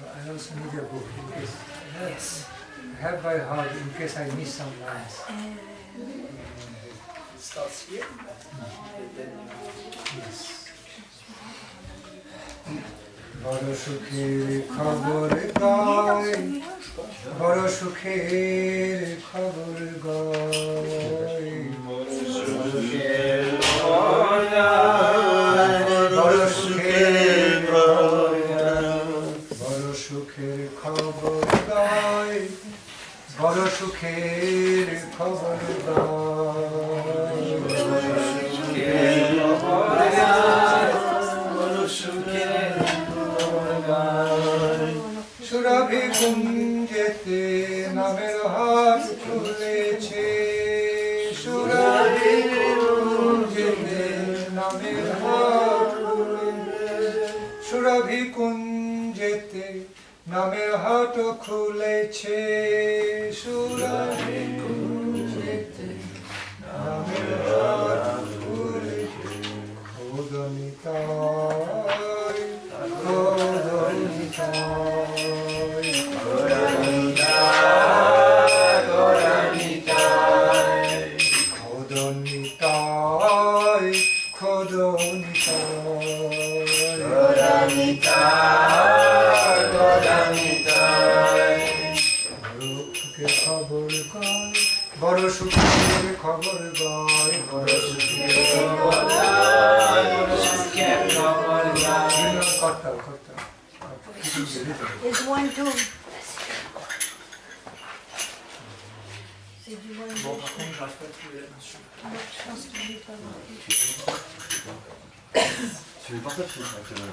I also need a book in case. Yes. I have by heart in case I miss some lines. It starts here. Yes. Bada sukher khabar gaye, bada sukher khabar gaye, bada sukher khabar gaye, bada sukher khabar gaye, bada sukher khabar সুরভি কুঞ্জেতে নামের হাট খুলেছে, সুরভি কুঞ্জেতে নামের হাট খুলেছে, সুরভি কুঞ্জেতে নামের হাট খুলেছে, সুরভি কুঞ্জেতে নামের হাট খুলেছে, খোদনিতাই খোদনিতাই খোদনিতাই খোদনিতাই খবর গায়, বড় সুখের খবর গায়, বড় সুখের খবর গায়, বড় সুখের খবর গায়। করতাম করতাম। Is one two. Did you want to Bon, par contre, j'arrive pas à trouver la mention. Tu veux pas ça, tu veux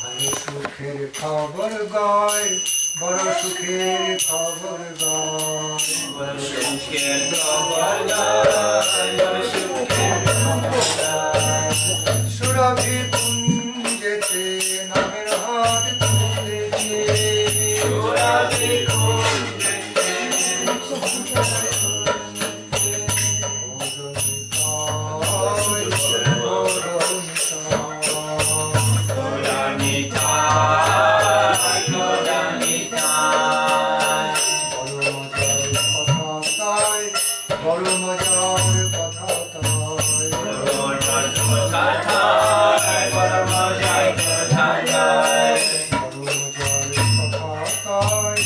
বড় সুখের খবর গায়, বড় সুখের খবর গায়, বড় সুখের খবর গায়, বড় সুখের খবর গায়। সুরভি কুঞ্জেতে নামের হাট খুলেছে, সুরভি কুঞ্জেতে বড় মজার কথা তাই, বড় মজার কথা তাই, বড় মজার কথা তাই,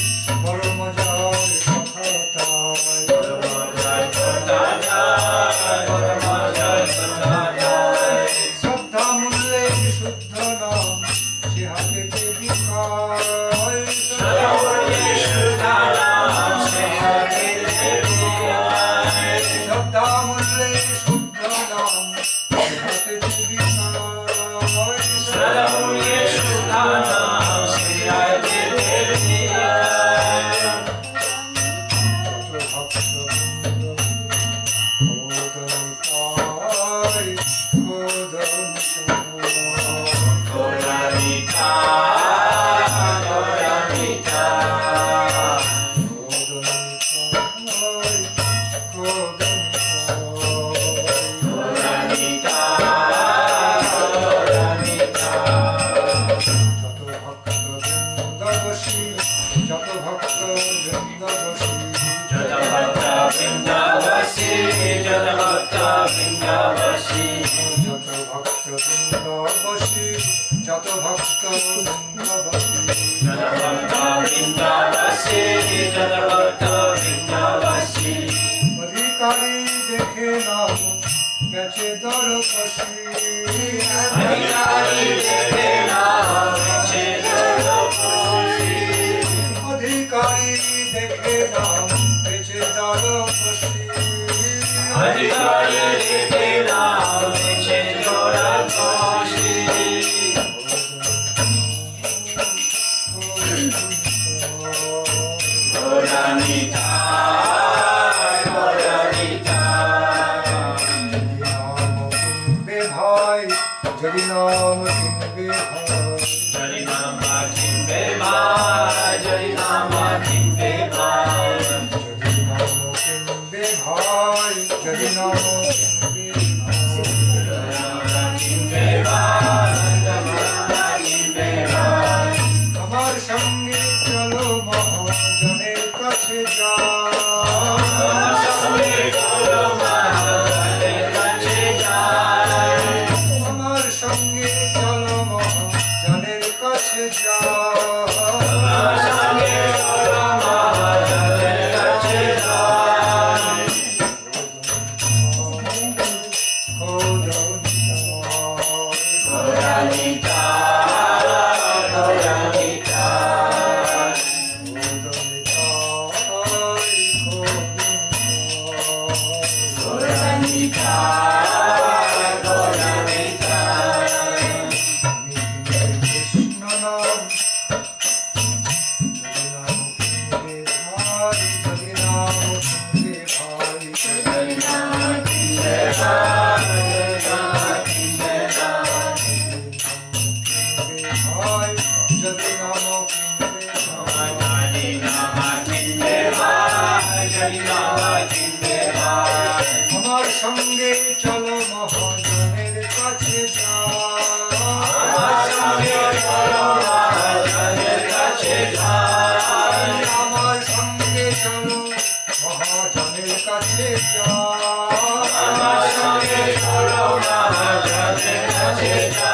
বড় মজার কথা তাই, বড় মজার কথা তাই, বড় মজার কথা তাই। শ্রদ্ধা মূল্যে শুদ্ধ নাম সে হাতেতে বিকায়, শ্রদ্ধা মূল্যে শুদ্ধ নাম সে হাতেতে বিকায়, শ্রদ্ধা মূল্যে শুদ্ধ নাম সে হাতেতে বিকায়, শ্রদ্ধা মূল্যে শুদ্ধ নাম সে হাতেতে বিকায়। যত ভক্ত বৃন্দাবসী, যত ভক্ত বৃন্দাবসী, যত ভক্ত বৃন্দাবসী, যত ভক্ত বৃন্দাবসী, যত ভক্ত বৃন্দাবসী, যত ভক্ত বৃন্দাবসী, যত ভক্ত বৃন্দাবসী। অধিকারী দেখে নাম গেছে দরকশী, অধিকারী দেখে নাম গেছে দরকশী, অধিকারী দেখে নাম গেছে দরকশী, অধিকারী দেখে নাম গেছে দরকশী। গৌরানিতায়, গৌরানিতায়। যদি নাম কিনবে ভাই, যদি নাম কিনবে ভাই, যদি নাম কিনবে ভাই, যদি নাম কিনবে ভাই, যদি নাম কাছে যা আমার সঙ্গে চলো মহাজনের কাছে যা আমার সঙ্গে চলো মহাজনের কাছে যা আমার সঙ্গে চলো মহাজনের কাছে যা আমার সঙ্গে চলো মহাজনের কাছে যা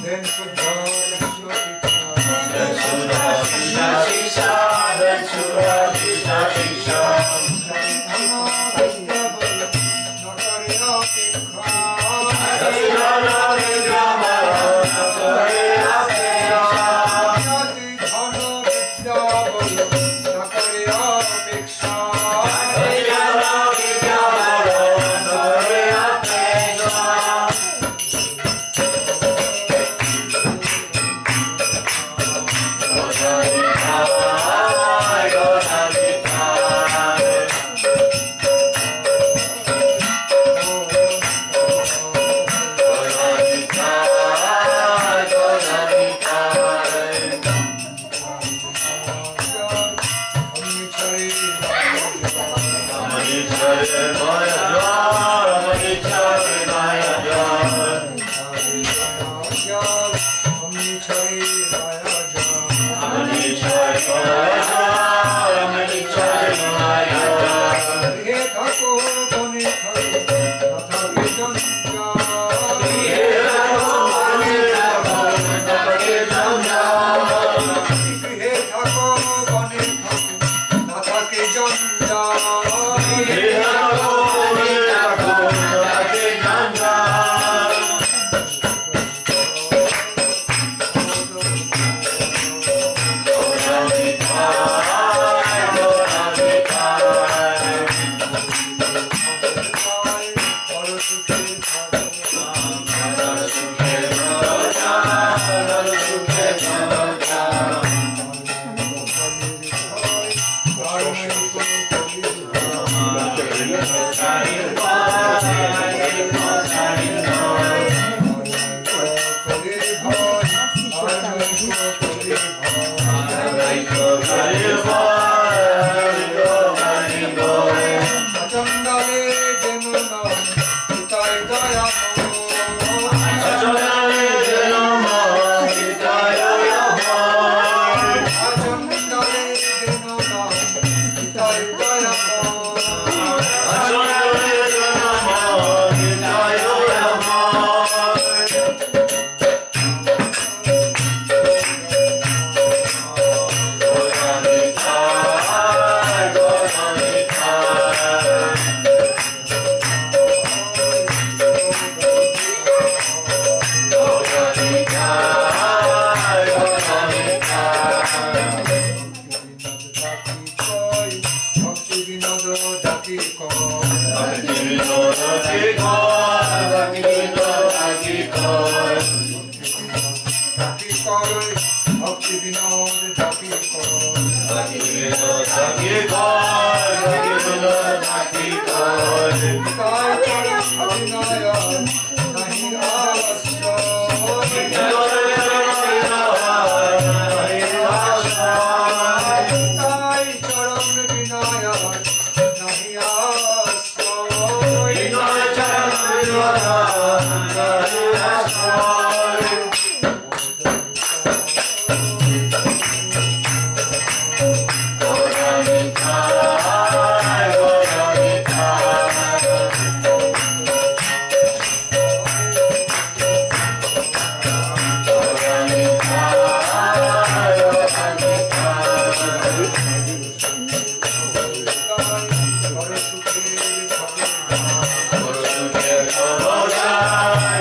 then Sudha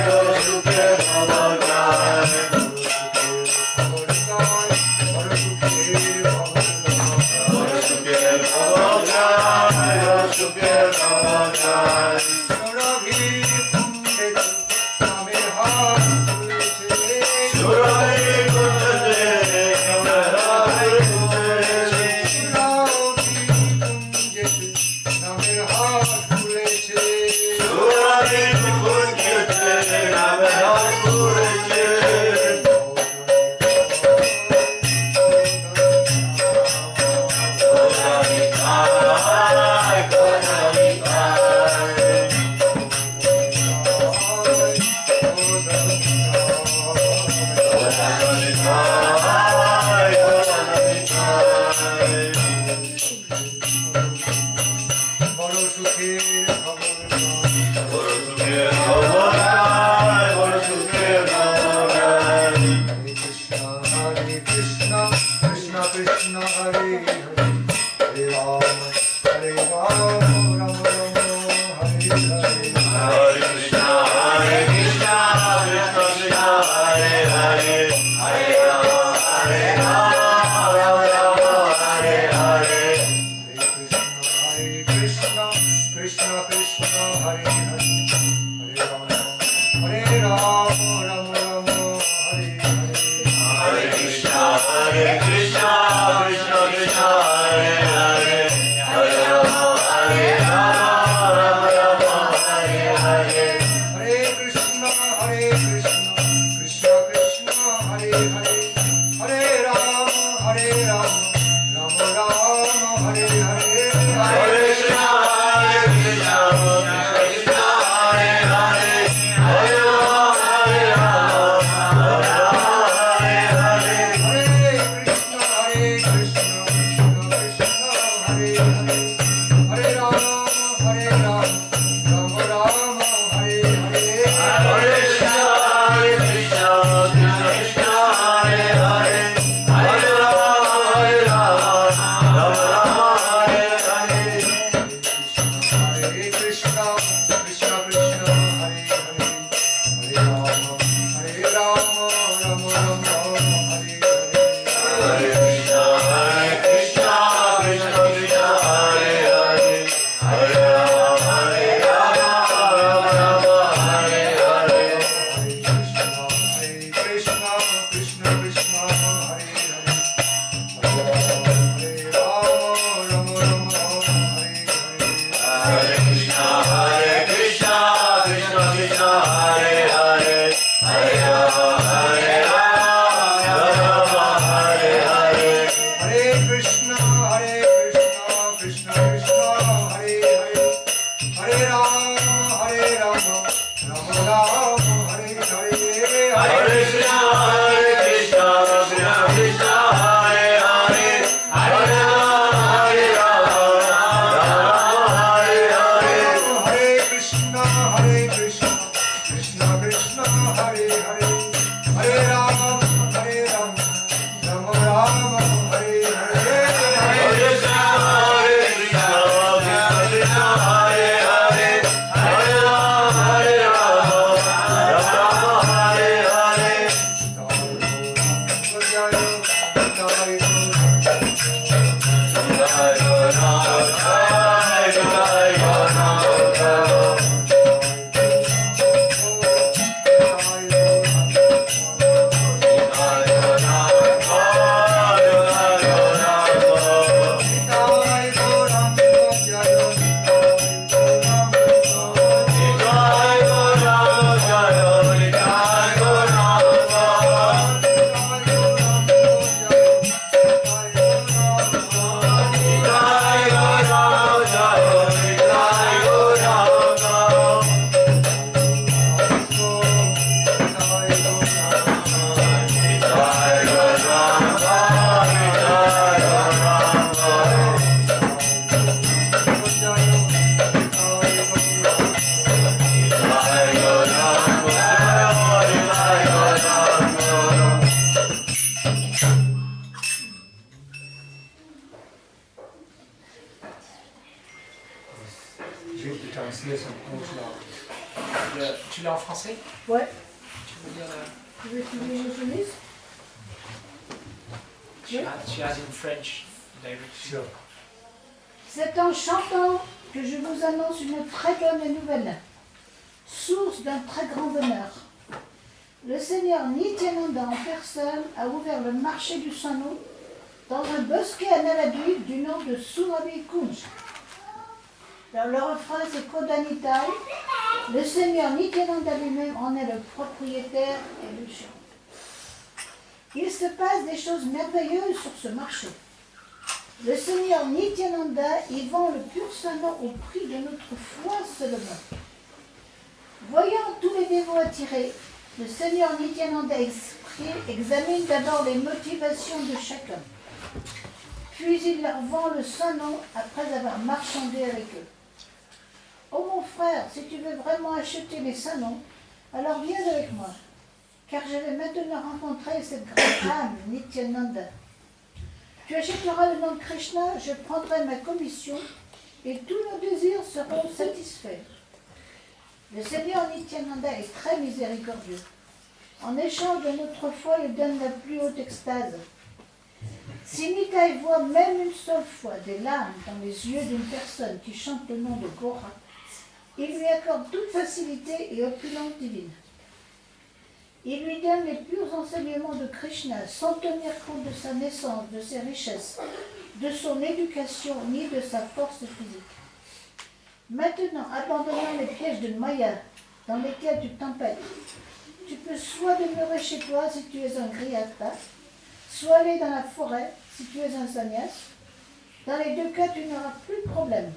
Guru Sukhe Hare Hare, Hare Rama, Hare Rama, Rama Rama, Hare Hare, Hare Krishna, Hare Krishna, Krishna Hare Hare, Hare Rama, Hare Rama, Rama Hare Hare. Tu l'as en français? Ouais. Tu veux dire Tu veux que je le lise? she has in French direction. C'est en chantant que je vous annonce une très bonne nouvelle, source d'un très grand bonheur. Le Seigneur Nityananda en personne a ouvert le marché du Sano dans un bosquet à Navadvip du nom de Suravi Kunj. Alors, le refrain c'est Kodanitai. Le Seigneur Nityananda lui-même en est le propriétaire et le gérant. Il se passe des choses merveilleuses sur ce marché. Le Seigneur Nityananda y vend le pur Sano au prix de notre foi seulement. Voyant tous les dévots attirés, le Seigneur Nityananda examine d'abord les motivations de chacun. Puis il leur vend le Sano après avoir marchandé avec eux. Oh mon frère, si tu veux vraiment acheter les Sanos, alors viens avec moi, car je vais maintenant rencontrer cette grande âme, Nityananda. Tu achèteras le nom de Krishna, je prendrai ma commission et tous nos désirs seront satisfaits. Le Seigneur Nityananda est très miséricordieux. En échange de notre foi, il donne la plus haute extase. Si Nitai voit même une seule fois des larmes dans les yeux d'une personne qui chante le nom de Gora, il lui accorde toute facilité et opulence divine. Il lui donne les purs enseignements de Krishna sans tenir compte de sa naissance, de ses richesses, de son éducation ni de sa force physique. Maintenant, abandonnant les pièges de Maya dans lesquels tu tempêtes, tu peux soit demeurer chez toi si tu es un griyasta, soit aller dans la forêt si tu es un sannyas. Dans les deux cas, tu n'auras plus de problème.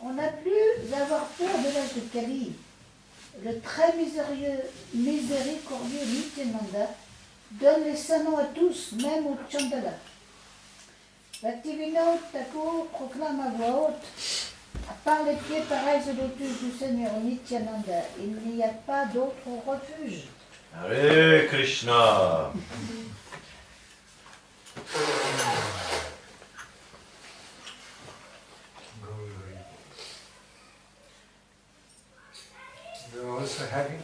On n'a plus à avoir peur de l'âge de Kali. Le très miséricordieux Nityananda donne les Sanos à tous, même aux Chandala. Bhaktivinoda Thakur proclame à voix haute, à part les pieds pareils au lotus du Seigneur Nityananda, il n'y a pas d'autre refuge. Hare Krishna. We are also having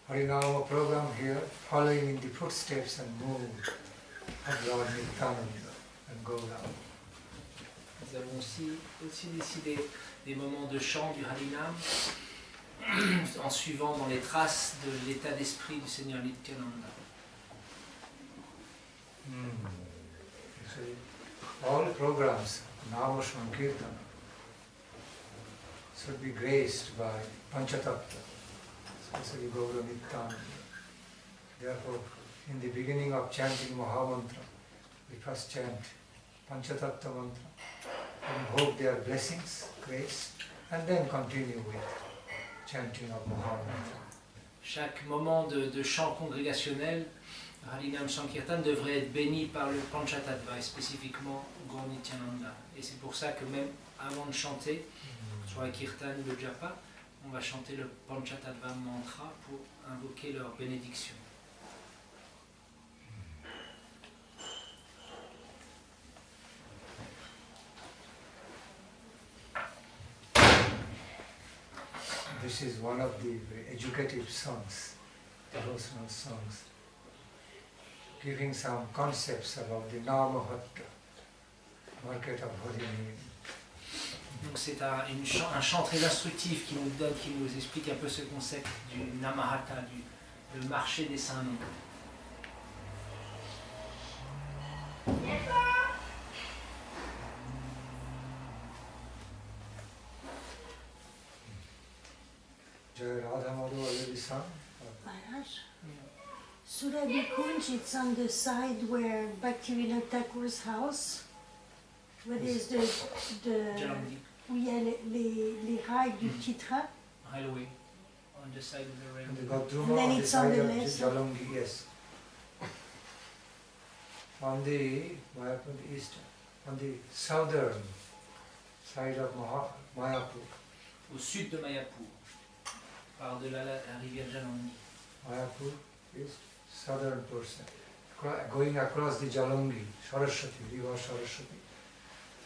Harinama program here, following in the footsteps and mood of Lord Nityananda and Gokula. Nous avons aussi décidé des moments de chant du Harinam en suivant dans les traces de l'état d'esprit du Seigneur Nityananda. All programs, Nama Sankirtana, should be graced by Panchatattva, especially Gokula Nityananda. Therefore, in the beginning of chanting Mahamantra, we first chant Panchatattva mantra and hope their blessings, grace, and then continue with chanting of Mahamantra. Chaque moment de chant congrégationnel, Harinam Sankirtan devrait être béni par le Panchatattva, et spécifiquement Gaur Nityananda. Et c'est pour ça que même avant de chanter, soit la Kirtan ou le Japa, on va chanter le Panchatattva mantra pour invoquer leur bénédiction. This is one of the very educative songs, devotional songs, giving some concepts about the Namahatta, market of holy name. Donc c'est un chant très instructif qui nous explique un peu ce concept du Namahatta, le marché des saints noms. Jai Radha Madhu already sung. Maharaj, Surabhi Kunj, it's on the side where Bhaktivinoda Thakur's house, where there's the Jalandhar, où il y a les rails du Chitra. railway, on the side of the And the railway. Gadruma And then on the it's on side the of left side. Jalangi, yes. On the east, on the southern side of Mayapur. Au sud de Mayapur, par-delà la rivière Jalandhar. Mayapur is southern portion. Going across the Jalangi, Saraswati, river Saraswati.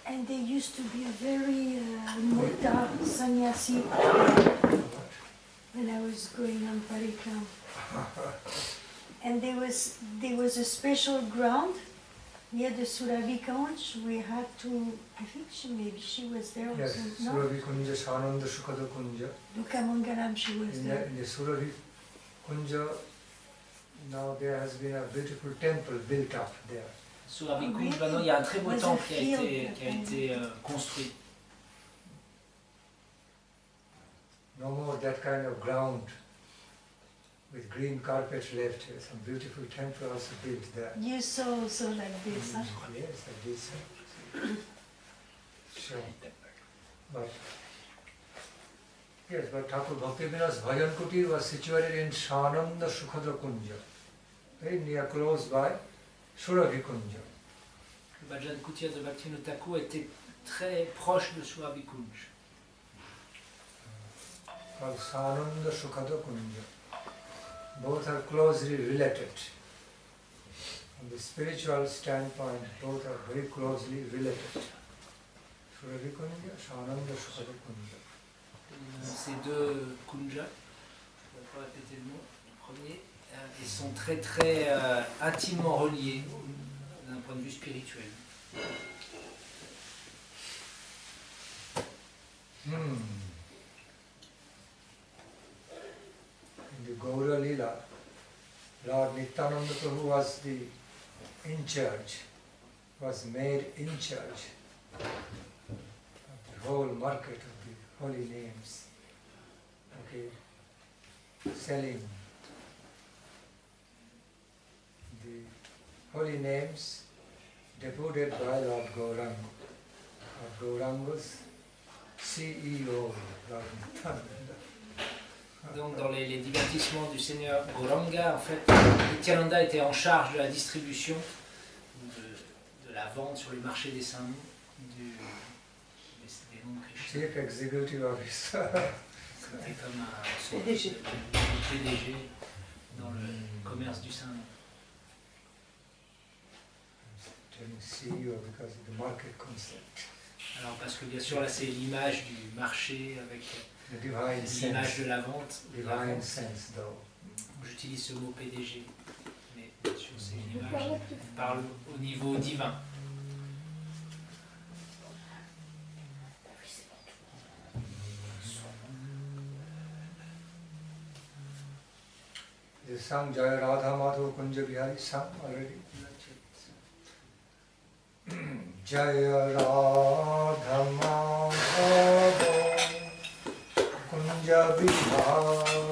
And there used to be a very Murta sannyasi when I was going on Parikram. And there was a special ground near the Surabhi Kunj. We had to, I think maybe she was there Yes, also. No? Surabhi Kunja, Sananda Sukhada Kunja. Dukamangalam, she was there. In the Surabhi Kunja, now there has been a beautiful temple built up there. Sur la Kunj, maintenant, il y a un très beau temple qui a été construit. No more that kind of ground with green carpet left. Some beautiful temple also built there. You saw also like this, huh? Yes, I did so. Sure. But yes, but Thakur Bhaktivinoda's Bhajan Kutir was situated in Sananda Sukhada Kunja, very near, close by Surabhi Kunja. Le Bhajan Kutir de Bhaktivinoda Thakur était très proche de Surabhi Kunj. Called Sananda Sukhada Kunja. Both are closely related. From the spiritual standpoint, both are very closely related. Surabhi Kunja, Sananda Sukhada Kunja. Ces deux kunjas, je ne vais pas répéter le mot, le premier, ils sont très très intimement reliés d'un point de vue spirituel. In the Gaura Lila, Lord Nityananda Prabhu was in charge, was made in charge of the whole market of the holy names. Okay, selling the holy names deputed by Lord Gauranga. Lord Gauranga's CEO, Lord Nityananda. Donc dans les divertissements du Seigneur Gauranga, en fait, Nityananda était en charge de la distribution, de la vente sur le marché des saints des noms de Krishna. Chief Executive Officer. C'était comme un PDG dans le commerce du saint. CEO because of the market concept. Alors parce que bien sûr là c'est l'image du marché avec The divine l'image sense. de la vente. Divine sense, though. J'utilise ce mot PDG, mais bien sûr c'est une image qui parle au niveau divin. You sang Jaya Radha Madhu Kunja Bihari sang already. Jaya Radha Madhu Kunja Bihari.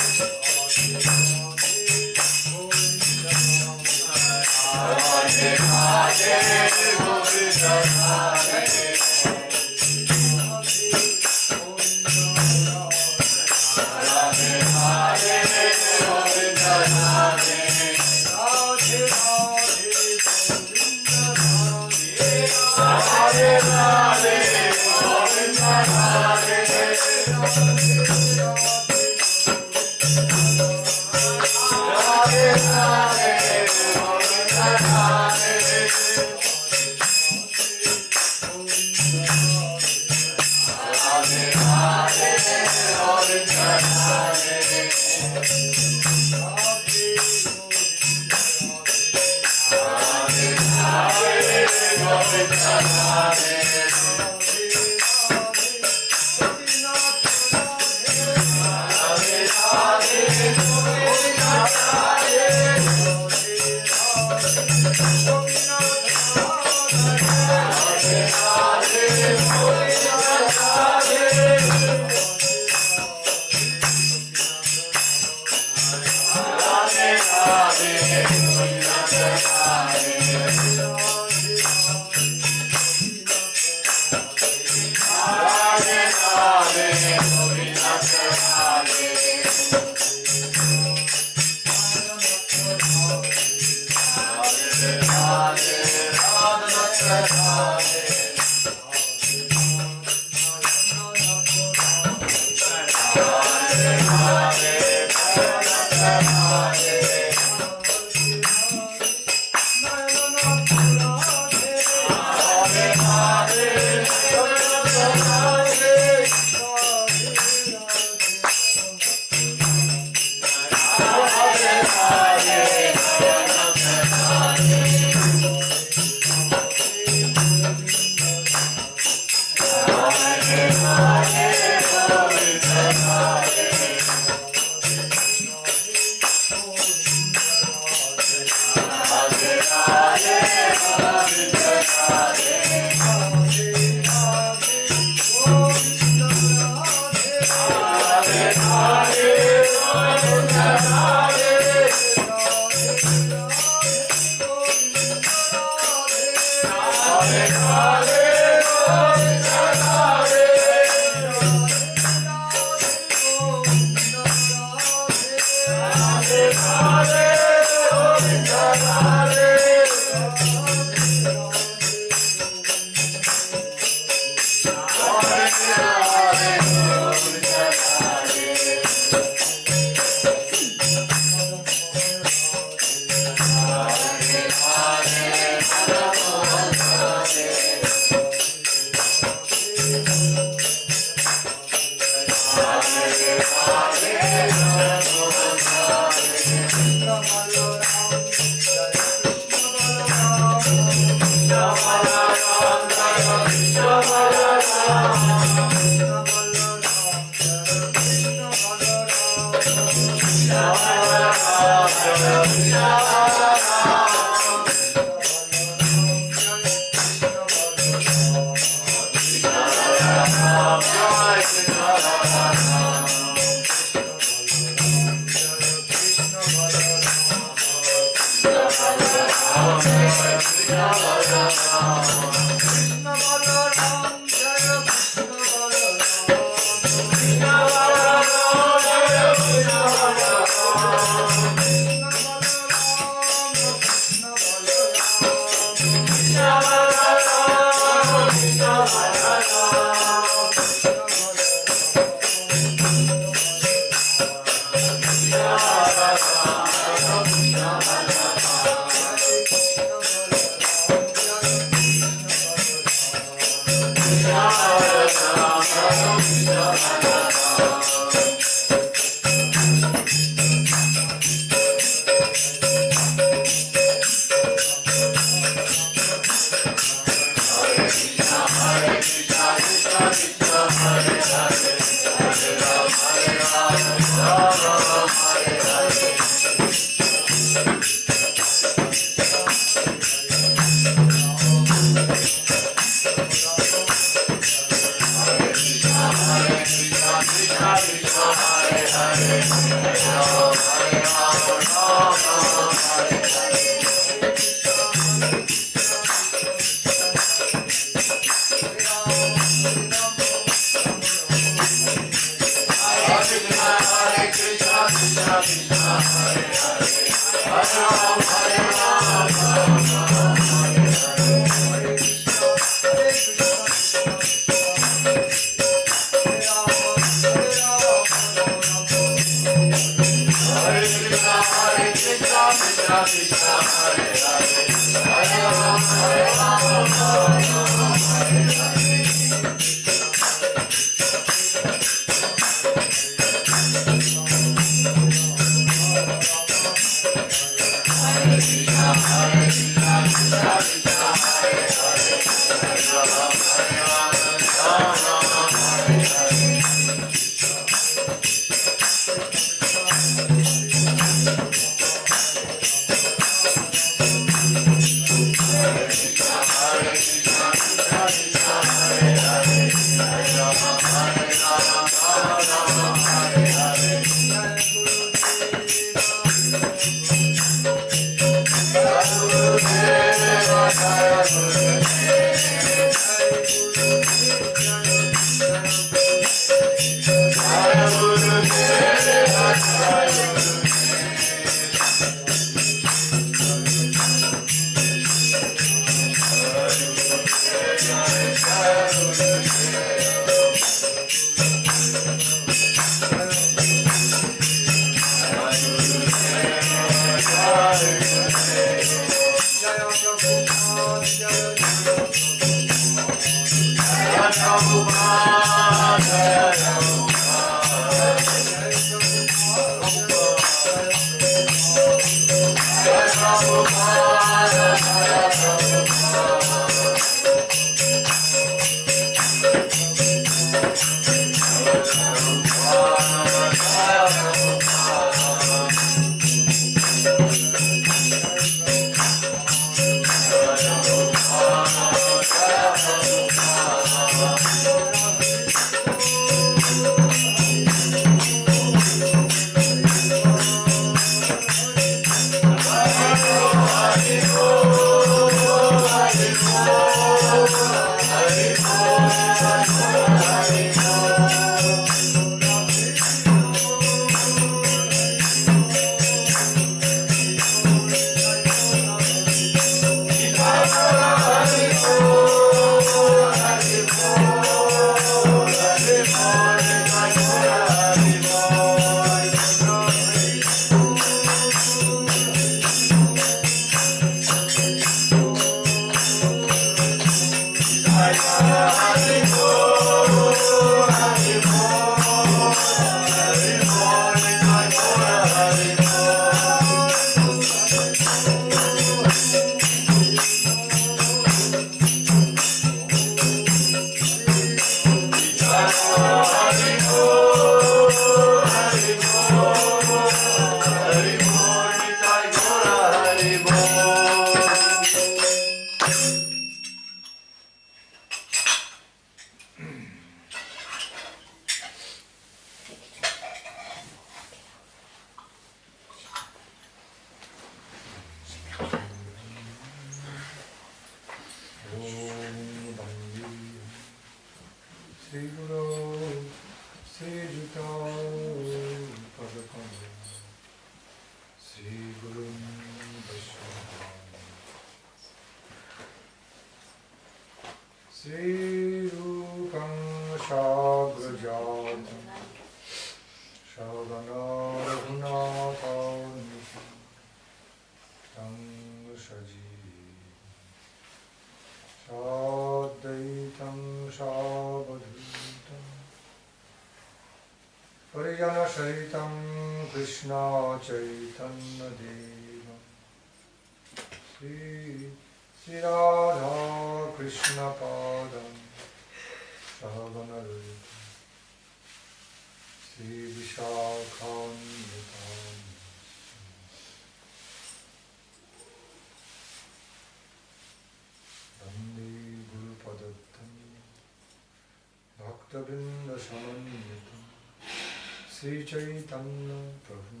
Sri Chaitanya Prabhu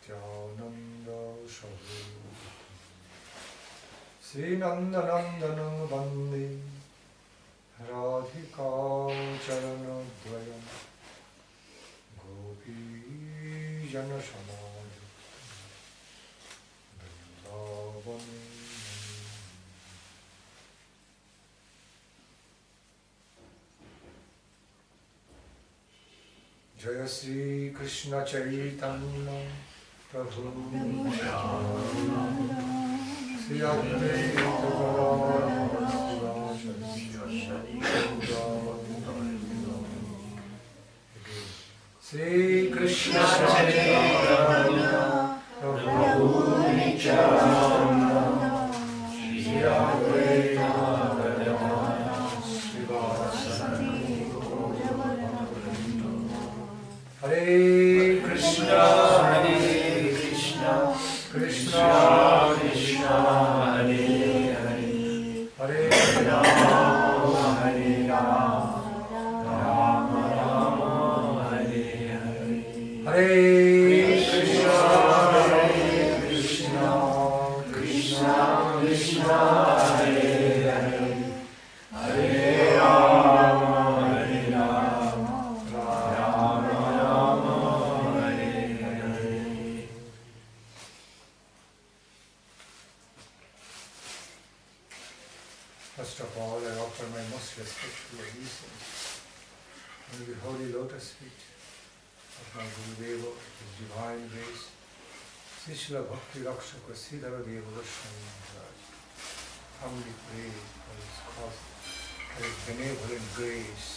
Nityananda Shavu Sri Nandanandanam Bande Radhika Charana Dvayam Gopi Jana Samadhi Jaya Sri Krishna Chaitanya Prabhu Sri Advaita Sri Krishna Chaitanya Prabhu Nityananda Sri Advaita Hare Krishna, Krishna Krishna, Hare Hare, Hare Rama, Hare Rama, Rama Rama, Hare Hare, Hare Krishna, Krishna Krishna, Krishna Hare Hare, Hare Rama, Hare Rama, Rama Rama, Hare Hare. First of all, I offer my most respectful obeisance under the holy lotus feet of my Gurudeva, His Divine Grace, Srila Bhakti Rakshaka Sridhara Deva Goswami Maharaj. Humbly pray for His cause, for His benevolent grace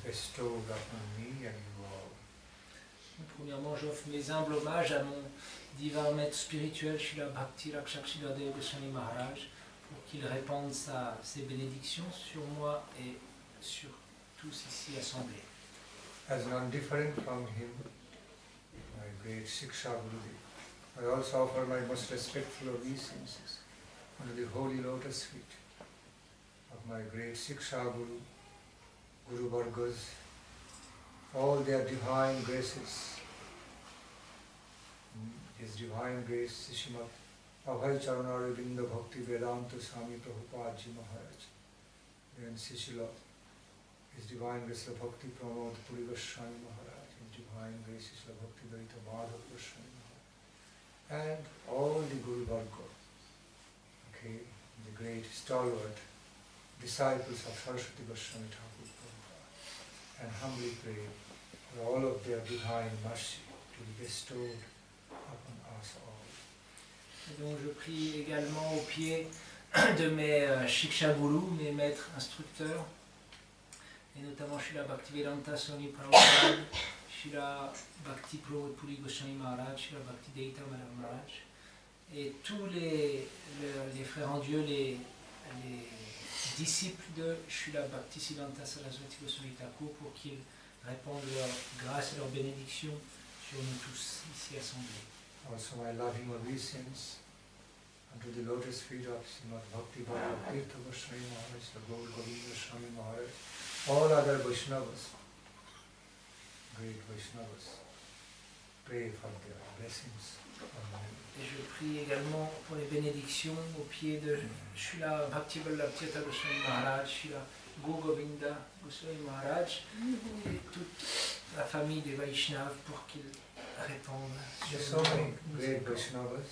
bestowed upon me and you all. Premièrement, j'offre mes humbles hommages à mon divin maître spirituel, Srila Bhakti Rakshaka Deva Goswami Maharaj, pour qu'il répande ses bénédictions sur moi et sur tous ici assemblés. As none different from him, my great Shiksha Gurudev, I also offer my most respectful obeisances under the holy lotus feet of my great Shiksha Guru, Guru Vargas, all their divine graces, His Divine Grace, Srimad Abhay Charanaravinda Bhakti Vedanta Swami Prabhupada Ji Maharaj, and Srila His Divine Grace Bhakti Pramod Puri Goswami Maharaj, His Divine Grace Srila Bhakti Daita Madhav Goswami Maharaj, and all the Guru Varga, okay, the great stalwart disciples of Saraswati Goswami Thakur Prabhupada, and humbly pray for all of their divine mercy to be bestowed upon us all. Et donc je prie également au pied de mes Shiksha Guru, mes maîtres instructeurs, et notamment Srila Bhaktivedanta Swami Prabhupada, Srila Bhakti Pramod Puri Goswami Maharaj, Srila Bhakti Daita Madhav Maharaj, et tous les frères en Dieu, les disciples de Srila Bhakti Siddhanta Saraswati Goswami Thakur, pour qu'ils répandent leur grâce et leur bénédiction sur nous tous ici assemblés. Also my loving obeisance unto the lotus feet of Srimad Bhakti Tirtha Goswami Maharaj, the Gaur Govinda Swami Maharaj, all other Vaishnavas, great Vaishnavas, pray for their blessings. Amen. Et je prie également pour les bénédictions au pied de Srila Bhakti Tirtha Goswami Maharaj, Srila Gaur Govinda Goswami Maharaj, et toute la famille des Vaishnavas pour qu'ils répondent There sur are so many great Vaishnavas.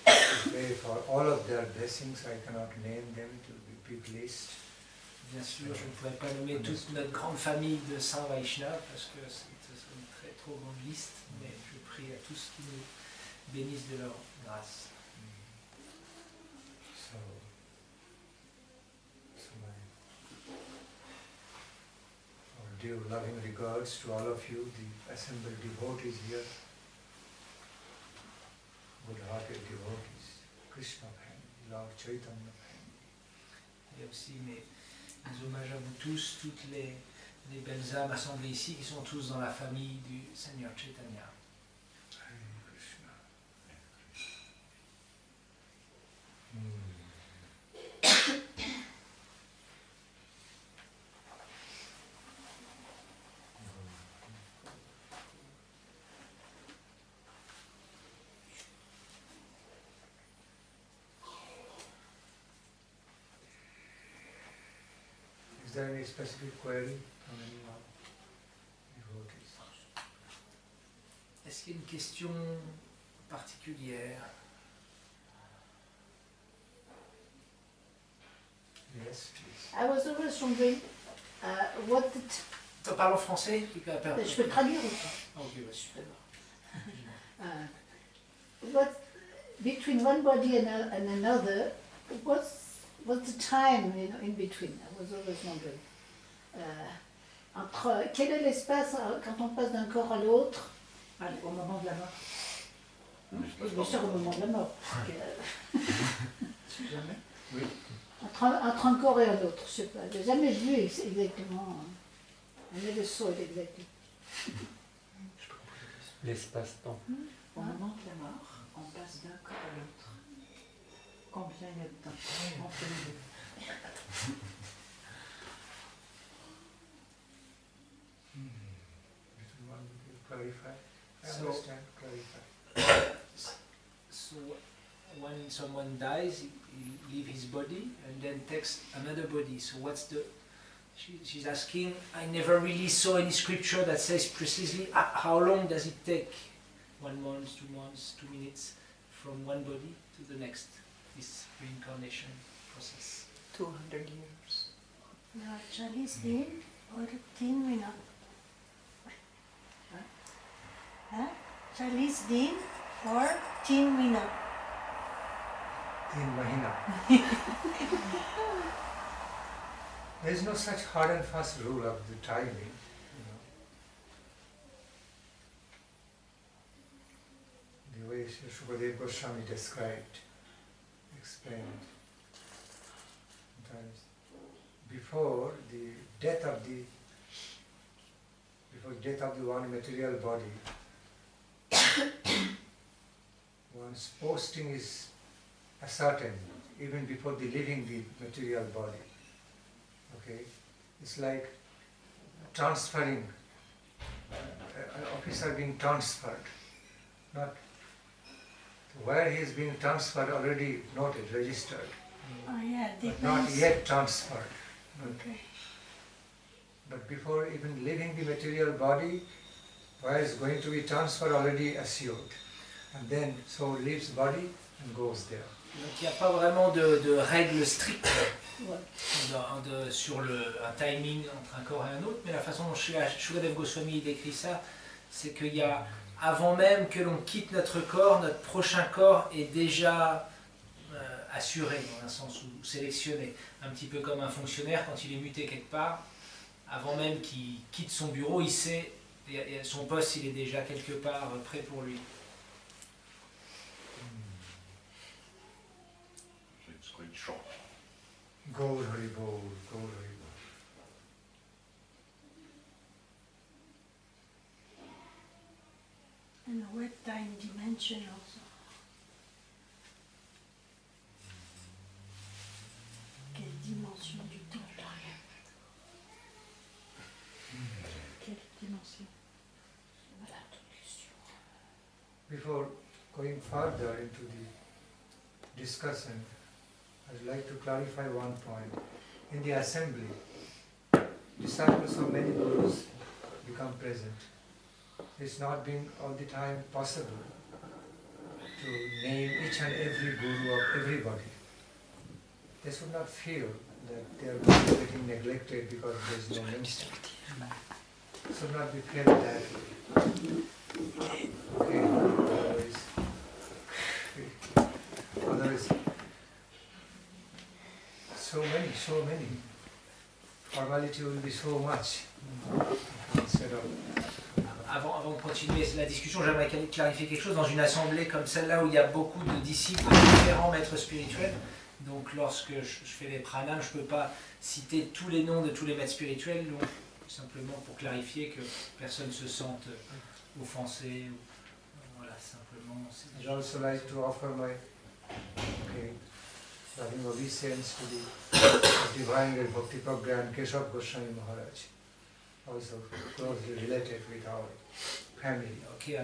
I pray for all of their blessings. I cannot name them, it will be a big list. Bien sûr, je ne pourrais pas nommer toute notre grande famille de saints Vaishnavas parce que ce serait une trop grande liste, mais je prie à tous qui nous bénissent de leur grâce. So my due loving regards to all of you, the assembled devotees here, good-hearted devotees, Krishna family, Lord Chaitanya family. Et aussi mes hommages à vous tous, toutes les belles âmes assemblées ici qui sont tous dans la famille du Seigneur Chaitanya. Hare Krishna. Is there any specific query from anyone? Devotees? Est-ce qu'il y a une question particulière? Yes, please. I was always wondering, what Tu parles en français? je peux traduire aussi. Ok, bah super. What between one body and another, what's the time in between? I was always wondering. Quel est l'espace quand on passe d'un corps à l'autre au moment de la mort? Oui, bien sûr, au moment de la mort. Oui. Entre un corps et un autre, je sais pas. J'ai jamais vu exactement. I never saw it exactly. L'espace-temps. Au moment de la mort, on passe d'un corps à l'autre. Combien il y a de temps entre les deux? Clarify. I So- understand. Clarify. So when someone dies, he leaves his body and then takes another body. So what's the... She's asking, I never really saw any scripture that says precisely how long does it take? 1 month, 2 months, 2 minutes from one body to the next, this reincarnation process. 200 years. Ja, 40 दिन और 3 मिनट. 40 दिन और 3 मिनट. 3 mahina. There is no such hard and fast rule of the timing. The way Shukadev Goswami explained. Sometimes before death of the one material body, one's posting is ascertained even before the leaving the material body. Okay, it's like transferring, an officer being transferred, not where he is being transferred already noted, registered, Oh yeah, but not depends. yet transferred. Okay. But before even leaving the material body, where is going to be transferred already assured, and then so leaves body and goes there. Donc il n'y a pas vraiment de règles strictes Ouais. sur un timing entre un corps et un autre, mais la façon dont Shukadev Goswami décrit ça, c'est qu'il y a, avant même que l'on quitte notre corps, notre prochain corps est déjà assuré, dans un sens ou sélectionné. Un petit peu comme un fonctionnaire, quand il est muté quelque part, avant même qu'il quitte son bureau, il sait, et son poste il est déjà quelque part prêt pour lui. It's quite short. Gaur Hari Bol, Gaur Hari Bol. And a wet time dimension also. Quelle dimension du temps? Quelle dimension? Voilà, toute question. Before going further into the discussion, I'd like to clarify one point. In the assembly, disciples of many gurus become present. It's not been all the time possible to name each and every guru of everybody. They should not feel that they are getting neglected because there is no mention. Should not be felt that way. Okay, otherwise, so many. Formality will be so much instead of. Avant de continuer la discussion, j'aimerais clarifier quelque chose. Dans une assemblée comme celle-là où il y a beaucoup de disciples de différents maîtres spirituels, donc lorsque je fais les pranams, je ne peux pas citer tous les noms de tous les maîtres spirituels, donc simplement pour clarifier que personne ne se sente offensé. Voilà, simplement. I'd also like to offer my loving obeisance to the divine Bhakti Program Keshav Goswami Maharaj, also closely related with our family. Ok,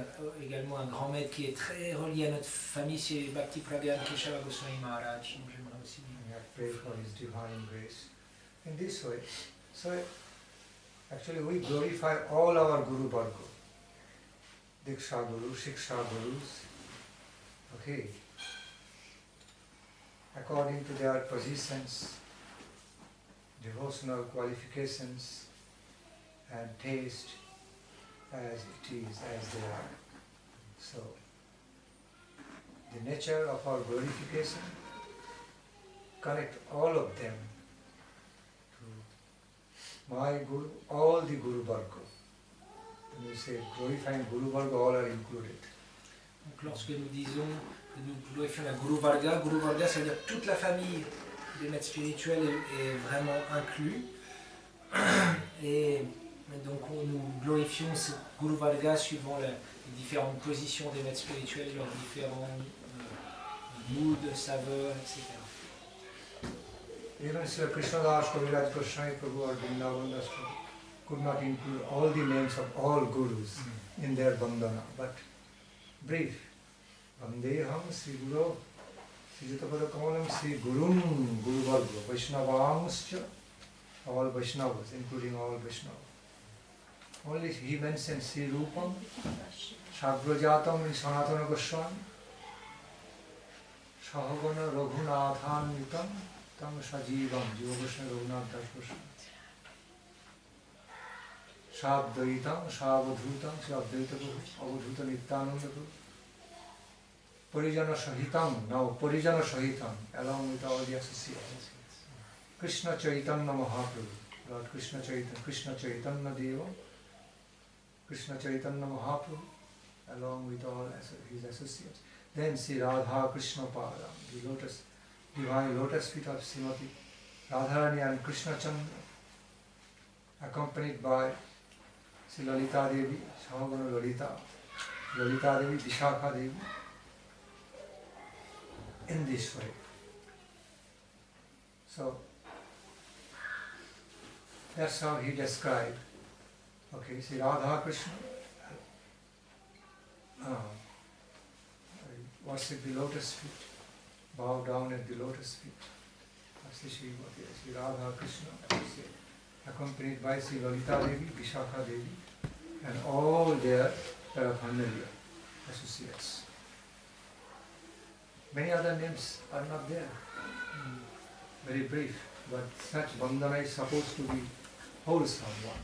également un grand maître qui est très relié à notre famille, c'est Bhakti Pragan Keshava Goswami Maharaj. Donc j'aimerais aussi. And I pray for his divine grace. In this way, so actually we glorify all our Guru Varga, Diksha Guru, Shiksha Gurus, okay, according to their positions devotional qualifications and taste as it is, as they are. So, the nature of our glorification, connect all of them to my Guru, all the Guru Varga. When we say glorifying Guru Varga, all are included. Donc lorsque nous disons que nous glorifions la Guru Varga, ça veut dire toute la famille des maîtres spirituels est vraiment inclus. Et donc nous glorifions ce Guru Varga suivant les différentes positions des maîtres spirituels, leurs différents moods, saveurs, etc. Even Sri Krishna Das Kaviraj Goswami Prabhu or Vrindavan Das could not include all the names of all gurus in their bandhana, but brief. Vandeham Sri Guru Sri Jatapada Kamalam Sri Gurun Guru Varga Vaishnavamscha, all Vaishnavas, including all Vaishnavas. Only he mentions Sri Rupam, Shagrajatam in Sanatana Goswami, Sahagana Raghunathan Nitam, Tam Sajivam, Jiva Goswami Raghunath Das Goswami. Shabdaitam, Shabadhutam, Shabdaita Avadhuta Nityananda Guru. Parijana Sahitam, now Parijana Sahitam, along with all the associates. Krishna Chaitanya Mahaprabhu, Lord Krishna Chaitanya Deva, Krishna Chaitanya Mahaprabhu, along with all his associates. Then Sri Radha Krishna Padam, the lotus, divine lotus feet of Srimati Radharani and Krishna Chandra, accompanied by Sri Lalita Devi, Sahagana Lalita, Lalita Devi, Vishakha Devi, in this way. So, that's how he described. Okay, see Radha Krishna, worship the lotus feet, bow down at the lotus feet. That's Sri Radha Krishna, accompanied by Sri Lalita Devi, Vishakha Devi, and all their paraphernalia, associates. Many other names are not there. Very brief, but such bandhana is supposed to be wholesome one,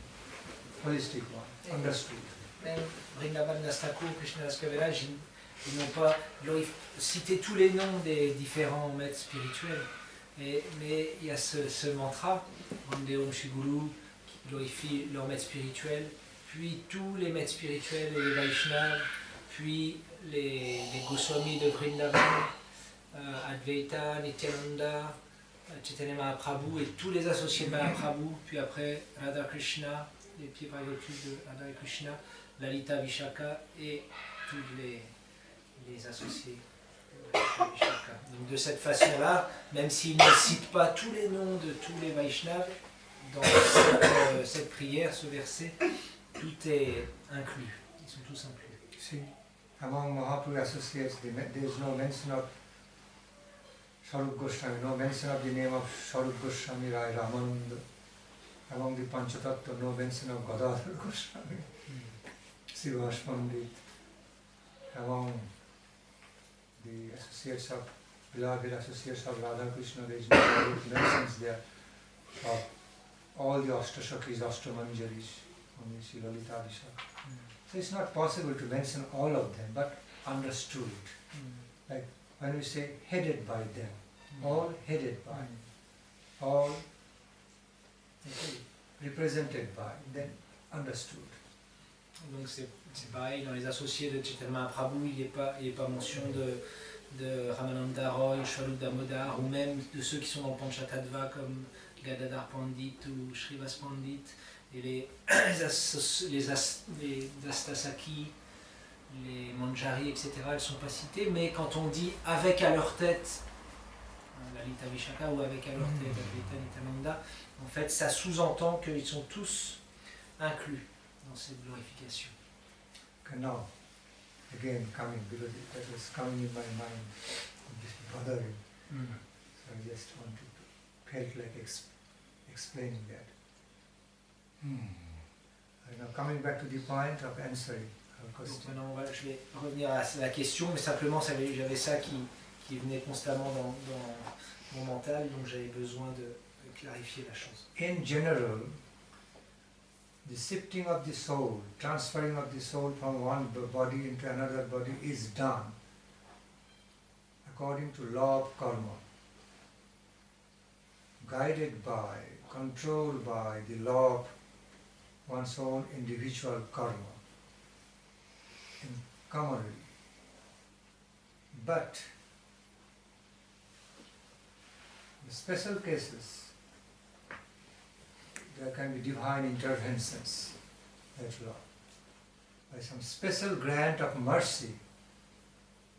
holistic one, understood. Même Vrindavan Das Thakur, Krishna Das Kaviraj, ils n'ont pas cité tous les noms des différents maîtres spirituels, mais il y a ce mantra, Vandeom Shiguru, qui glorifie leur maître spirituel, puis tous les maîtres spirituels et les Vaishnavas, puis les Goswamis de Vrindavan, Advaita, Nityananda, Chaitanya Mahaprabhu et tous les associés de Mahaprabhu, puis après Radha Krishna, les pieds par les pieds de Radha Krishna, Lalita Vishaka et tous les associés de Vishaka. Donc de cette façon-là, même s'il ne cite pas tous les noms de tous les Vaishnavas, dans cette prière, ce verset, tout est inclus. Ils sont tous inclus. See, among Mahaprabhu associates, there is no mention of Swarup Goswami, no mention of the name of Swarup Goswami Rai Ramananda. Among the Panchatattva, no mention of Gadadhar Goswami, Srivas Pandit. Among the associates of, beloved associates of Radha Krishna, there is no mentions there of all the Ashtashakis, Ashtamanjaris, only Sri Lalita Vishaka. So it's not possible to mention all of them, but understood. Like when we say headed by them, all headed by, all represented by, then understood. Donc c'est pareil, dans les associés de Chaitanya Mahaprabhu, il n'est pas mention de Ramananda Roy, Swarup Damodar, ou même de ceux qui sont dans le Panchatattva comme Gadadhar Pandit ou Srivas Pandit, et les Dastasaki, les Manjari, etc., elles ne sont pas citées, mais quand on dit avec à leur tête Lalita Vishaka ou avec à leur tête Advaita Nityananda, en fait ça sous-entend qu'ils sont tous inclus dans cette glorification. Okay, now, again coming, because that was coming in my mind, just bothering. So I just wanted to, felt like explaining that. Now coming back to the point of answering our question. Donc maintenant je vais revenir à la question, mais simplement j'avais ça qui venait constamment dans mon mental, donc j'avais besoin de clarifier la chose. In general, the shifting of the soul, transferring of the soul from one body into another body is done according to law of karma, guided by, controlled by the law of one's own individual karma, in commonly. But in special cases, there can be divine interventions, that law. By some special grant of mercy,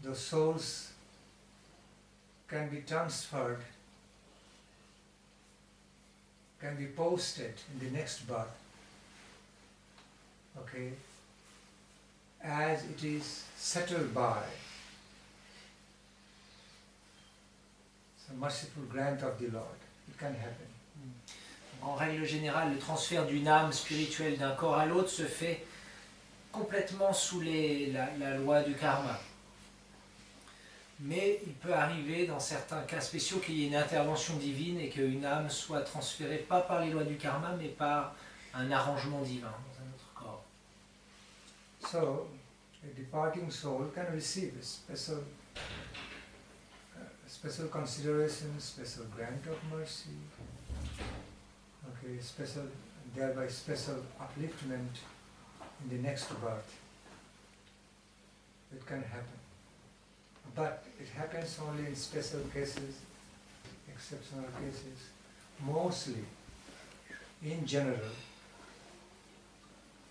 those souls can be transferred, can be posted in the next birth, okay, as it is settled by some merciful grant of the Lord. It can happen. En règle générale, le transfert d'une âme spirituelle d'un corps à l'autre se fait complètement sous la loi du karma. Mais il peut arriver dans certains cas spéciaux qu'il y ait une intervention divine et qu'une âme soit transférée pas par les lois du karma mais par un arrangement divin dans un autre corps. So, a departing soul can receive a special consideration, special grant of mercy, okay, thereby special upliftment in the next birth. It can happen. But it happens only in special cases, exceptional cases. Mostly, in general,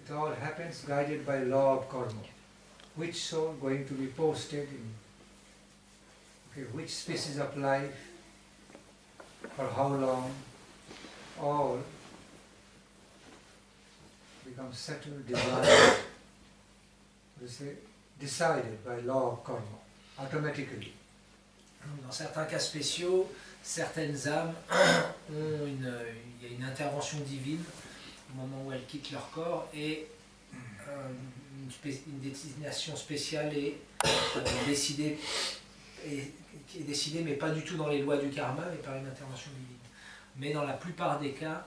it all happens guided by law of karma. Which soul going to be posted in, okay, which species of life, for how long, all become settled, decided by law of karma. Automatically. Dans certains cas spéciaux, certaines âmes il y a une intervention divine au moment où elles quittent leur corps et une destination spéciale est décidée, qui est décidée mais pas du tout dans les lois du karma mais par une intervention divine. Mais dans la plupart des cas,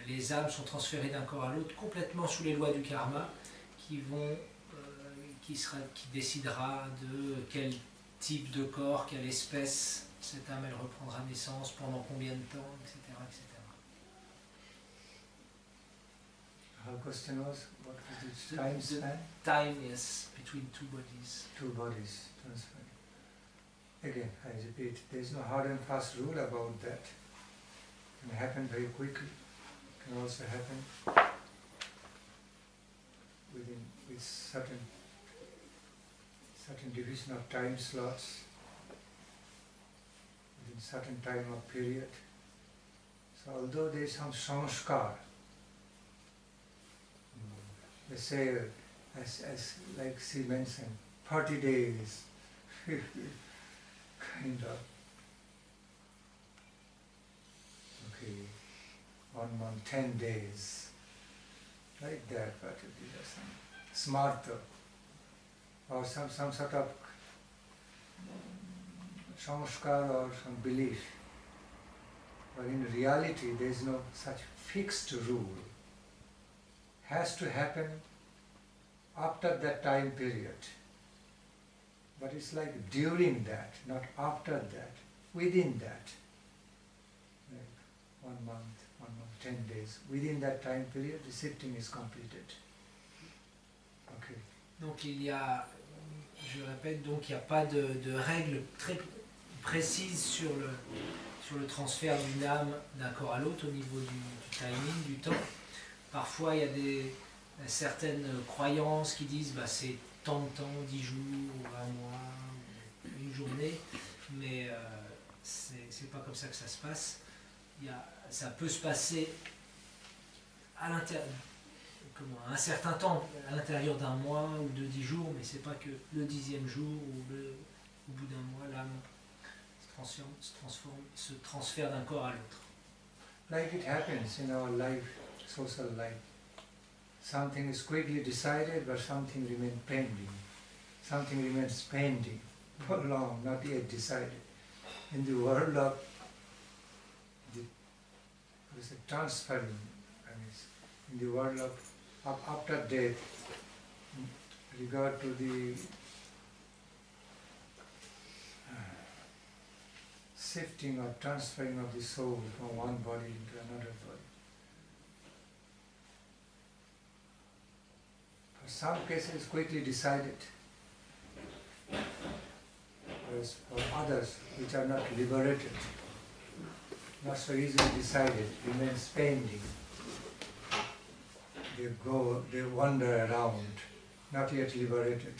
les âmes sont transférées d'un corps à l'autre complètement sous les lois du karma qui décidera de quel type de corps, quelle espèce cette âme elle reprendra naissance, pendant combien de temps, etc. etc. Our question was, what is the time span? Time, yes, between two bodies. Two bodies transferring. Again, I repeat, there is no hard and fast rule about that. It can happen very quickly. It can also happen with certain division of time slots, within certain time of period. So although there is some samskar, they say, as like she mentioned, 40 days, kind of, okay, 1 month, 10 days, like that, but these are some smarta, or some sort of samskar or some belief. But in reality, there is no such fixed rule. Has to happen after that time period. But it's like during that, not after that, within that. Like 1 month, 10 days. Within that time period, the shifting is completed. Okay. Donc il y a, je répète, donc il n'y a pas de règles très précises sur le transfert d'une âme d'un corps à l'autre au niveau du timing, du temps. Parfois il y a certaines croyances qui disent bah, c'est tant de temps, 10 jours, un mois, une journée, mais c'est pas comme ça que ça se passe. Ça peut se passer à l'intérieur, un certain temps, à l'intérieur d'un mois ou de 10 jours, mais c'est pas que le 10e jour ou au bout d'un mois, l'âme se transfère d'un corps à l'autre. Like it happens in our life, social life. Something is quickly decided, but something remains pending. Something remains pending for long, not yet decided. In the world of the we say transferring, I mean, in the world of after death, in regard to the shifting or transferring of the soul from one body into another body. For some cases quickly decided, whereas for others which are not liberated, not so easily decided, remains pending. They wander around, not yet liberated,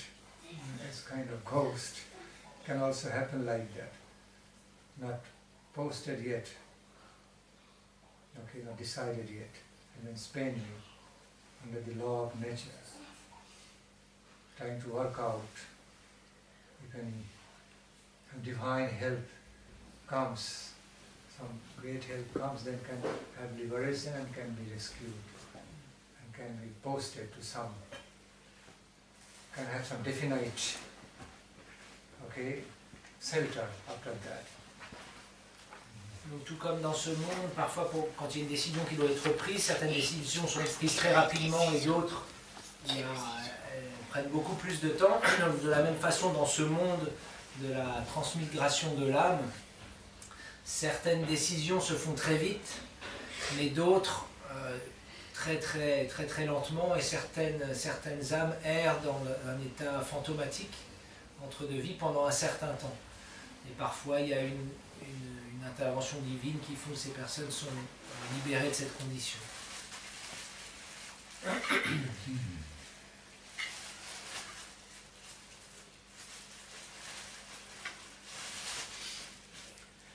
as kind of ghost. Can also happen like that. Not posted yet, okay, not decided yet, remains pending under the law of nature, trying to work out. When divine help comes, some great help comes, then can have liberation and can be rescued and can be posted to some, can have some definite, okay, shelter after that. Donc, tout comme dans ce monde, parfois quand il y a une décision qui doit être prise, certaines décisions sont prises très rapidement et d'autres prennent beaucoup plus de temps. De la même façon, dans ce monde de la transmigration de l'âme, certaines décisions se font très vite, mais d'autres très lentement, et certaines âmes errent dans un état fantomatique entre deux vies pendant un certain temps. Et parfois, il y a une intervention divine qui font que ces personnes sont libérées de cette condition.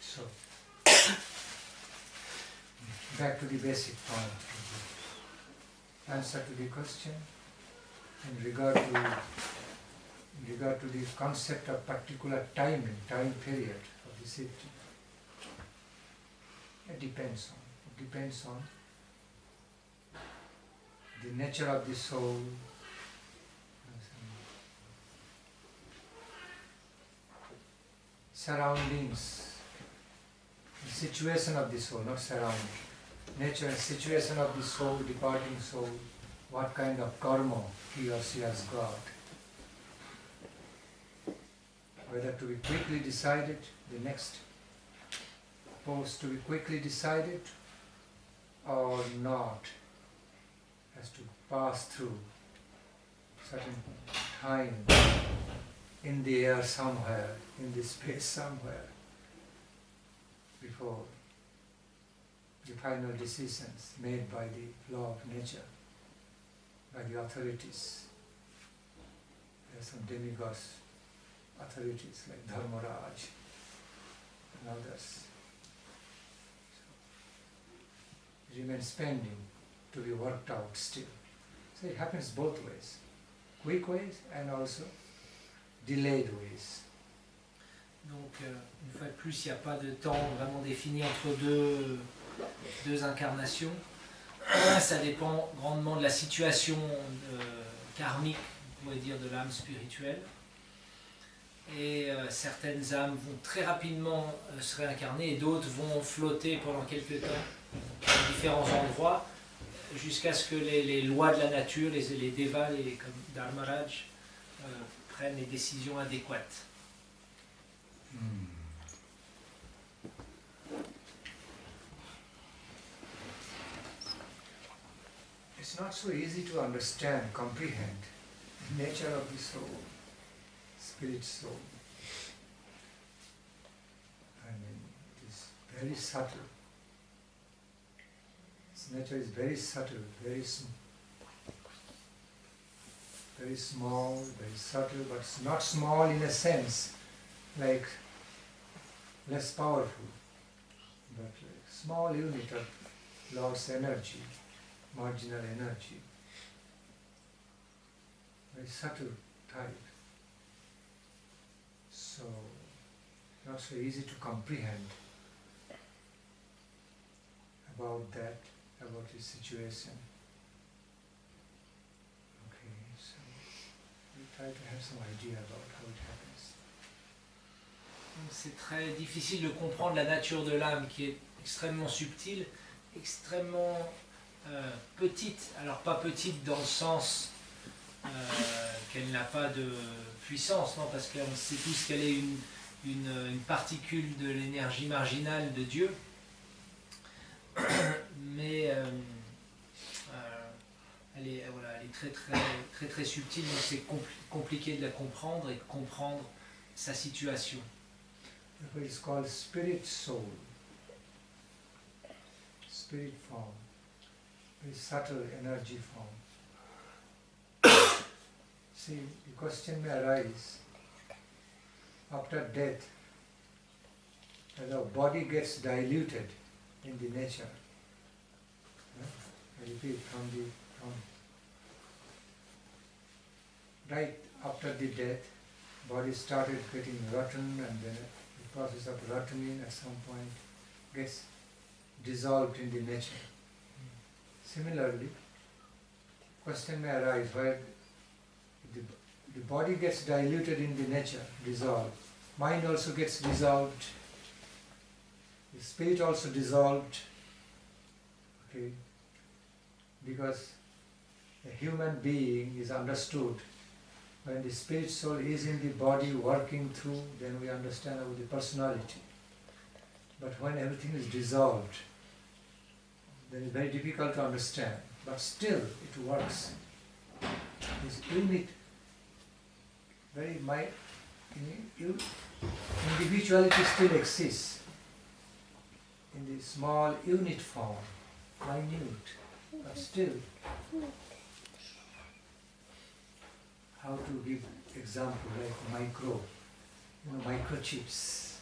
So, back to the basic point. Answer to the question in regard to the concept of particular time period of the safety. It depends on the nature of the soul, surroundings, the situation of the soul, not surrounding. Nature and situation of the soul, departing soul, what kind of karma he or she has got. Whether to be quickly decided, the next post to be quickly decided or not, has to pass through certain time in the air somewhere, in the space somewhere, before the final decisions made by the law of nature, by the authorities. There are some demigods authorities like Dharmaraj and others. So, it remains pending to be worked out still. So it happens both ways, quick ways and also delayed ways. Donc, une fois de plus, il n'y a pas de temps vraiment défini entre deux incarnations. Ça dépend grandement de la situation karmique, on pourrait dire, de l'âme spirituelle. Et certaines âmes vont très rapidement se réincarner et d'autres vont flotter pendant quelques temps dans différents endroits jusqu'à ce que les lois de la nature, les devas, comme Dharmaraj, prennent les décisions adéquates. It's not so easy to understand, comprehend the nature of the soul, spirit soul. I mean, it is very subtle. Its nature is very subtle, very small, very subtle, but it's not small in a sense, like less powerful, but like small unit of Lord's energy, marginal energy, very subtle type. So, not so easy to comprehend about that, about his situation. Okay, so we try to have some idea about how it happens. C'est très difficile de comprendre la nature de l'âme qui est extrêmement subtile extrêmement petite. Alors pas petite dans le sens qu'elle n'a pas de puissance, non, parce qu'on sait tous qu'elle est une particule de l'énergie marginale de Dieu, mais elle est très subtile, donc c'est compliqué de la comprendre et de comprendre sa situation. It's called spirit soul, spirit form, very subtle energy form. See, the question may arise after death, as our body gets diluted in the nature. I repeat, from right after the death, body started getting rotten, and then the process of rotting at some point gets dissolved in the nature. Similarly, question may arise where the body gets diluted in the nature, dissolved. Mind also gets dissolved. The spirit also dissolved. Okay, because a human being is understood. When the spirit soul is in the body working through, then we understand about the personality. But when everything is dissolved, then it's very difficult to understand. But still, it works. This unit, individuality still exists in the small unit form, minute, but still. How to give example like microchips.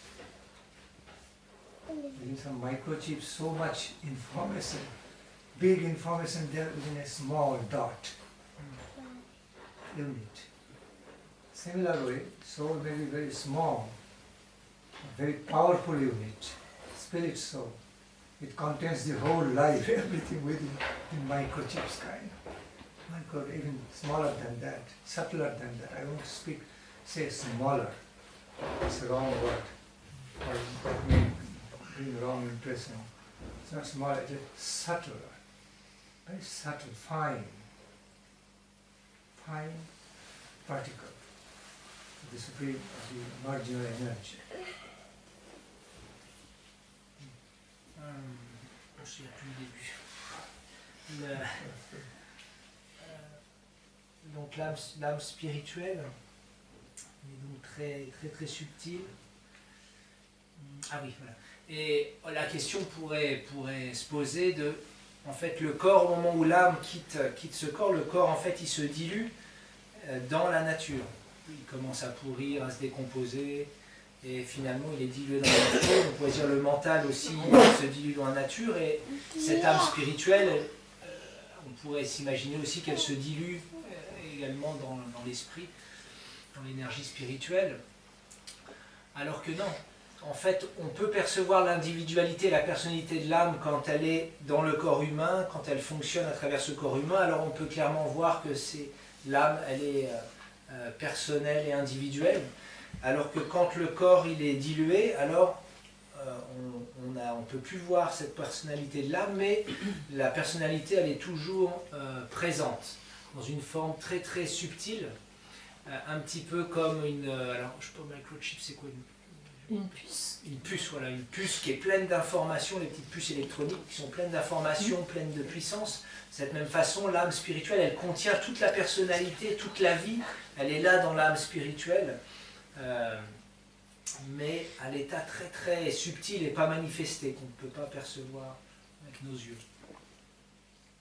Within some microchips, so much information, big information there within a small dot unit. Similar way, soul may be very small, very powerful unit, spirit soul. It contains the whole life, everything within in microchips kind. Micro, even smaller than that, subtler than that. I won't say smaller. It's a wrong word. Or that may bring wrong impression. It's not smaller, it's subtler. Very subtle, fine particle. The supreme, the marginal energy. Je sais plus le début. Donc l'âme spirituelle est donc très subtile. Ah oui, voilà. Et la question pourrait se poser de, en fait, le corps, au moment où l'âme quitte ce corps, le corps, en fait, il se dilue dans la nature. Il commence à pourrir, à se décomposer, et finalement, il est dilué dans la nature. On pourrait dire le mental aussi se dilue dans la nature, et cette âme spirituelle, on pourrait s'imaginer aussi qu'elle se dilue également dans l'esprit, dans l'énergie spirituelle, alors que non. En fait, on peut percevoir l'individualité, la personnalité de l'âme quand elle est dans le corps humain, quand elle fonctionne à travers ce corps humain, alors on peut clairement voir que l'âme, elle est personnelle et individuelle, alors que quand le corps il est dilué, alors on ne peut plus voir cette personnalité de l'âme, mais la personnalité, elle est toujours présente, dans une forme très subtile, un petit peu comme une... alors, je sais pas, microchip, c'est quoi une puce. Une puce, voilà, une puce qui est pleine d'informations, les petites puces électroniques qui sont pleines d'informations, pleines de puissance. De cette même façon, l'âme spirituelle, elle contient toute la personnalité, toute la vie, elle est là dans l'âme spirituelle, mais à l'état très subtil et pas manifesté, qu'on ne peut pas percevoir avec nos yeux.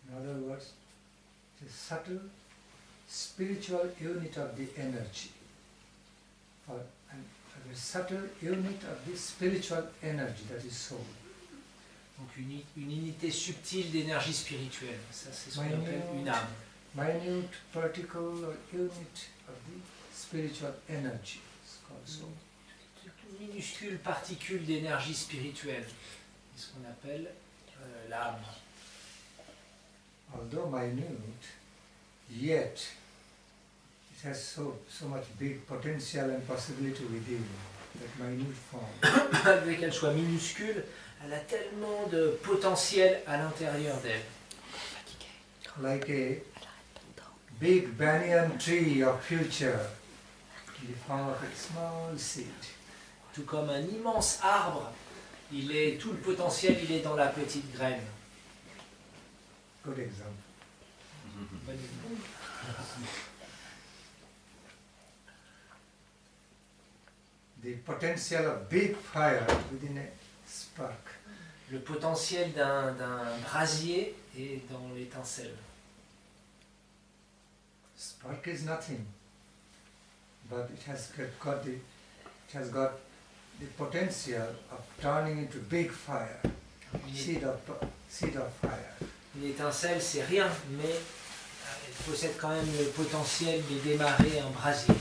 In other words, the subtle spiritual unit of the energy, the subtle unit of the spiritual energy, that is soul. Donc une unité subtile d'énergie spirituelle, ça c'est ce qu'on appelle une âme. Minute particle or unit of the spiritual energy, it's called soul. Une minuscule particule d'énergie spirituelle, c'est ce qu'on appelle l'âme. Although minute, yet it has so much big potential and possibility within. that minute form. Malgré qu'elle soit minuscule, elle a tellement de potentiel à l'intérieur d'elle. Like a big banyan tree of future in the form of a small seed. Tout comme un immense arbre, tout le potentiel, il est dans la petite graine. Good example. Bon exemple. The potential of big fire within a spark. Le potentiel d'un brasier est dans l'étincelle. Spark is nothing, but it has got the potential of turning into big fire, seed of fire. Une étincelle, c'est rien, mais elle possède quand même le potentiel de démarrer un brasier.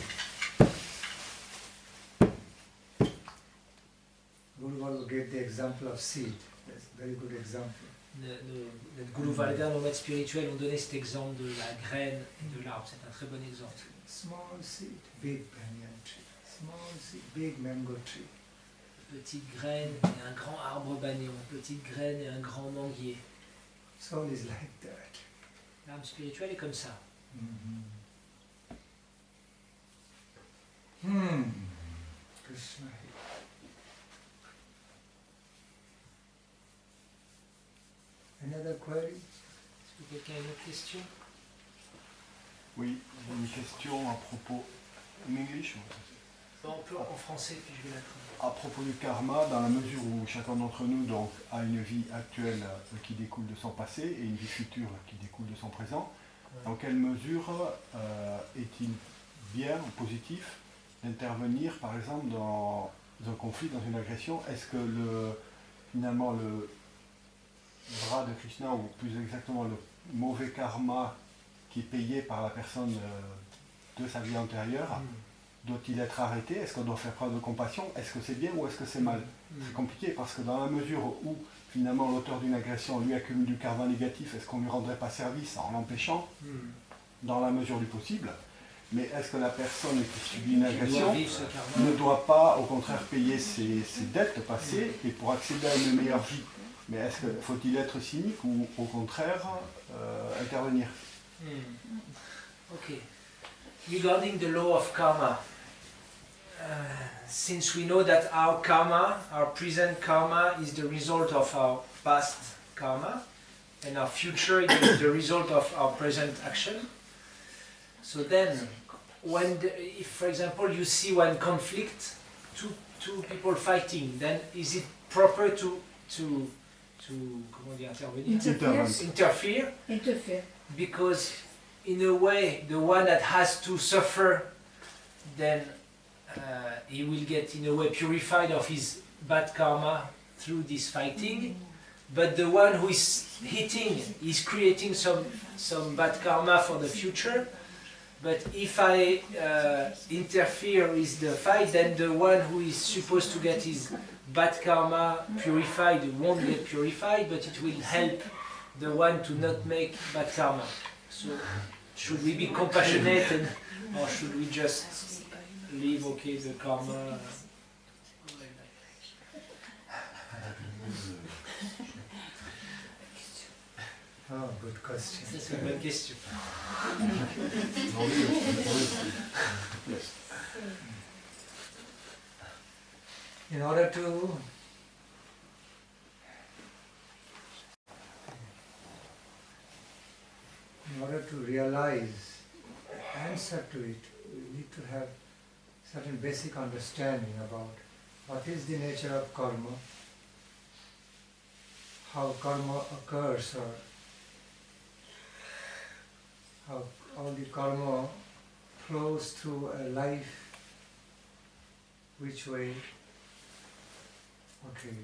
Guru Varga gave the example of seed. That's a very good example. Notre Guru Varga, nos maîtres spirituels, ont donné cet exemple de la graine et de l'arbre. C'est un très bon exemple. Small seed, big banyan tree. Small seed, big mango tree. Petite graine et un grand arbre banyan. Petite graine et un grand manguier. Soul is like that. L'âme spirituelle est comme ça. Krishna. Another query? Est-ce que quelqu'un a une autre question? Oui, j'ai une question à propos. En English? On peut en français, puis je vais la traduire. À propos du karma, dans la mesure où chacun d'entre nous donc, a une vie actuelle qui découle de son passé et une vie future qui découle de son présent, dans quelle mesure est-il bien ou positif d'intervenir, par exemple, dans un conflit, dans une agression? Est-ce que finalement le bras de Krishna, ou plus exactement le mauvais karma qui est payé par la personne de sa vie antérieure, doit-il être arrêté? Est-ce qu'on doit faire preuve de compassion? Est-ce que c'est bien ou est-ce que c'est mal? C'est compliqué parce que dans la mesure où finalement l'auteur d'une agression lui accumule du karma négatif, est-ce qu'on ne lui rendrait pas service en l'empêchant dans la mesure du possible? Mais est-ce que la personne qui subit une agression ne doit pas au contraire payer ses dettes passées et pour accéder à une meilleure vie? Mais faut-il être cynique ou au contraire intervenir? Okay. Regarding the law of karma, since we know that our karma, our present karma, is the result of our past karma, and our future is the result of our present action. So then, if for example you see one conflict, two people fighting, then is it proper to comment dire, interfere? Interfere. Because in a way, the one that has to suffer, then he will get in a way purified of his bad karma through this fighting. But the one who is hitting is creating some bad karma for the future. But if I interfere with the fight, then the one who is supposed to get his bad karma purified won't get purified, but it will help the one to not make bad karma. So, should we be compassionate or should we just leave the karma? Oh, good question. C'est une bonne question. In order to realize the answer to it, we need to have certain basic understanding about what is the nature of karma, how karma occurs, or how all the karma flows through a life, which way, okay,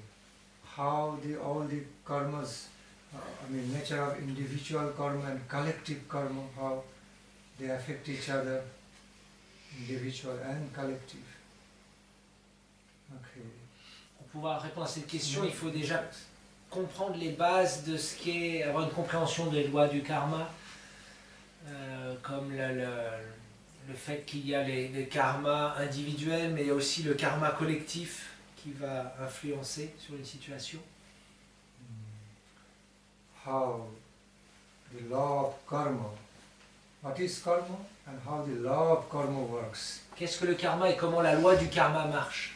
how all the karmas, nature of individual karma and collective karma, how they affect each other, individual and collective. Okay. Pour pouvoir répondre à cette question, il faut déjà comprendre les bases de ce qu'est, avoir une compréhension des lois du karma, comme le fait qu'il y a les karmas individuels, mais il y a aussi le karma collectif qui va influencer sur une situation. How the law of karma, what is karma and how the law of karma works. Qu'est-ce que le karma et comment la loi du karma marche?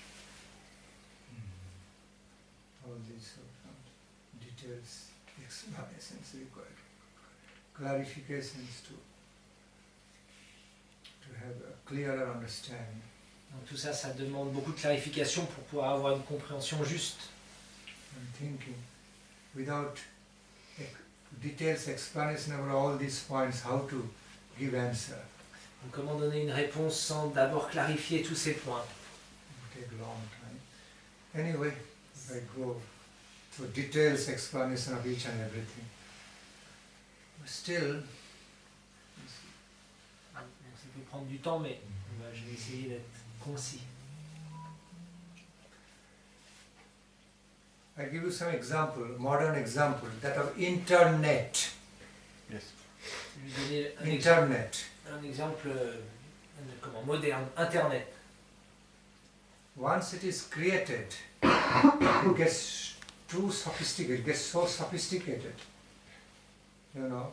All these details, explanations required, clarifications to have a clearer understanding. Donc tout ça, ça demande beaucoup de clarification pour pouvoir avoir une compréhension juste. I'm thinking, without details explanation about all these points, how to give answer. Donc comment donner une réponse sans d'abord clarifier tous ces points? It will take a long time. Anyway, if I go to details explanation of each and everything, but still, Ça peut prendre du temps, mais je vais essayer d'être concis. I give you some example, modern example, that of internet. Yes. Je vais donner Internet. un exemple moderne, Internet. Once it is created, it gets too sophisticated, it gets so sophisticated, you know,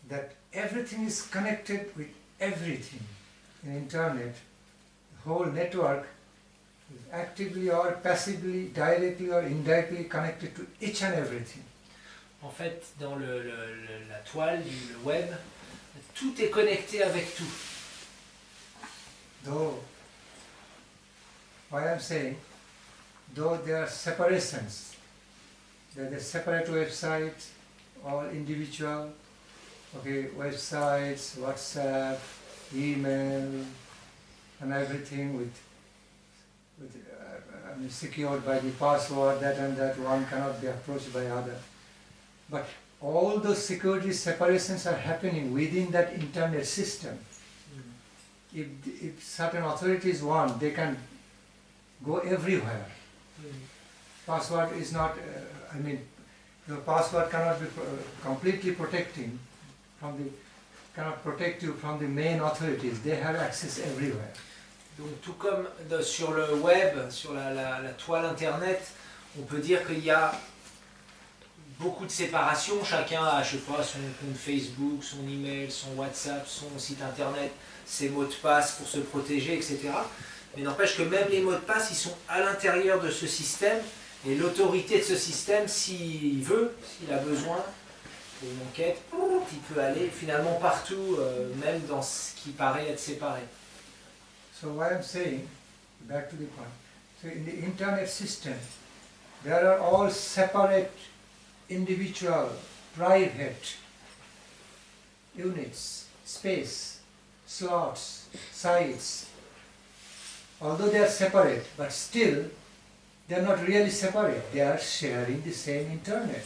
that everything is connected with everything. In internet, the whole network is actively or passively, directly or indirectly connected to each and everything. En fait, dans la toile, le web, tout est connecté avec tout. Though, why I'm saying, though there are separations, there are separate websites, all individual, okay, websites, WhatsApp, email, and everything with secured by the password, that and that, one cannot be approached by other. But all those security separations are happening within that internet system. If certain authorities want, they can go everywhere. Password is not, your password cannot be completely protecting cannot protect you from the main authorities. They have access everywhere. Donc tout comme sur le web, sur la toile internet, on peut dire qu'il y a beaucoup de séparation. Chacun a, je sais pas, son compte Facebook, son email, son WhatsApp, son site internet, ses mots de passe pour se protéger, etc. Mais n'empêche que même les mots de passe, ils sont à l'intérieur de ce système. Et l'autorité de ce système, s'il veut, s'il a besoin d'une enquête, il peut aller finalement partout, même dans ce qui paraît être séparé. So what I'm saying, back to the point, so in the internet system, there are all separate, individual, private units, space, slots, sites. Although they are separate, but still they are not really separate. They are sharing the same internet.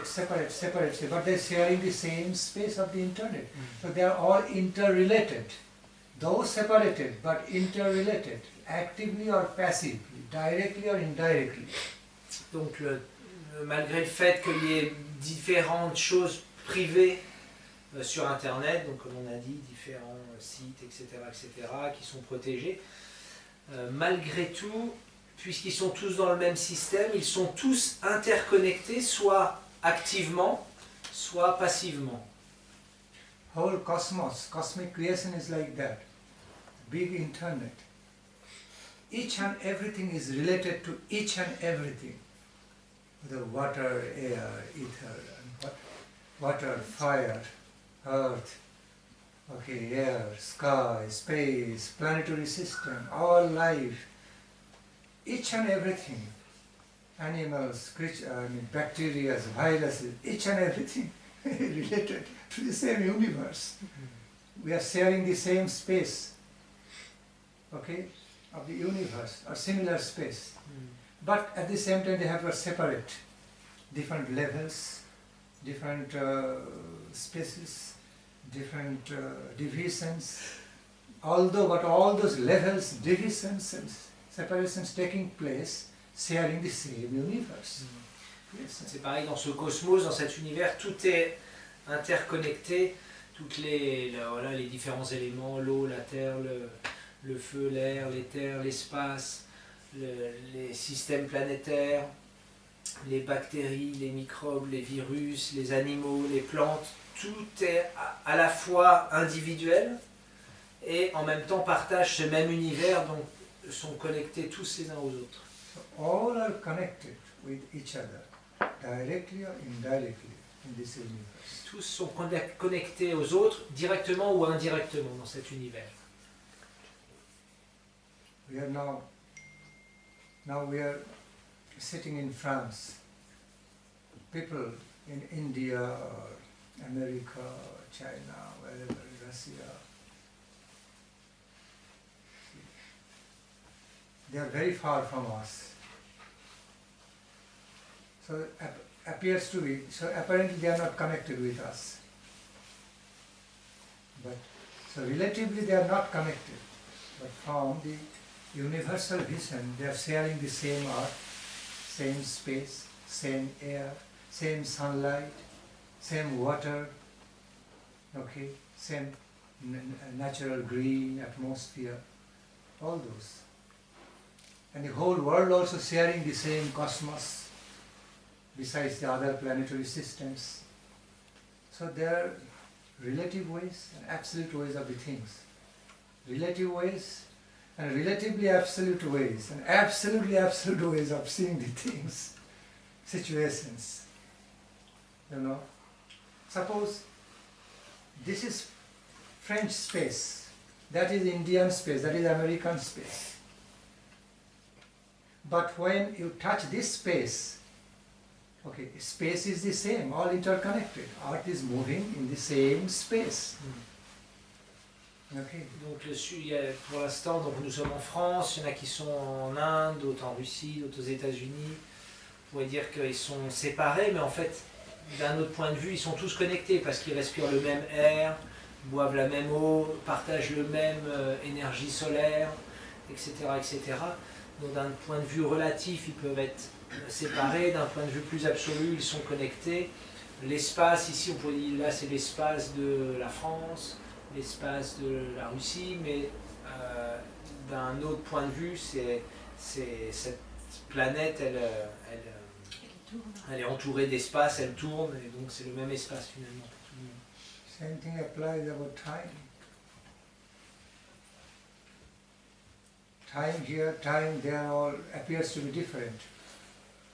Separate, but they are sharing the same space of the internet. So they are all interrelated. Though separated, but interrelated, actively or passively, directly or indirectly. Donc malgré le fait qu'il y ait différentes choses privées sur Internet, donc comme on a dit, différents sites, etc., qui sont protégés, malgré tout, puisqu'ils sont tous dans le même système, ils sont tous interconnectés, soit activement, soit passivement. Whole cosmos, cosmic creation is like that. Big internet. Each and everything is related to each and everything. The water, air, ether, and water, fire, earth, okay, air, sky, space, planetary system, all life. Each and everything, animals, creatures, bacteria, viruses, each and everything related to the same universe. We are sharing the same space, okay, of the universe, or similar space. But at the same time they have to separate different levels, different spaces, different divisions. But all those levels, divisions and separations taking place, sharing the same universe. Yes. C'est pareil dans ce cosmos, dans cet univers, tout est interconnecté, voilà, les différents éléments, l'eau, la terre, le feu, l'air, l'éther, l'espace, les systèmes planétaires, les bactéries, les microbes, les virus, les animaux, les plantes, tout est à la fois individuel et en même temps partagent ce même univers, donc sont connectés tous les uns aux autres. So all are connected with each other, directly or indirectly in this universe. Tous sont connectés aux autres, directement ou indirectement dans cet univers. We are now we are sitting in France. People in India or America or China, wherever, Russia, they are very far from us. So appears to be, so apparently they are not connected with us. But so relatively they are not connected. But from the universal vision, they are sharing the same earth, same space, same air, same sunlight, same water, okay, same natural green atmosphere, all those. And the whole world also sharing the same cosmos, besides the other planetary systems. So there are relative ways and absolute ways of the things. Relative ways and relatively absolute ways, and absolutely absolute ways of seeing the things, situations. You know, suppose this is French space, that is Indian space, that is American space. But when you touch this space, okay, space is the same, all interconnected. Earth is moving in the same space. Okay. Donc pour l'instant, donc nous sommes en France, il y en a qui sont en Inde, d'autres en Russie, d'autres aux États-Unis. On pourrait dire qu'ils sont séparés, mais en fait, d'un autre point de vue, ils sont tous connectés parce qu'ils respirent le même air, boivent la même eau, partagent le même énergie solaire, etc., etc. Donc d'un point de vue relatif, ils peuvent être séparés. D'un point de vue plus absolu, ils sont connectés. L'espace, ici, on pourrait dire, là, c'est l'espace de la France, l'espace de la Russie, mais d'un autre point de vue, cette planète, elle est entourée d'espace, elle tourne, et donc c'est le même espace finalement pour tout le monde. Same thing applies about time. Time here, time there, all appears to be different,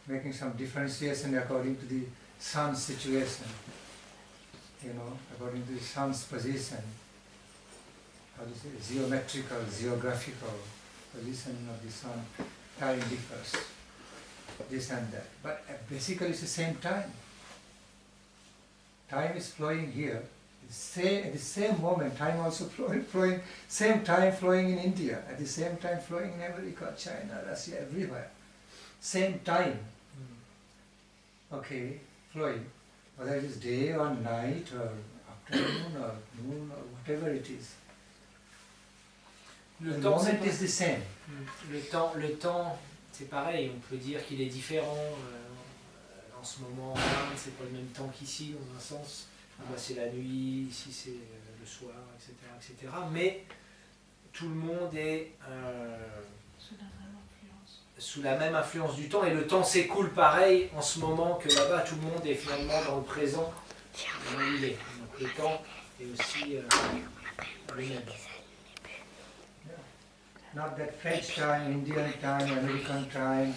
making some differentiation according to the sun's situation, you know, according to the sun's position, how do you say, geometrical, geographical position of the sun, time differs, this and that. But basically it's the same time. Time is flowing here. At the same moment, time also flowing, same time flowing in India, at the same time flowing in America, China, Russia, everywhere. Same time. Okay, flowing. Whether it is day or night or afternoon or noon or whatever it is. The moment is the same. Le temps, c'est pareil, on peut dire qu'il est différent. En ce moment, en Inde, c'est pas le même temps qu'ici, dans un sens. Là, c'est la nuit, ici c'est le soir, etc., etc. Mais tout le monde est sous la même influence du temps, et le temps s'écoule pareil en ce moment que là-bas, tout le monde est finalement dans le présent, où il est. Donc le temps est aussi le même. Not that French time, Indian time, American time,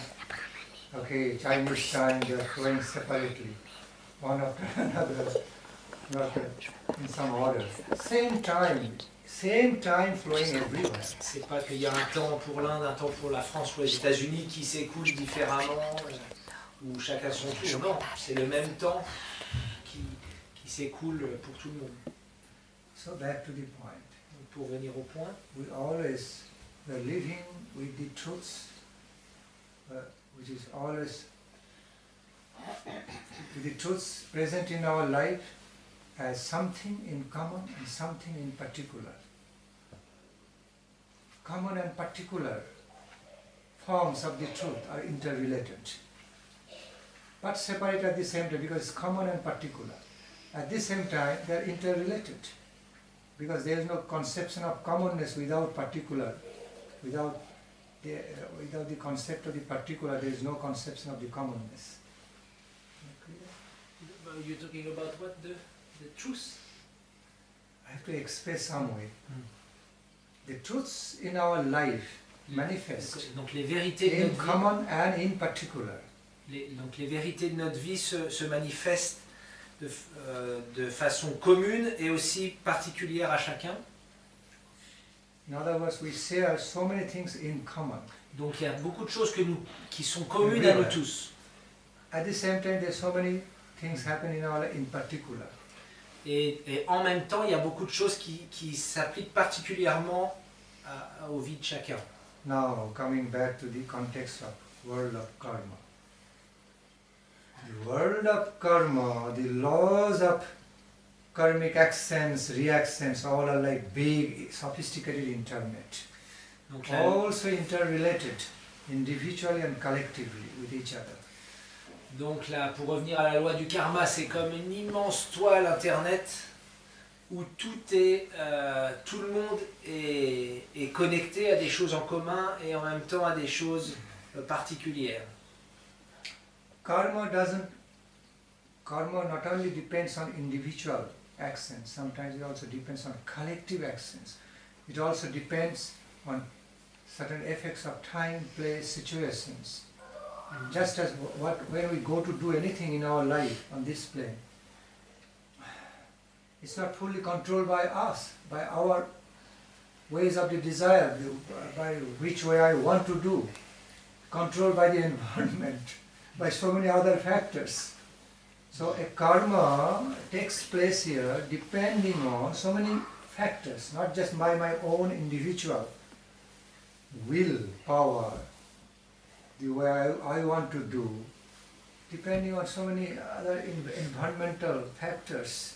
okay, Chinese time, they are flowing separately, one after another. Not in some order. Same time flowing everywhere. C'est pas qu'il y a un temps pour l'Inde, un temps pour la France ou les États-Unis qui s'écoule différemment, ou chacun son tour. Non, c'est le même temps qui s'écoule pour tout le monde. So back to the point. Donc, pour venir au point, We always are living with the truths, which is always with the truths present in our life, as something in common and something in particular. Common and particular forms of the truth are interrelated, but separate at the same time, because it's common and particular. At the same time, they are interrelated. because there is no conception of commonness without particular. Without the concept of the particular, there is no conception of the commonness. You're talking about what? The truth? I have to express some way. The truths in our life manifest Donc les vérités de in notre vie, common and in particular. donc les vérités de notre vie se manifestent de façon commune et aussi particulière à chacun. In other words, we share so many things in common. Donc il y a beaucoup de choses qui sont communes à nous tous. At the same time, there are so many things happen in our life in particular. Et en même temps, il y a beaucoup de choses qui s'appliquent particulièrement aux vies de chacun. Now, coming back to the context of world of karma. The world of karma, the laws of karmic actions, reactions, all are like big, sophisticated internet. Donc, Also interrelated, individually and collectively with each other. Donc là, pour revenir à la loi du karma, c'est comme une immense toile internet où tout le monde est connecté à des choses en commun et en même temps à des choses particulières. Karma not only depends on individual actions, sometimes it also depends on collective actions. It also depends on certain effects of time, place, situations. Just as when we go to do anything in our life on this plane, it's not fully controlled by us, by our ways of the desire, by which way I want to do, controlled by the environment, by so many other factors. So a karma takes place here depending on so many factors, not just by my own individual will, power, the way I want to do, depending on so many other environmental factors,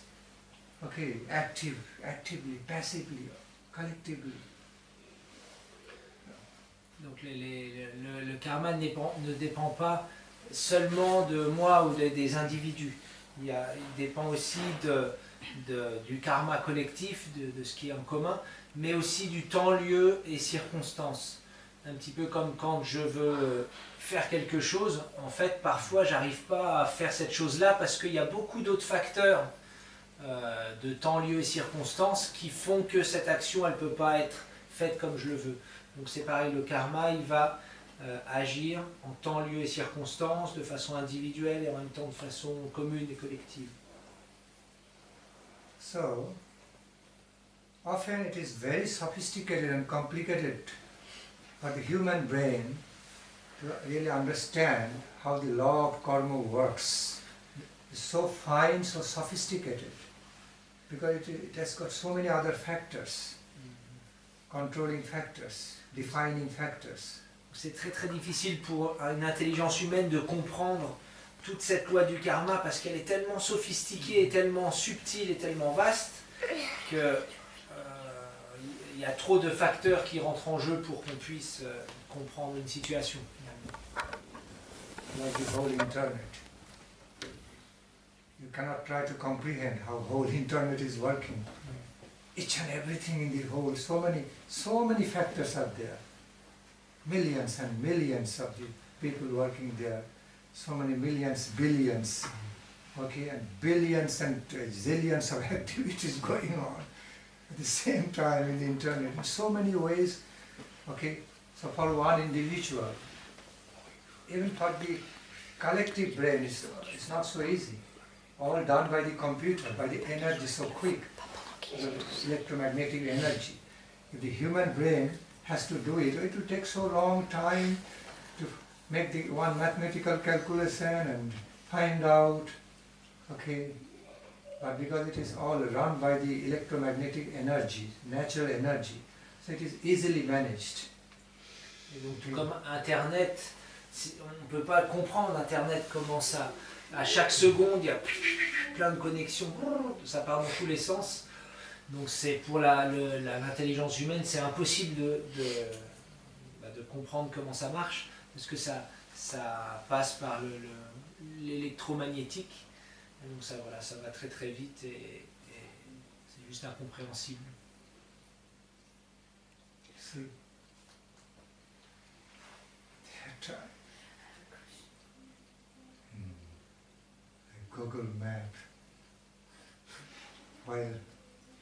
okay, actively, passively, collectively. Donc le karma ne dépend pas seulement de moi ou des individus. Il dépend aussi du karma collectif, de ce qui est en commun, mais aussi du temps, lieu et circonstances. Un petit peu comme quand je veux faire quelque chose, en fait, parfois, j'arrive pas à faire cette chose-là parce qu'il y a beaucoup d'autres facteurs de temps, lieu et circonstances qui font que cette action, elle peut pas être faite comme je le veux. Donc c'est pareil, le karma, il va agir en temps, lieu et circonstances, de façon individuelle et en même temps de façon commune et collective. So, often it is very sophisticated and complicated for the human brain to really understand how the law of karma works. It's so fine, so sophisticated, because it has got so many other factors, controlling factors, defining factors. C'est très très difficile pour une intelligence humaine de comprendre toute cette loi du karma parce qu'elle est tellement sophistiquée, et tellement subtile et tellement vaste que il y a trop de facteurs qui rentrent en jeu pour qu'on puisse comprendre une situation. Like the whole internet. You cannot try to comprehend how whole internet is working. Each and everything in the whole, so many factors are there. Millions and millions of the people working there. So many millions, billions, okay, and billions and zillions of activities going on at the same time in the internet in so many ways, okay. So for one individual, even for the collective brain, it's not so easy. All done by the computer, by the energy so quick, the electromagnetic energy. If the human brain has to do it, it will take so long time to make the one mathematical calculation and find out, okay. But because it is all run by the electromagnetic energy, natural energy, so it is easily managed. Et donc, tout comme Internet, on ne peut pas comprendre Internet comment ça. À chaque seconde, il y a plein de connexions, ça part dans tous les sens. Donc c'est pour l'intelligence humaine, c'est impossible de comprendre comment ça marche, parce que ça passe par l'électromagnétique. Donc ça, voilà, ça va très très vite et c'est juste incompréhensible. See, try. Google Map. While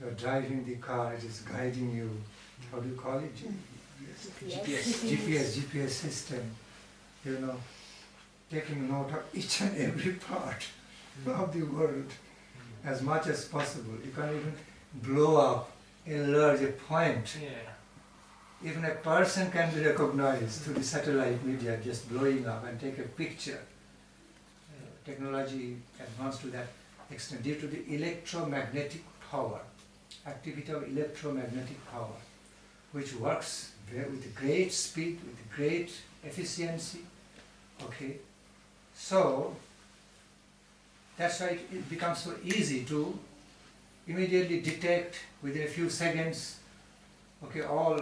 you're driving the car, it is guiding you. How do you call it? GPS system. You know, taking note of each and every part of the world as much as possible. You can even blow up, enlarge a point. Yeah. Even a person can be recognized through the satellite media, just blowing up and take a picture. Technology advanced to that extent due to the electromagnetic power, activity of electromagnetic power, which works with great speed, with great efficiency. Okay, so that's why it becomes so easy to immediately detect within a few seconds. Okay, all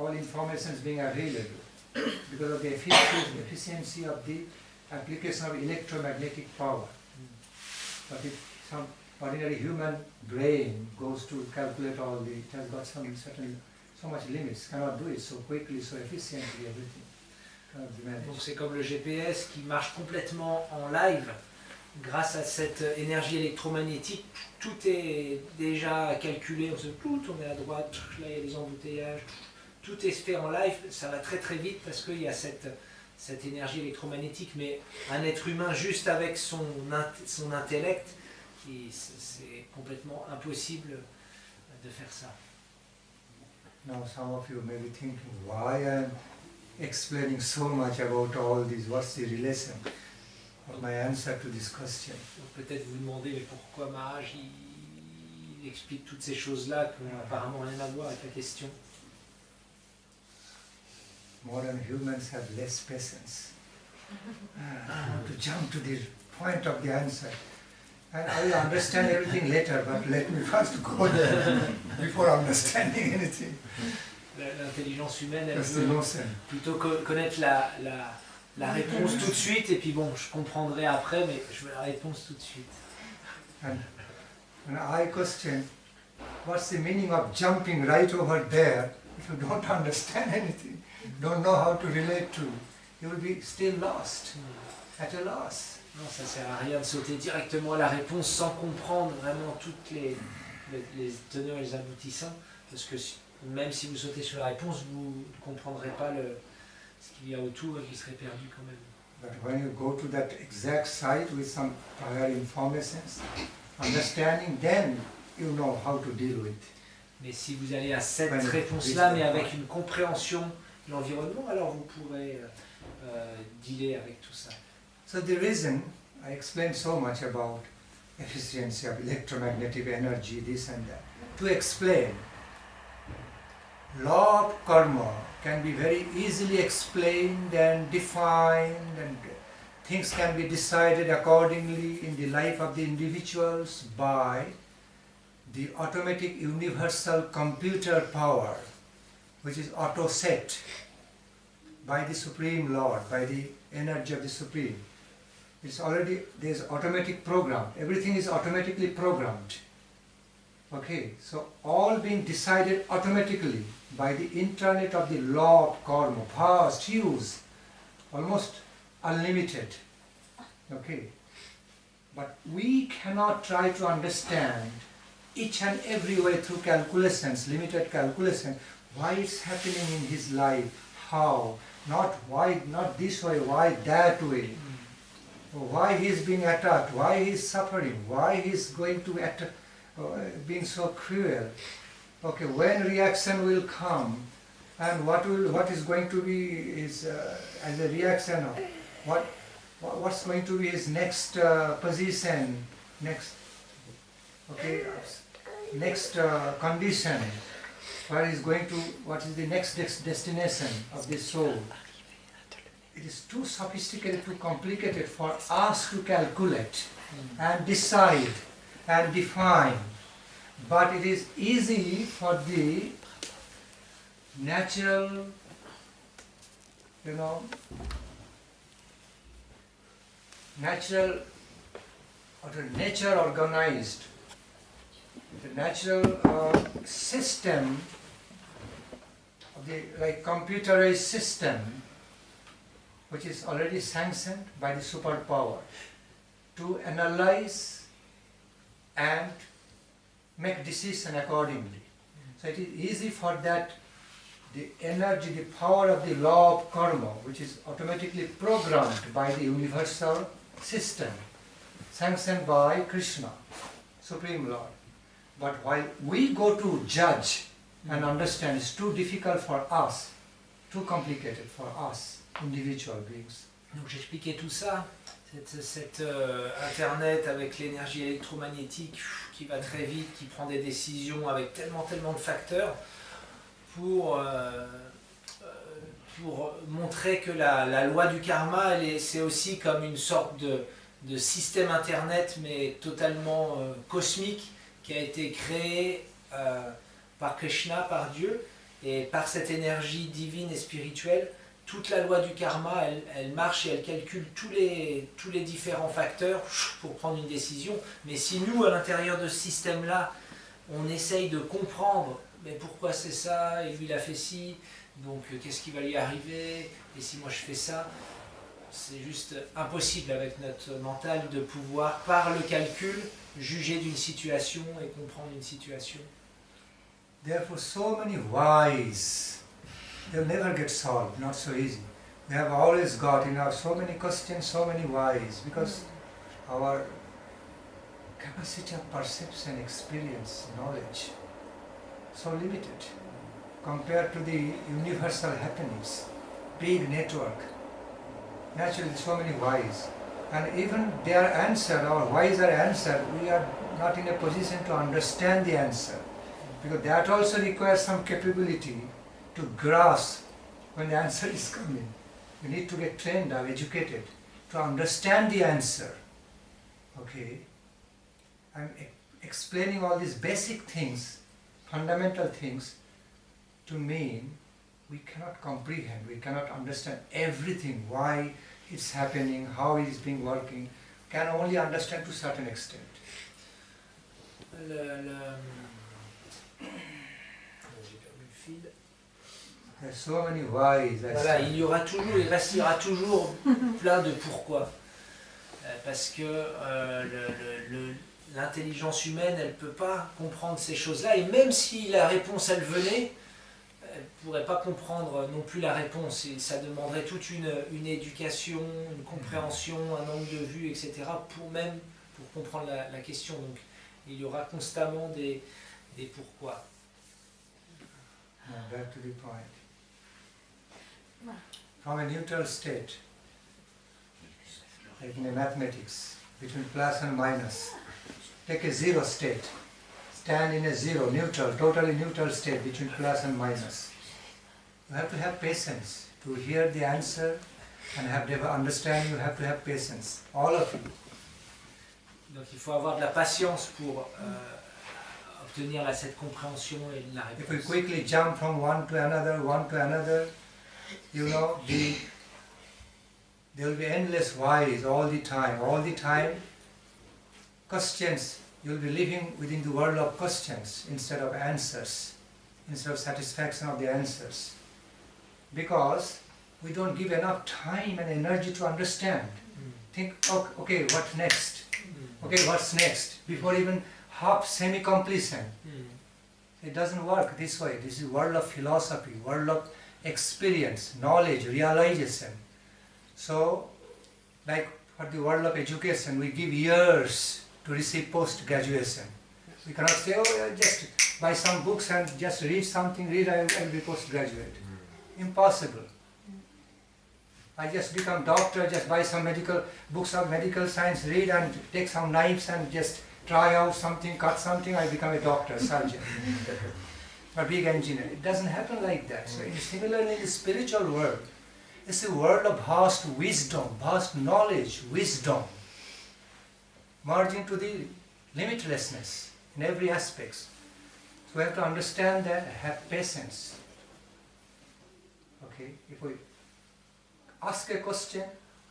information is being available because of the efficiency of the application of electromagnetic power. But if some ordinary human brain goes to calculate all the, it has got so much limits, cannot do it so quickly, so efficiently, everything. Donc c'est comme le GPS qui marche complètement en live grâce à cette énergie électromagnétique. Tout est déjà calculé, on se tourne à droite, là il y a des embouteillages, tout est fait en live, ça va très très vite parce qu'il y a cette énergie électromagnétique, mais un être humain juste avec son intellect, c'est complètement impossible de faire ça. Now some of you may be thinking, why I'm explaining so much about all this, what's the relation of my answer to this question? Peut-être vous demandez, mais pourquoi Maharaj il explique toutes ces choses-là qui n'ont apparemment rien à voir avec la question. Modern humans have less patience. I want to jump to the point of the answer. And I will understand everything later, but let me first go there before understanding anything. L'intelligence humaine, elle veut plutôt connaître la réponse tout de suite, et puis bon, je comprendrai après, mais je veux la réponse tout de suite. And I question, what's the meaning of jumping right over there if you don't understand anything, don't know how to relate to? You will be still lost, at a loss. Non, ça sert à rien de sauter directement à la réponse sans comprendre vraiment toutes les teneurs et les aboutissants, parce que même si vous sautez sur la réponse, vous ne comprendrez pas ce qu'il y a autour et vous serez perdu quand même. But when you go to that exact site with some prior informations, understanding, then you know how to deal with. Mais si vous allez à cette réponse-là, mais avec une compréhension de l'environnement, alors vous pourrez dealer avec tout ça. So the reason I explained so much about efficiency of electromagnetic energy, this and that, to explain law of karma can be very easily explained and defined, and things can be decided accordingly in the life of the individuals by the automatic universal computer power, which is auto-set by the Supreme Lord, by the energy of the Supreme. It's already, there's automatic program, everything is automatically programmed. Okay, so all being decided automatically by the internet of the law of karma, vast, huge, almost unlimited. Okay, but we cannot try to understand each and every way through calculations, limited calculation, why it's happening in his life, how, not why, not this way, why that way. Why he is being attacked, why he is suffering, why he is going to being so cruel. Okay, when reaction will come, and what is going to be his as a reaction of what's going to be his next position, next condition, where is going to, what is the next destination of the soul. It is too sophisticated, too complicated for us to calculate and decide and define. But it is easy for the natural, nature organized the natural system of the like computerized system, which is already sanctioned by the superpower, to analyze and make decision accordingly. So it is easy for that, the energy, the power of the law of karma, which is automatically programmed by the universal system, sanctioned by Krishna, Supreme Lord. But while we go to judge and understand, it's too difficult for us, too complicated for us, individual beings. Donc j'expliquais tout ça, cette Internet avec l'énergie électromagnétique qui va très vite, qui prend des décisions avec tellement de facteurs pour montrer que la loi du karma, c'est aussi comme une sorte de système Internet, mais totalement cosmique, qui a été créé par Krishna, par Dieu, et par cette énergie divine et spirituelle. Toute la loi du karma, elle marche et elle calcule tous les différents facteurs pour prendre une décision. Mais si nous, à l'intérieur de ce système-là, on essaye de comprendre mais pourquoi c'est ça, et lui il a fait ci, donc qu'est-ce qui va lui arriver, et si moi je fais ça, c'est juste impossible avec notre mental de pouvoir, par le calcul, juger d'une situation et comprendre une situation. Therefore, so many whys, they'll never get solved, not so easy. We have always got so many questions, so many whys, because our capacity of perception, experience, knowledge, so limited compared to the universal happenings, big network. Naturally, so many whys. And even their answer, our whys are answered, we are not in a position to understand the answer. Because that also requires some capability to grasp when the answer is coming. You need to get trained or educated to understand the answer. Okay? I'm explaining all these basic things, fundamental things, to mean we cannot comprehend, we cannot understand everything, why it's happening, how it is being working, can only understand to a certain extent. J'ai perdu le fil. There's so many whys. Voilà, il restera toujours plein de pourquoi. Parce que l'intelligence humaine, elle ne peut pas comprendre ces choses-là, et même si la réponse, elle venait, elle ne pourrait pas comprendre non plus la réponse, et ça demanderait toute une éducation, une compréhension, un angle de vue, etc., pour comprendre la question. Donc il y aura constamment des pourquoi. Back to the point. From a neutral state, like in a mathematics, between plus and minus, take a zero state, stand in a zero, neutral, totally neutral state between plus and minus. You have to have patience to hear the answer and have to understand. You have to have patience, all of you. Donc il faut avoir de la patience pour obtenir cette compréhension et la réponse. If we quickly jump from one to another, you know, there will be endless whys all the time, questions. You will be living within the world of questions instead of answers, instead of satisfaction of the answers. Because we don't give enough time and energy to understand. Think, okay, what next? Okay, what's next? Before even half semi-completion. It doesn't work this way. This is world of philosophy, world of experience, knowledge, realization. So, like for the world of education, we give years to receive post-graduation. We cannot say, oh, just buy some books and just read something, I will be post-graduate. Impossible. I just become doctor, just buy some books of medical science, read and take some knives and just try out something, cut something, I become a doctor, surgeon, or big engineer. It doesn't happen like that. So similarly in the spiritual world, it's a world of vast wisdom, vast knowledge, wisdom, merging to the limitlessness in every aspect. So we have to understand that, have patience. Okay, if we ask a question,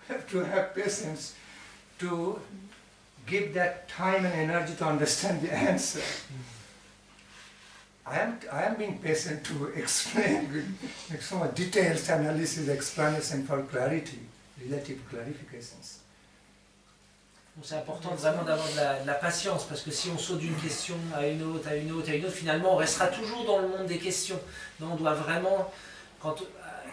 we have to have patience to give that time and energy to understand the answer. I am being patient to explain with so much details, analysis, explanation for clarity, relative clarifications. C'est important vraiment d'avoir de la patience, parce que si on saute d'une question à une autre, à une autre, à une autre, finalement on restera toujours dans le monde des questions. Donc on doit vraiment, quand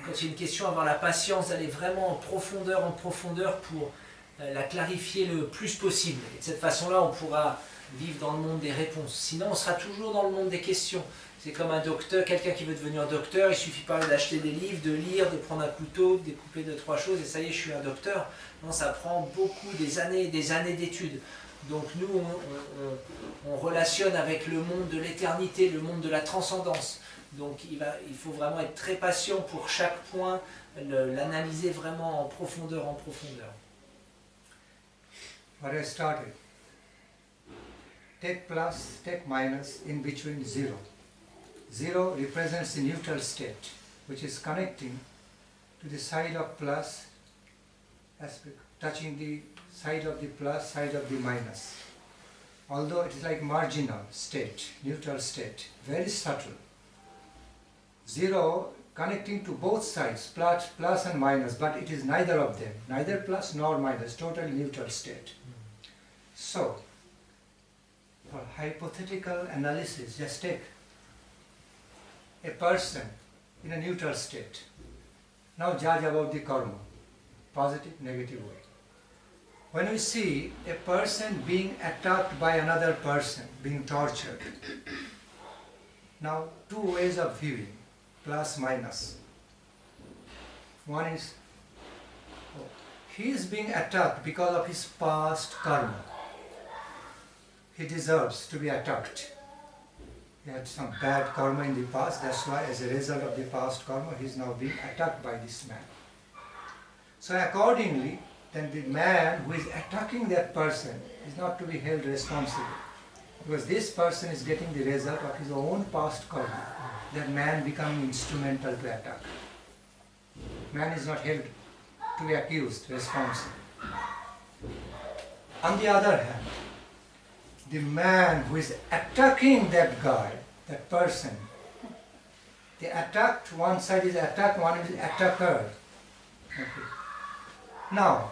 il y a une question, avoir la patience d'aller vraiment en profondeur pour la clarifier le plus possible. Et de cette façon-là, on pourra vivre dans le monde des réponses. Sinon, on sera toujours dans le monde des questions. C'est comme un docteur, quelqu'un qui veut devenir docteur, il suffit pas d'acheter des livres, de lire, de prendre un couteau, de découper 2-3 choses et ça y est, je suis un docteur. Non, ça prend beaucoup, des années d'études. Donc nous, on relationne avec le monde de l'éternité, le monde de la transcendance. Donc il faut vraiment être très patient pour chaque point, l'analyser vraiment en profondeur. What I started. Take plus, take minus, in between 0. 0 represents the neutral state, which is connecting to the side of plus, touching the side of the plus, side of the minus. Although it is like marginal state, neutral state, very subtle. 0 connecting to both sides, plus and minus, but it is neither of them, neither plus nor minus, totally neutral state. So, for hypothetical analysis, just take a person in a neutral state. Now judge about the karma, positive, negative way. When we see a person being attacked by another person, being tortured, now two ways of viewing, plus, minus. One is, he is being attacked because of his past karma. He deserves to be attacked. He had some bad karma in the past, that's why as a result of the past karma, he is now being attacked by this man. So accordingly, then the man who is attacking that person is not to be held responsible. Because this person is getting the result of his own past karma. That man becoming instrumental to attack. Man is not held to be accused, responsible. On the other hand, the man who is attacking that guy, that person, the attacked, one side is attacked, one is attacker. Okay. Now,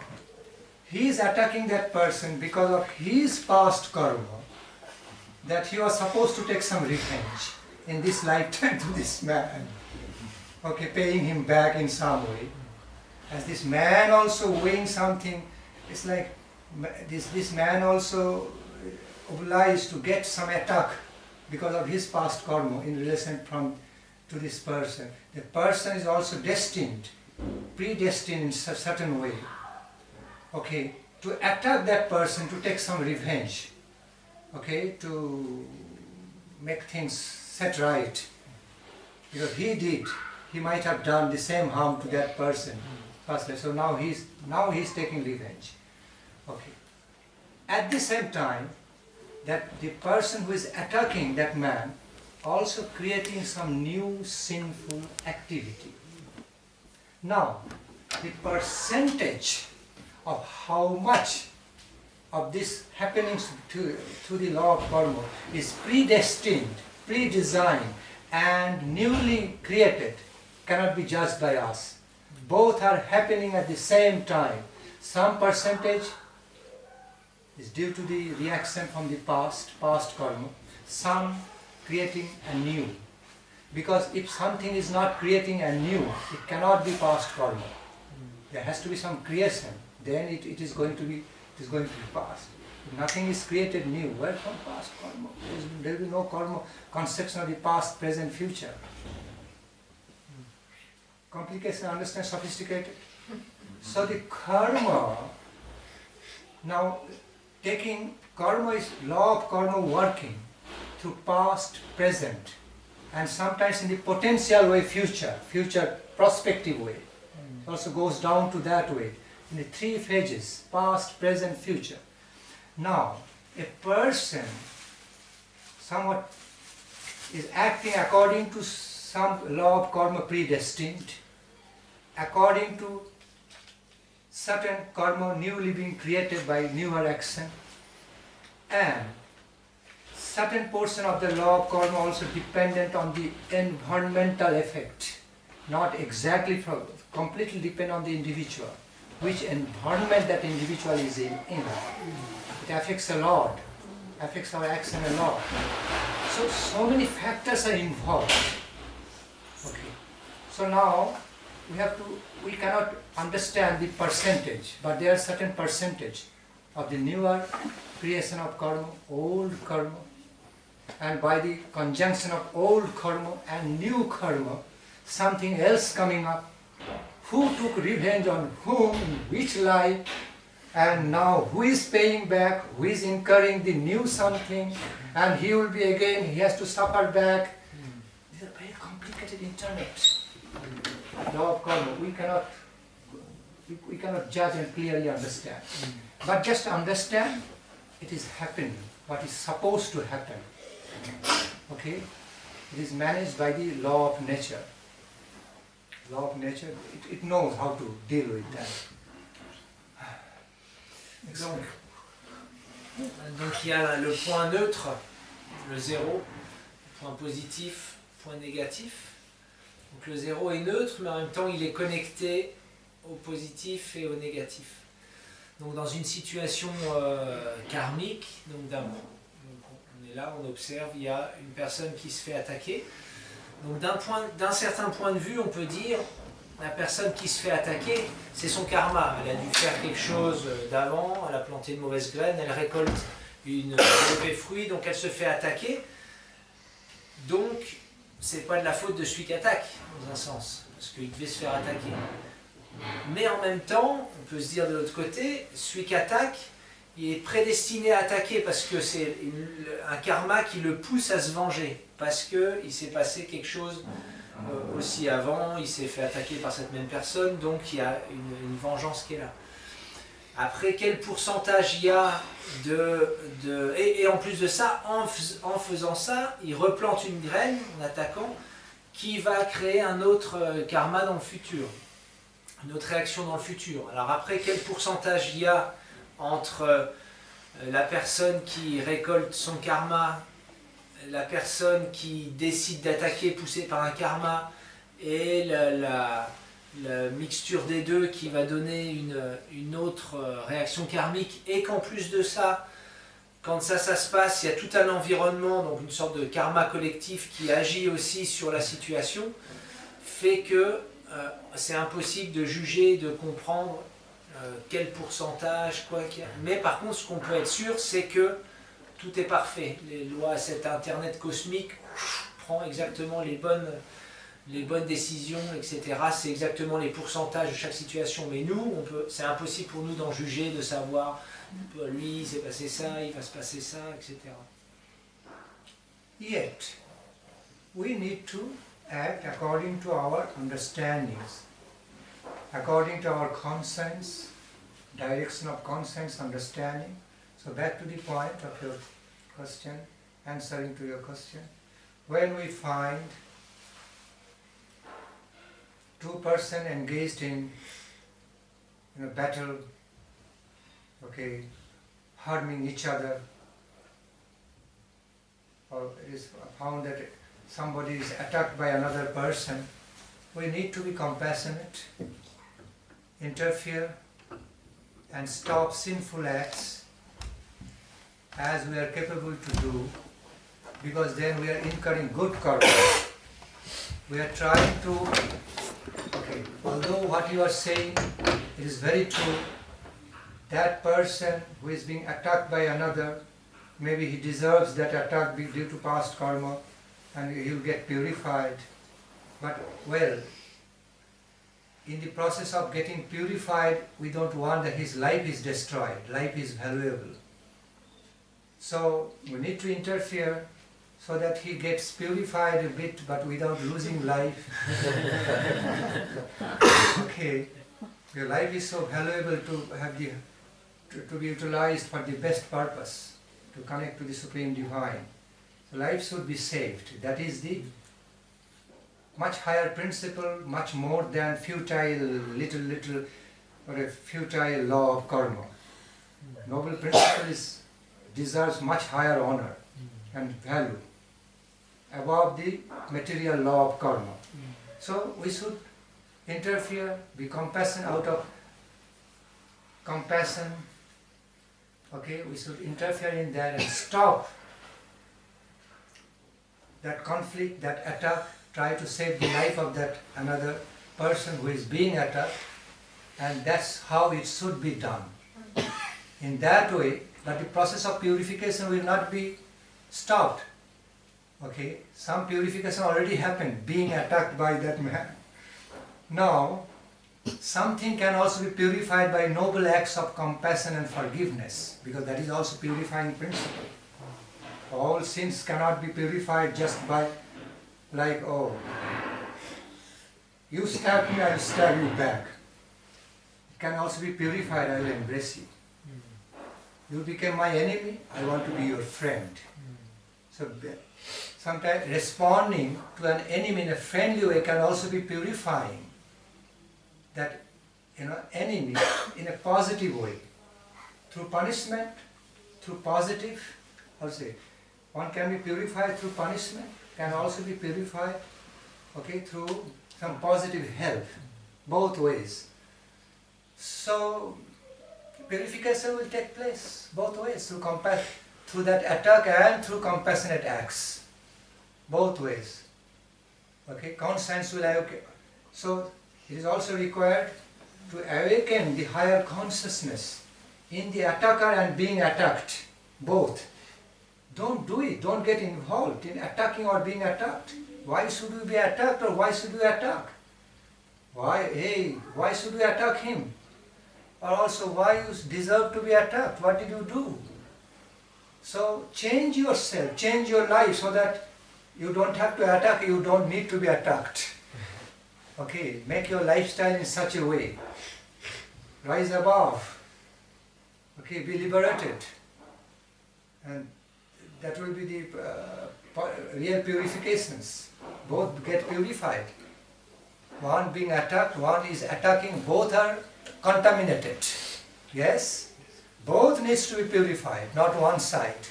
he is attacking that person because of his past karma, that he was supposed to take some revenge in this lifetime to this man, okay, paying him back in some way. As this man also weighing something, it's like this man also obliged to get some attack because of his past karma in relation to this person. The person is also destined, predestined in a certain way, okay, to attack that person, to take some revenge, okay, to make things set right. Because he might have done the same harm to that person firstly. So now he's taking revenge. Okay. At the same time, that the person who is attacking that man also creating some new sinful activity. Now, the percentage of how much of this happenings to the law of karma is predestined, pre-designed and newly created cannot be judged by us. Both are happening at the same time. Some percentage is due to the reaction from the past karma, some creating anew. Because if something is not creating anew, it cannot be past karma. There has to be some creation, then it is going to be past. If nothing is created new, where from past karma? There will be no karma conception of the past, present, future. Complication, understand, sophisticated? So the karma, now taking karma is law of karma working through past, present, and sometimes in the potential way future prospective way. It also goes down to that way, in the three phases, past, present, future. Now, a person somewhat is acting according to some law of karma predestined, according to certain karma newly being created by newer action, And certain portion of the law of karma also dependent on the environmental effect, not exactly completely depend on the individual, which environment that individual is in. It affects a lot, affects our action a lot. So many factors are involved. Okay. So now we cannot understand the percentage, but there are certain percentage of the newer creation of karma, old karma, and by the conjunction of old karma and new karma, something else coming up. Who took revenge on whom, in which life, and now who is paying back, who is incurring the new something, and he will be again, he has to suffer back. These are very complicated internet. Law of karma, we cannot judge and clearly understand. But just understand, it is happening, what is supposed to happen. Okay? It is managed by the law of nature. Law of nature, it knows how to deal with that. Donc il y a le point neutre, le zéro, point positif, point négatif. Donc le zéro est neutre, mais en même temps il est connecté au positif et au négatif. Donc dans une situation karmique, donc on est là, on observe, il y a une personne qui se fait attaquer. Donc d'un certain point de vue, on peut dire, la personne qui se fait attaquer, c'est son karma. Elle a dû faire quelque chose d'avant, elle a planté une mauvaise graine, elle récolte un mauvais fruit, donc elle se fait attaquer. Donc, c'est pas de la faute de celui qui attaque, dans un sens, parce qu'il devait se faire attaquer. Mais en même temps, on peut se dire de l'autre côté, celui qui attaque, il est prédestiné à attaquer parce que c'est un karma qui le pousse à se venger, parce qu'il s'est passé quelque chose aussi avant, il s'est fait attaquer par cette même personne, donc il y a une vengeance qui est là. Après, quel pourcentage il y a et en plus de ça, en faisant ça, il replante une graine, en attaquant, qui va créer un autre karma dans le futur, une autre réaction dans le futur. Alors après, quel pourcentage il y a entre la personne qui récolte son karma, la personne qui décide d'attaquer poussée par un karma, et la mixture des deux qui va donner une autre réaction karmique, et qu'en plus de ça, quand ça se passe, il y a tout un environnement, donc une sorte de karma collectif qui agit aussi sur la situation, fait que c'est impossible de juger, de comprendre quel pourcentage, quoi qu'il y a. Mais par contre, ce qu'on peut être sûr, c'est que tout est parfait. Les lois, cet internet cosmique prend exactement les bonnes décisions, etc. C'est exactement les pourcentages de chaque situation. Mais nous, c'est impossible pour nous d'en juger, de savoir, lui, il s'est passé ça, il va se passer ça, etc. Yet, we need to act according to our understandings, according to our conscience, direction of conscience, understanding. So back to the point of your question, answering to your question. When we find two persons engaged in a battle, okay, harming each other, or it is found that somebody is attacked by another person, we need to be compassionate, interfere, and stop sinful acts as we are capable to do, because then we are incurring good karma. We are trying to, okay, although what you are saying, it is very true, that person who is being attacked by another, maybe he deserves that attack due to past karma, and he will get purified. But, well, in the process of getting purified, we don't want that his life is destroyed. Life is valuable. So we need to interfere so that he gets purified a bit, but without losing life. Okay, your life is so valuable to have to be utilized for the best purpose, to connect to the Supreme Divine. So life should be saved. That is the much higher principle, much more than futile little or a futile law of karma. Noble principle is deserves much higher honor and value above the material law of karma. So we should interfere, be compassionate out of compassion. Okay, we should interfere in that and stop that conflict, that attack, try to save the life of that another person who is being attacked, and that's how it should be done. In that way, but the process of purification will not be stopped. Okay, some purification already happened, being attacked by that man. Now, something can also be purified by noble acts of compassion and forgiveness, because that is also purifying principle. All sins cannot be purified just by, like, oh, you stab me, I will stab you back. It can also be purified, I will embrace you. You became my enemy, I want to be your friend. So sometimes responding to an enemy in a friendly way can also be purifying that enemy in a positive way. Through punishment, through positive, how to say, one can be purified through punishment, can also be purified, okay, through some positive help, both ways. So purification will take place both ways, through that attack and through compassionate acts, both ways. Okay, conscience will awaken. So it is also required to awaken the higher consciousness in the attacker and being attacked, both. Don't do it, don't get involved in attacking or being attacked. Why should we be attacked or why should we attack? Why should we attack him? Or also, why you deserve to be attacked? What did you do? So change yourself, change your life so that you don't have to attack, you don't need to be attacked. Okay, make your lifestyle in such a way. Rise above. Okay, be liberated. And that will be the real purifications. Both get purified. One being attacked, one is attacking, both are contaminated. Yes? Both needs to be purified, not one side.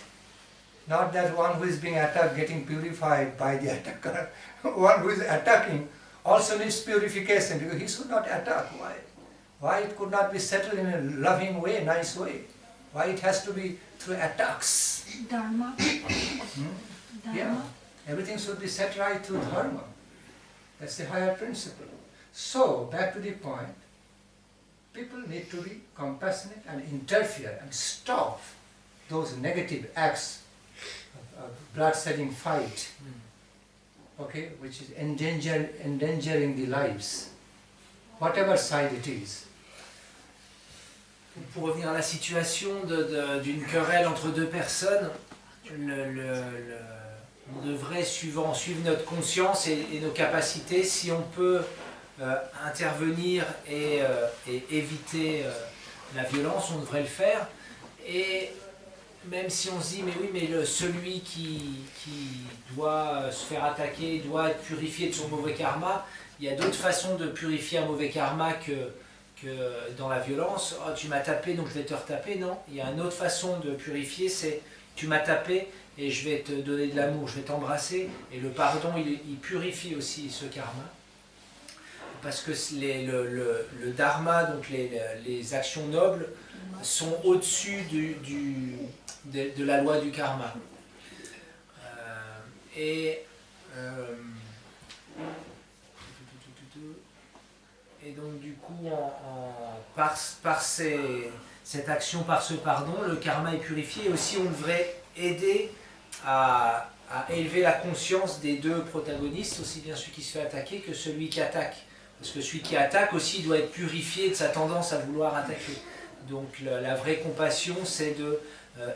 Not that one who is being attacked getting purified by the attacker. One who is attacking also needs purification because he should not attack. Why? Why it could not be settled in a loving way, nice way? Why it has to be through attacks? Dharma. Yeah, everything should be set right through dharma. That's the higher principle. So, back to the point, people need to be compassionate and interfere and stop those negative acts of blood-shedding fight, okay, which is endangering the lives, whatever side it is. Pour revenir à la situation d'une querelle entre deux personnes, on devrait suivre notre conscience et nos capacités, si on peut intervenir et éviter la violence, on devrait le faire. Et même si on se dit, mais oui, mais celui qui doit se faire attaquer doit être purifié de son mauvais karma, il y a d'autres façons de purifier un mauvais karma que dans la violence. Oh, tu m'as tapé, donc je vais te retaper. Non, il y a une autre façon de purifier, c'est tu m'as tapé et je vais te donner de l'amour, je vais t'embrasser. Et le pardon, il purifie aussi ce karma. Parce que le dharma, donc les actions nobles, sont au-dessus de la loi du karma. Et donc du coup, par cette action, par ce pardon, le karma est purifié. Et aussi, on devrait aider à élever la conscience des deux protagonistes, aussi bien celui qui se fait attaquer que celui qui attaque. Parce que celui qui attaque aussi doit être purifié de sa tendance à vouloir attaquer. Donc la vraie compassion, c'est de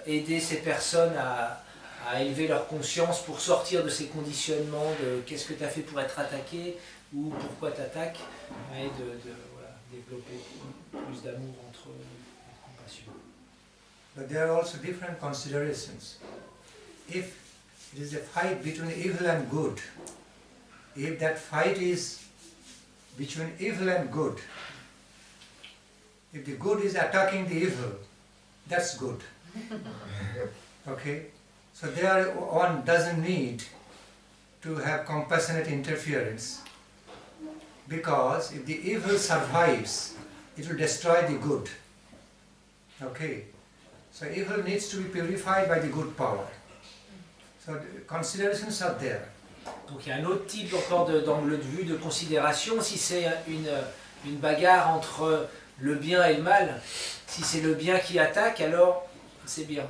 aider ces personnes à élever leur conscience pour sortir de ces conditionnements de qu'est-ce que tu as fait pour être attaqué ou pourquoi tu attaques, et voilà, développer plus d'amour entre eux, et de compassion. But there are also different considerations. If it is a fight between evil and good, if that fight is between evil and good, if the good is attacking the evil, that's good. Okay, so there one doesn't need to have compassionate interference, because if the evil survives, it will destroy the good. Okay, so evil needs to be purified by the good power. So the considerations are there. Donc il y a un autre type encore d'angle de vue, de considération. Si c'est une bagarre entre le bien et le mal, si c'est le bien qui attaque, alors c'est bien.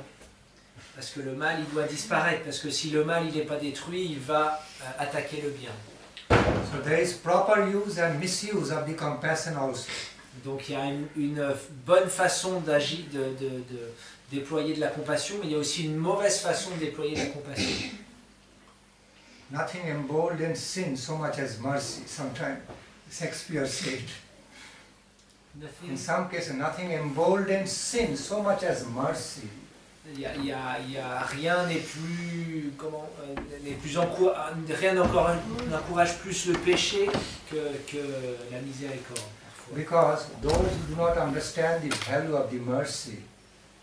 Parce que le mal, il doit disparaître. Parce que si le mal, il n'est pas détruit, il va attaquer le bien. So there is proper use and misuse of the compassion also. Donc il y a une bonne façon d'agir, de déployer de la compassion, mais il y a aussi une mauvaise façon de déployer de la compassion. Nothing emboldens sin so much as mercy. Sometimes Shakespeare said. In some cases, nothing emboldens sin so much as mercy. Rien n'est plus, rien n'encourage plus le péché que la miséricorde. Parfois. Because those who do not understand the value of the mercy,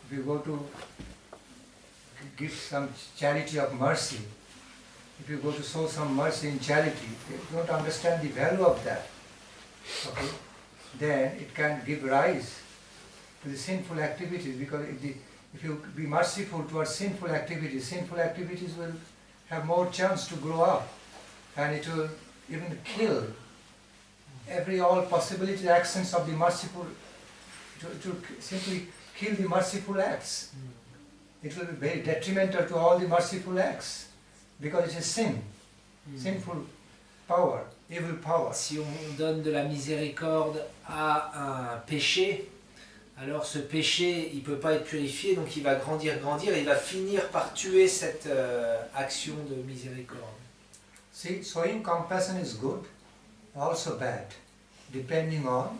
if you go to give some charity of mercy, if you go to show some mercy in charity, they don't understand the value of that. Okay? Then it can give rise to the sinful activities, because if you be merciful towards sinful activities will have more chance to grow up, and it will even kill all possibility actions of the merciful. It will simply kill the merciful acts. It will be very detrimental to all the merciful acts, because it is sin, sinful power, evil power. Si on donne de la miséricorde à un péché, alors ce péché, il ne peut pas être purifié, donc il va grandir, et il va finir par tuer cette action de miséricorde. See, showing compassion is good, also bad, depending on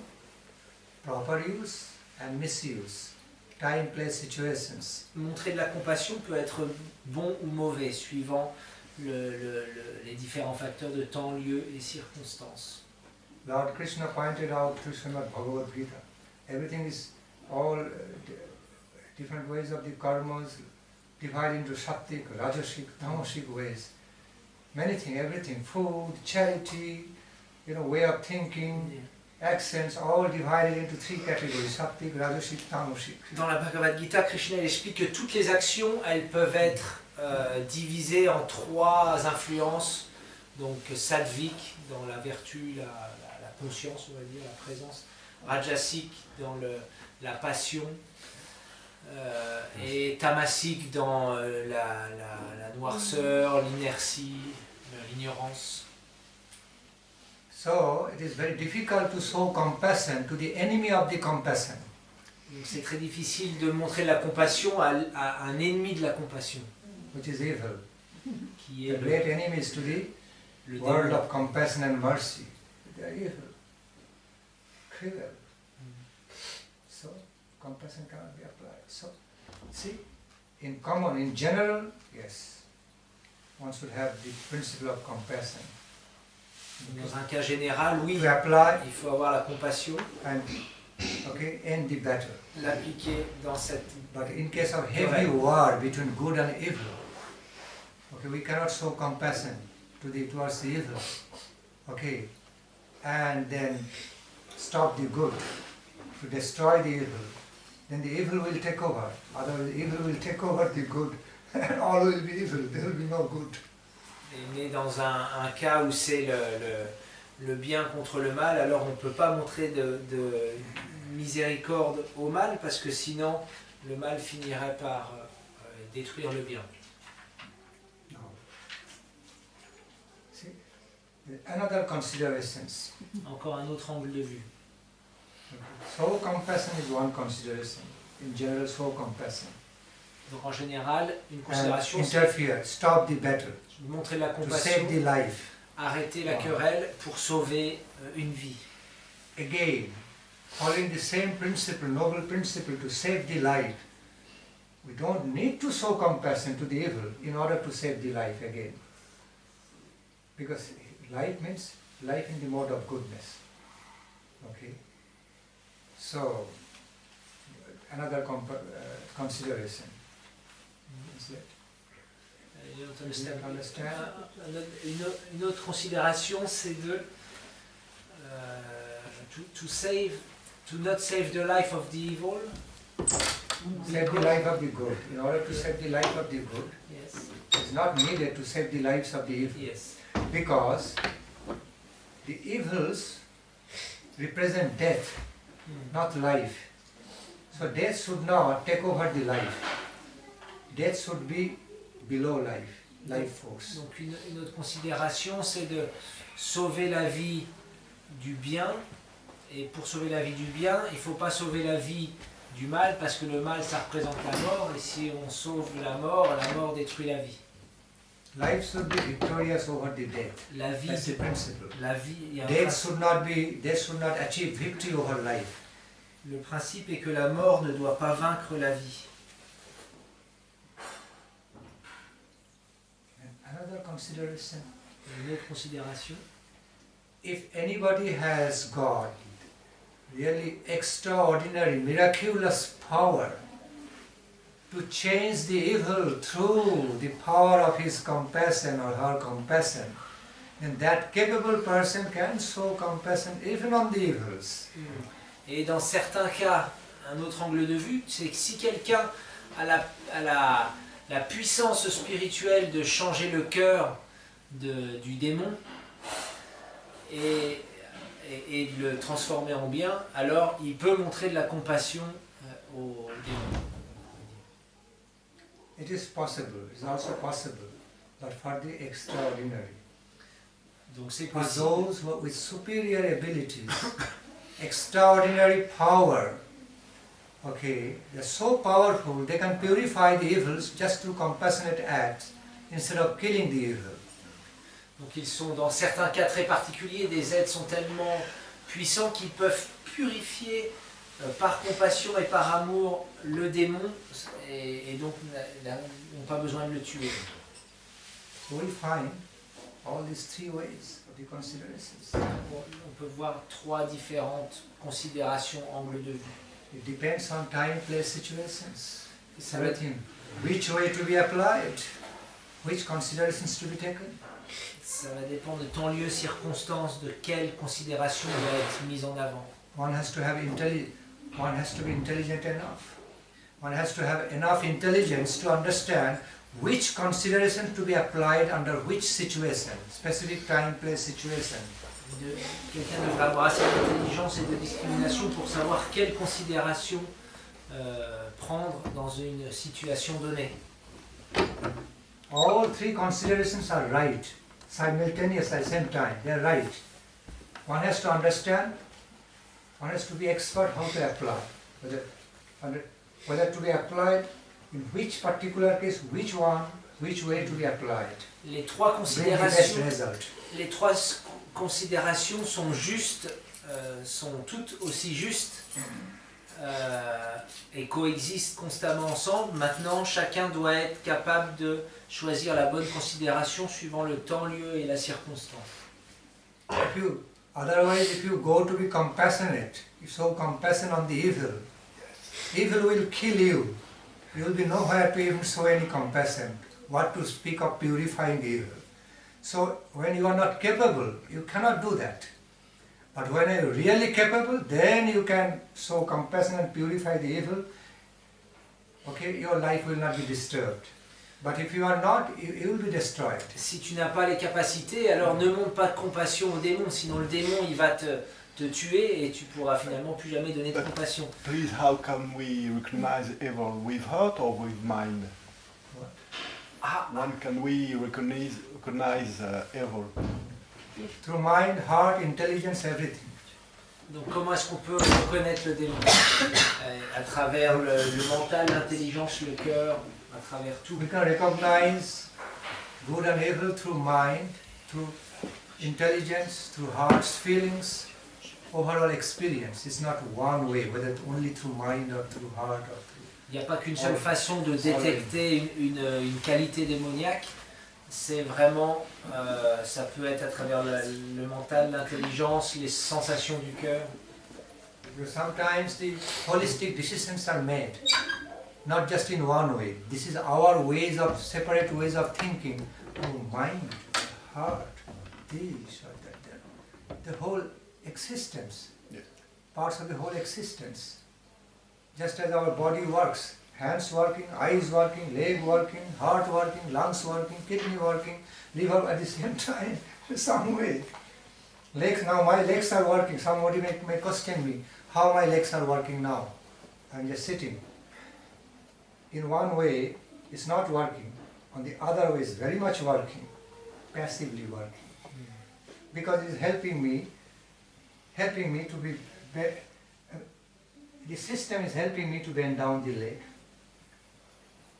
proper use and misuse, time, place, situations. Montrer de la compassion peut être bon ou mauvais, suivant les différents facteurs de temps, lieu et circonstances. Lord Krishna pointed out through Srimad Bhagavad Gita, everything is all different ways of the karmas divided into sattvic, rajasic, tamasic ways. Many things, everything, food, charity, way of thinking, actions, all divided into three categories, sattvic, rajasic, tamasic. Dans la Bhagavad Gita, Krishna explique que toutes les actions, elles peuvent être divisées en trois influences. Donc sattvic, dans la vertu, la conscience, on va dire, la présence. Rajasic, dans la passion, et tamasique dans la noirceur, l'inertie, l'ignorance. So it is very difficult to show compassion to the enemy of the compassion. Donc c'est très difficile de montrer la compassion à un ennemi de la compassion. Which is evil. Qui est the great enemies to the world of compassion and mercy. They are evil, cruel. So compassion cannot be applied. So, see, in common, in general, yes, one should have the principle of compassion. Dans un cas général, oui, To apply il faut avoir la compassion, and end the battle. l'appliquer dans cette... But in case of heavy war between good and evil, we cannot show compassion towards the evil, and then stop the good, to destroy the evil. Then the evil will take over. Otherwise, the evil will take over the good, and all will be evil. There will be no good. On est dans un cas où c'est le bien contre le mal, alors on ne peut pas montrer de miséricorde au mal, parce que sinon le mal finirait par détruire le bien. No. See, another considerations. Encore un autre angle de vue. Show compassion is one consideration. In general, show compassion. Donc en général, une considération, c'est interfere, stop the battle, montrer de la to compassion, save the life. arrêter la querelle pour sauver une vie. Again, following the same principle, noble principle, to save the life. We don't need to show compassion to the evil in order to save the life again. Because life means life in the mode of goodness. So, another consideration. Is it? You don't understand? Une autre considération, c'est de to not save the life of the evil. Save the life of the good. In order to save the life of the good, Yes. it's not needed to save the lives of the evil. Yes. Because the evils represent death, not life. So death should not take over the life. Death should be below life, life force. Donc une autre considération, c'est de sauver la vie du bien. Et pour sauver la vie du bien, il ne faut pas sauver la vie du mal, parce que le mal, ça représente la mort. Et si on sauve la mort détruit la vie. Life should be victorious over the death. La vie, That's the principle. la vie, il y a un Death should not achieve victory over life. Le principe est que la mort ne doit pas vaincre la vie. Another consideration. Une autre considération. If anybody has got really extraordinary, miraculous power to change the evil through the power of his compassion or her compassion, then that capable person can show compassion even on the evils. Et dans certains cas, un autre angle de vue, c'est que si quelqu'un a la puissance spirituelle de changer le cœur du démon et de le transformer en bien, alors il peut montrer de la compassion au démon. It is possible, it is also possible, but for the extraordinary. Donc c'est For possible. those with superior abilities, extraordinary power, okay, they're so powerful, they can purify the evils just through compassionate acts instead of killing the evil. Donc ils sont dans certains cas très particuliers, des êtres sont tellement puissants qu'ils peuvent purifier par compassion et par amour le démon et donc n'ont pas besoin de le tuer. So we find all these three ways of the considerations. On peut voir trois différentes considérations, angles de vue. It depends on time, place, situations. Ça va, Everything. Which way to be applied, which considerations to be taken. ça va dépendre de temps, lieu, circonstance, de quelle considération doit être mise en avant. One has to be intelligent enough. One has to have enough intelligence to understand which consideration to be applied under which situation, specific time, place, situation. Quelqu'un devrait avoir assez d'intelligence et de discrimination pour savoir quelle considération prendre dans une situation donnée. All three considerations are right, simultaneous at the same time. They are right. One has to understand, one has to be expert how to apply. Whether to be applied in which particular case, which way to be applied. Les trois Bring the best considérations, result. les trois considérations sont justes, sont toutes aussi justes et coexistent constamment ensemble. Maintenant, chacun doit être capable de choisir la bonne considération suivant le temps, lieu et la circonstance. Otherwise, if you go to be compassionate, you show compassion on the evil, evil will kill you. You will be nowhere to even show any compassion. What to speak of purifying the evil. So when you are not capable, you cannot do that. But when you are really capable, then you can show compassion and purify the evil. Okay, your life will not be disturbed. But if you are not, you will be destroyed. Si tu n'as pas les capacités, alors ne montre pas de compassion au démon, sinon le démon il va te tuer et tu pourras finalement plus jamais donner de compassion. Please, how can we recognize evil? With heart or with mind? Ah, When can we recognize evil? Through mind, heart, intelligence, everything. donc comment est-ce qu'on peut reconnaître le démon à travers le mental, l'intelligence, le cœur, à travers tout. We can recognize good and evil through mind, through intelligence, through heart's feelings, overall experience. It's not one way, whether only through mind or through heart or through... Il n'y a pas qu'une seule façon de détecter une qualité démoniaque, c'est vraiment, ça peut être à travers le mental, l'intelligence, les sensations du cœur. Because sometimes the holistic decisions are made, not just in one way. This is our ways of, separate ways of thinking. Oh, mind, heart, this or that. The whole existence, Yes. parts of the whole existence. Just as our body works, hands working, eyes working, leg working, heart working, lungs working, kidney working, liver at the same time, some way. Legs, now my legs are working. Somebody may question me, how my legs are working now. I'm just sitting. In one way, it's not working. On the other way, it's very much working, passively working. Because it's helping me to be, the system is helping me to bend down the leg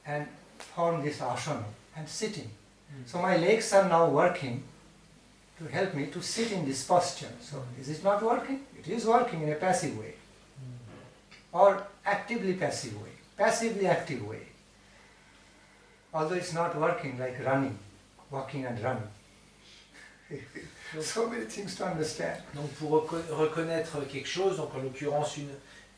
and form this asana and sitting. So my legs are now working to help me to sit in this posture. So is it not working? It is working in a passive way. Or actively passive way, passively active way. Although it's not working like running, walking and running. So many things to understand. Donc pour reconnaître quelque chose, donc en l'occurrence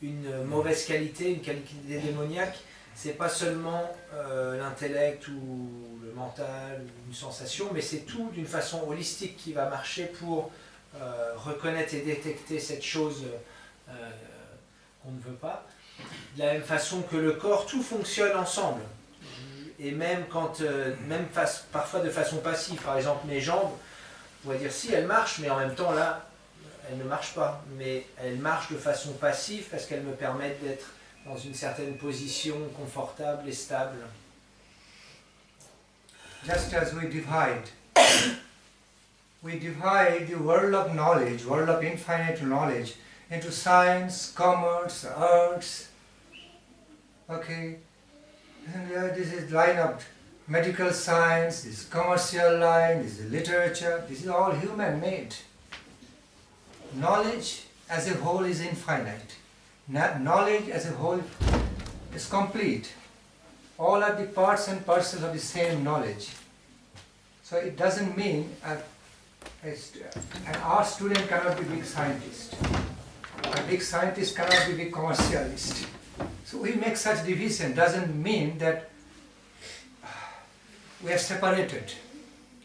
une mauvaise qualité, une qualité démoniaque, c'est pas seulement l'intellect ou le mental ou une sensation, mais c'est tout d'une façon holistique qui va marcher pour reconnaître et détecter cette chose qu'on ne veut pas. De la même façon que le corps, tout fonctionne ensemble. Et même quand, parfois de façon passive, par exemple mes jambes, on pourrait dire si elles marchent, mais en même temps là, elles ne marchent pas. Mais elles marchent de façon passive parce qu'elles me permettent d'être dans une certaine position confortable et stable. Just as we divide the world of knowledge, world of infinite knowledge, into science, commerce, arts, okay, and this is line of medical science, this is commercial line, this is literature, this is all human-made. Knowledge as a whole is infinite. Knowledge as a whole is complete. All are the parts and parcels of the same knowledge. So it doesn't mean an art student cannot be big scientist. A big scientist cannot be big commercialist. So we make such division doesn't mean that we are separated.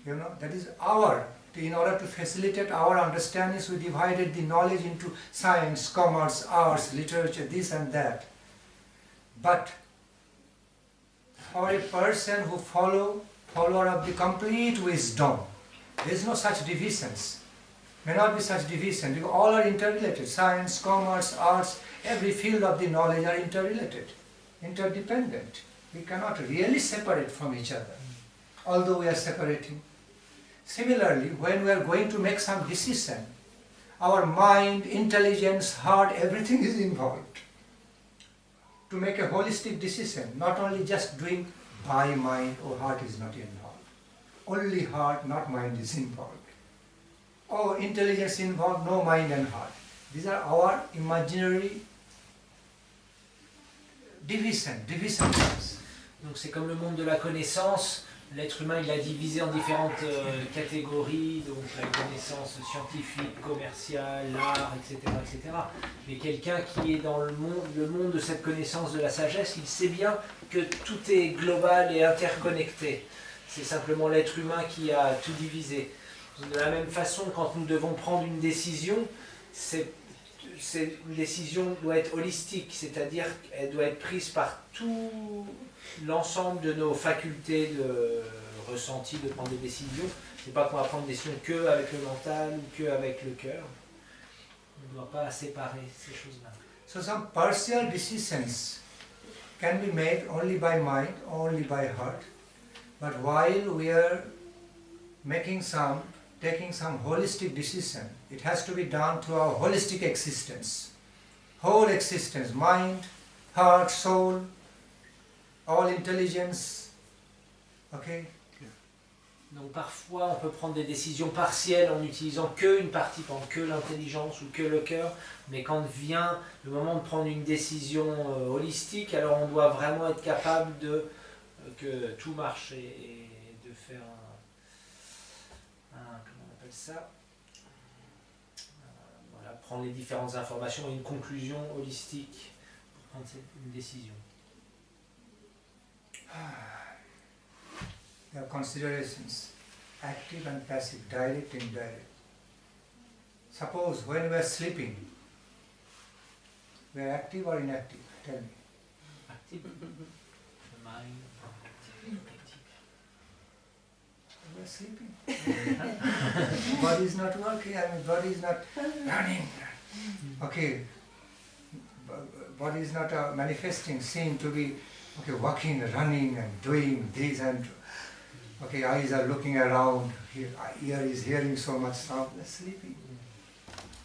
You know, that is in order to facilitate our understandings, we divided the knowledge into science, commerce, arts, literature, this and that. But for a person who follower of the complete wisdom, there is no such divisions. May not be such division because all are interrelated. Science, commerce, arts, every field of the knowledge are interrelated, interdependent. We cannot really separate from each other, although we are separating. Similarly, when we are going to make some decision, our mind, intelligence, heart, everything is involved. To make a holistic decision, not only just doing by mind or heart is not involved. Only heart, not mind is involved. Or intelligence involved, no mind and heart. These are our imaginary divisions. Donc c'est comme le monde de la connaissance. L'être humain, il l'a divisé en différentes catégories, donc la connaissance scientifique, commerciale, l'art, etc., etc. Mais quelqu'un qui est dans le monde de cette connaissance de la sagesse, il sait bien que tout est global et interconnecté. C'est simplement l'être humain qui a tout divisé. De la même façon, quand nous devons prendre une décision, une décision doit être holistique, c'est-à-dire qu'elle doit être prise par tout l'ensemble de nos facultés de ressenti, de prendre des décisions. C'est pas qu'on va prendre des décisions que avec le mental ou que avec le cœur. On ne doit pas séparer ces choses-là. So some partial decisions can be made only by mind, only by heart. But while we are taking some holistic decision, it has to be done through our holistic existence. Whole existence, mind, heart, soul, all intelligence, okay? Donc parfois on peut prendre des décisions partielles en n'utilisant qu'une partie, que l'intelligence ou que le cœur, mais quand vient le moment de prendre une décision holistique, alors on doit vraiment être capable que tout marche et de faire comment on appelle ça, voilà, prendre les différentes informations et une conclusion holistique pour prendre une décision. There are considerations, active and passive, direct and indirect. Suppose when we are sleeping, we are active or inactive? Tell me. Active. The mind. We are sleeping. Body is not working, I mean body is not running. Okay, body is not manifesting, seen to be okay, walking, running and doing this and okay, eyes are looking around, ear is hearing so much sound, we are sleeping.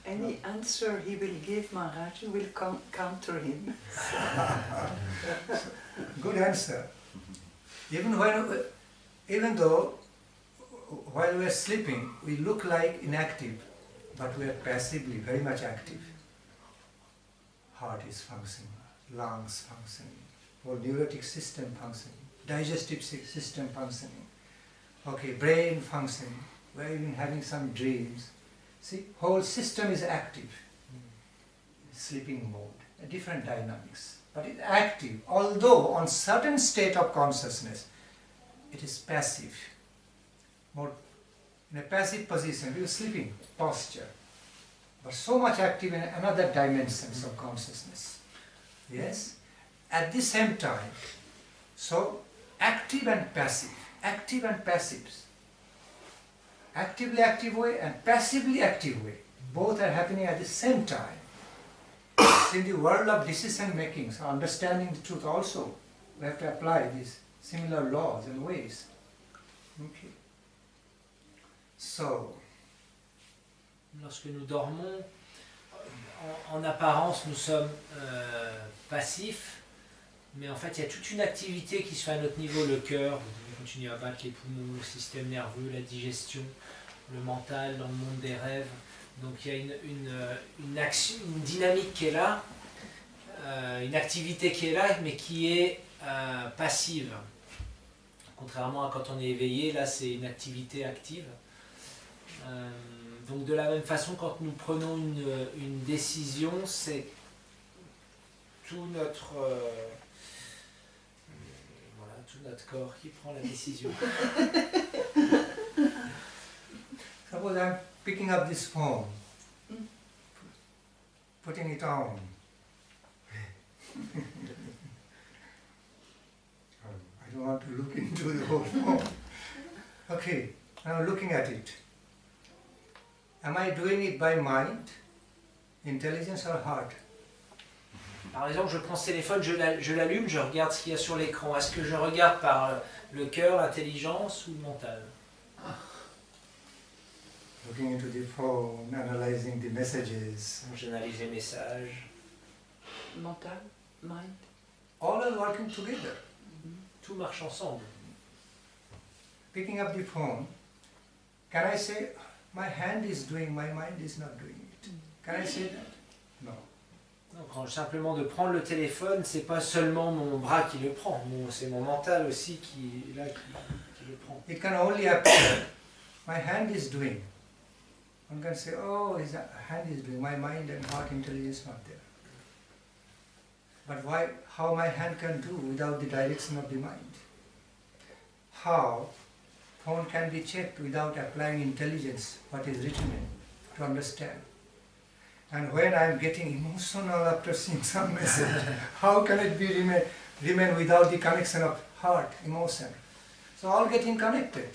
Any answer he will give, Maharaj, will counter him. Good answer. Even though while we are sleeping, we look like inactive, but we are passively very much active. Heart is functioning, lungs functioning, whole neurotic system functioning, digestive system functioning, okay, brain functioning, we are even having some dreams. See, whole system is active, sleeping mode, a different dynamics, but it's active, although on certain state of consciousness, it is passive. More in a passive position, we are sleeping posture, but so much active in another dimensions of consciousness. Yes? At the same time, so active and passive, active and passives, actively active way and passively active way, both are happening at the same time. In the world of decision making, so understanding the truth also, we have to apply these similar laws and ways. Okay. So, lorsque nous dormons, en apparence nous sommes passifs, mais en fait il y a toute une activité qui se fait à notre niveau, le cœur, vous devez continuer à battre, les poumons, le système nerveux, la digestion, le mental dans le monde des rêves. Donc il y a une action, une dynamique qui est là, une activité qui est là, mais qui est passive. Contrairement à quand on est éveillé, là c'est une activité active. Donc de la même façon, quand nous prenons une décision, c'est tout notre corps qui prend la décision. suppose I'm picking up this phone, putting it on. I don't want to look into the whole phone. Okay, I'm looking at it. Am I doing it by mind, intelligence or heart? Par exemple, je prends ce téléphone, je l'allume, je regarde ce qu'il y a sur l'écran. Est-ce que je regarde par le cœur, l'intelligence ou le mental? Looking into the phone, analyzing the messages. J'analyse les messages. Mental, mind. All are working together. Tout marche ensemble. Picking up the phone, can I say, my hand is doing, my mind is not doing it? Can I say that? No. Donc, simplement de prendre le téléphone, c'est pas seulement mon bras qui le prend, c'est mon mental aussi qui le prend. It can only appear, my hand is doing. One can say, oh, his hand is doing, my mind and heart intelligence not there. But why, how my hand can do without the direction of the mind? How phone can be checked without applying intelligence, what is written in, to understand? And when I am getting emotional after seeing some message, how can it be remain without the connection of heart, emotion? So all getting connected.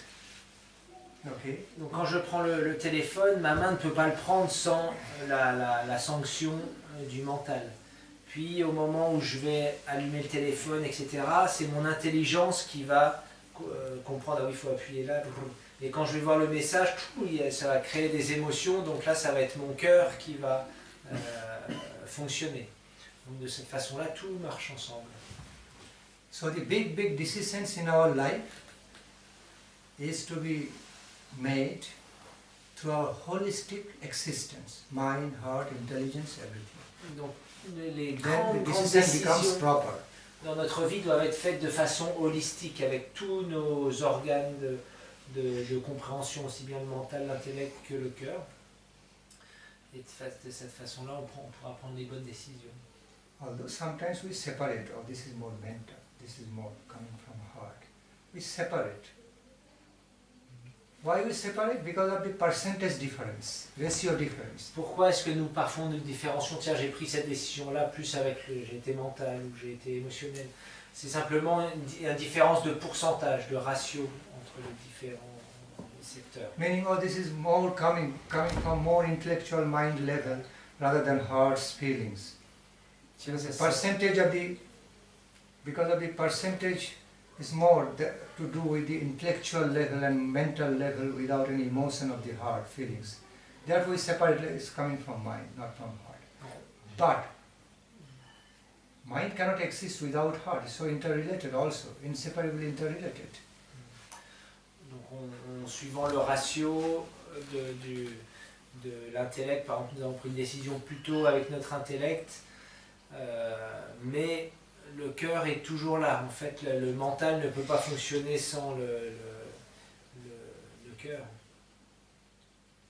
Okay. Donc quand je prends le téléphone, ma main ne peut pas le prendre sans la sanction du mental. Puis au moment où je vais allumer le téléphone, etc., c'est mon intelligence qui va comprendre, ah oui, il faut appuyer là. Et quand je vais voir le message, ça va créer des émotions, donc là ça va être mon cœur qui va fonctionner. Donc de cette façon-là, tout marche ensemble. So the big decisions in our life is to be made through our holistic existence, mind, heart, intelligence, everything. Donc les Then grandes the decision becomes décisions proper. dans notre vie doivent être faites de façon holistique, avec tous nos organes de compréhension, aussi bien le mental, l'intellect que le cœur. Et de cette façon-là, on pourra prendre les bonnes décisions. Although sometimes we separate, oh, this is more mental, this is more coming from heart. We separate. Why we separate? Because of the percentage difference, ratio difference. Pourquoi est-ce que nous parfois nous différencions? Tiens, j'ai pris cette décision-là plus avec j'ai été mental ou j'ai été émotionnel. C'est simplement une différence de pourcentage, de ratio entre les différents secteurs. Meaning, oh, this is more coming from more intellectual mind level rather than heart's feelings. Because the percentage of the, because of the percentage is more to do with the intellectual level and mental level without any emotion of the heart feelings. Therefore, we separate is coming from mind, not from heart. But mind cannot exist without heart. It's so interrelated also, inseparably interrelated. Donc, en suivant le ratio de l'intellect, par exemple, nous avons pris une décision plutôt avec notre intellect, mais le cœur est toujours là. En fait, le mental ne peut pas fonctionner sans le cœur.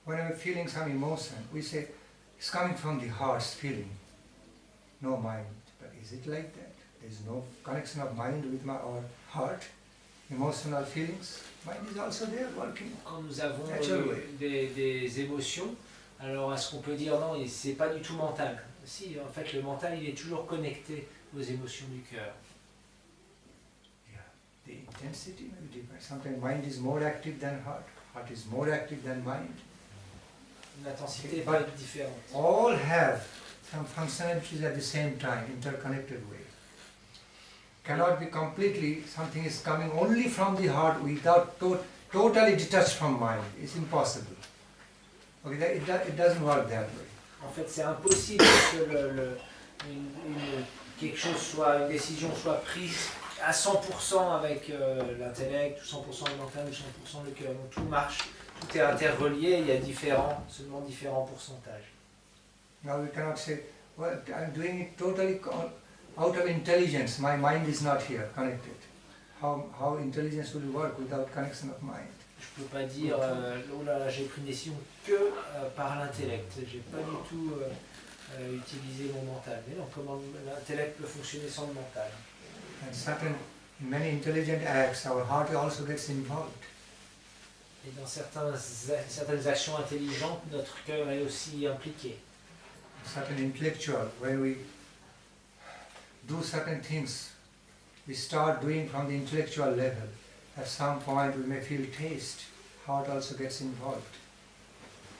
Whenever feeling some emotion, we say it's coming from the heart's feeling, no mind. But is it like that? There is no connection of mind with our heart, emotional feelings. Mind is also there working. Quand nous avons des émotions, alors est-ce qu'on peut dire non, c'est pas du tout mental? Si, en fait, le mental, il est toujours connecté aux émotions du cœur. Yeah, the intensity may be different. Sometimes mind is more active than heart. Heart is more active than mind. L'intensité peut être différente. All have some functionalities at the same time, interconnected way. Cannot be completely, something is coming only from the heart without totally detached from mind. It's impossible. Okay, it doesn't work that way. En fait, c'est impossible que quelque chose soit, une décision soit prise à 100% avec l'intellect, ou 100% le mental, ou 100% le cœur. Donc tout marche, tout est interrelié, il y a seulement différents pourcentages. Now we cannot say, well, I'm doing it totally out of intelligence. My mind is not here, connected. How intelligence will work without connection of mind? Je ne peux pas dire, oh là là, j'ai pris une décision que par l'intellect. J'ai pas du tout utilisé mon mental. Mais non, comment l'intellect peut fonctionner sans le mental? And in many intelligent acts, our heart also gets involved. Et dans certaines actions intelligentes, notre cœur est aussi impliqué. Certain intellectual, when we do certain things, we start doing from the intellectual level. At some point we may feel taste, heart also gets involved.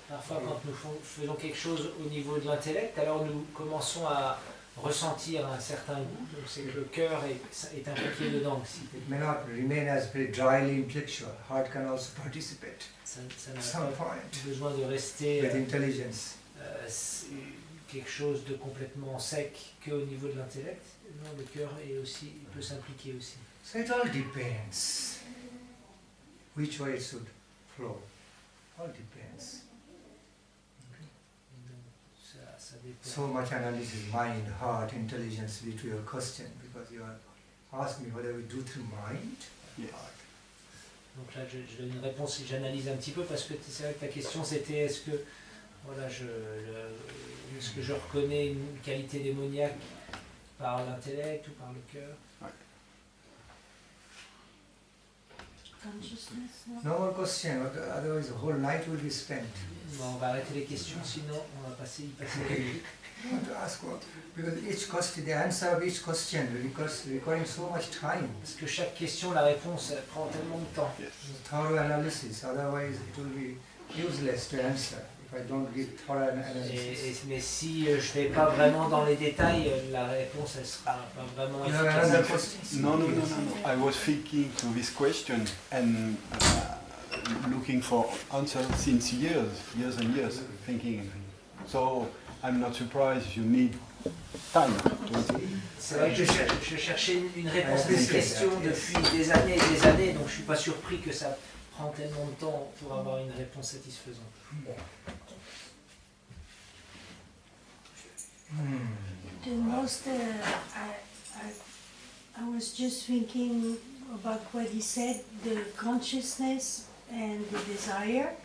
Parfois quand nous faisons quelque chose au niveau de l'intellect, alors nous commençons à ressentir un certain goût, donc c'est que le cœur est impliqué dedans aussi. It may not remain as very dryly intellectual, heart can also participate Ça at n'a some pas point besoin de rester with intelligence. quelque chose de complètement sec qu'au niveau de l'intellect. Non, le cœur il peut s'impliquer aussi. So it all depends which way it should flow. All depends. Ça dépend. So much analysis, mind, heart, intelligence lead to your question, because you are asking me whether we do through mind or Yes. heart. Donc là, je donne une réponse et j'analyse un petit peu parce que c'est vrai que ta question c'était est-ce que je reconnais une qualité démoniaque par l'intellect ou par le cœur? No more question, otherwise the whole night will be spent. Bon, on va arrêter les questions, sinon on va y passer la nuit. I want to ask what, because each question, the answer of each question requiring so much time. Parce que chaque question, la réponse, elle prend tellement de temps. Thorough analysis, otherwise it will be useless to answer if I don't give thorough analysis. Mais si je ne vais pas vraiment dans les détails, la réponse, elle sera pas vraiment You have another efficace. question? No. I was thinking to this question and looking for answers since years and years, thinking. So I'm not surprised you need time. C'est vrai que je cherchais une réponse à cette question depuis des années et des années, donc je ne suis pas surpris que ça prend tellement de temps pour avoir une réponse satisfaisante. The most, I was just thinking about what he said, the consciousness and the desire.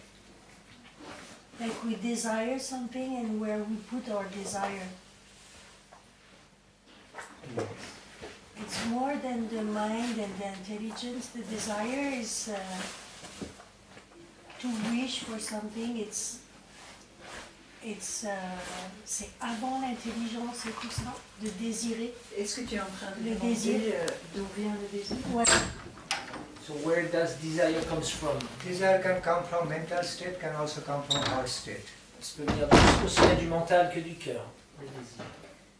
like we desire something and where we put our desire. Yes. It's more than the mind and the intelligence. The desire is to wish for something. C'est avant l'intelligence et tout ça, de désirer. Est-ce que tu es en train de Le demander désir. d'où vient le désir? Ouais. So where does desire comes from? Desire can come from mental state, can also come from heart state. Ça peut venir aussi bien du mental que du cœur, le désir.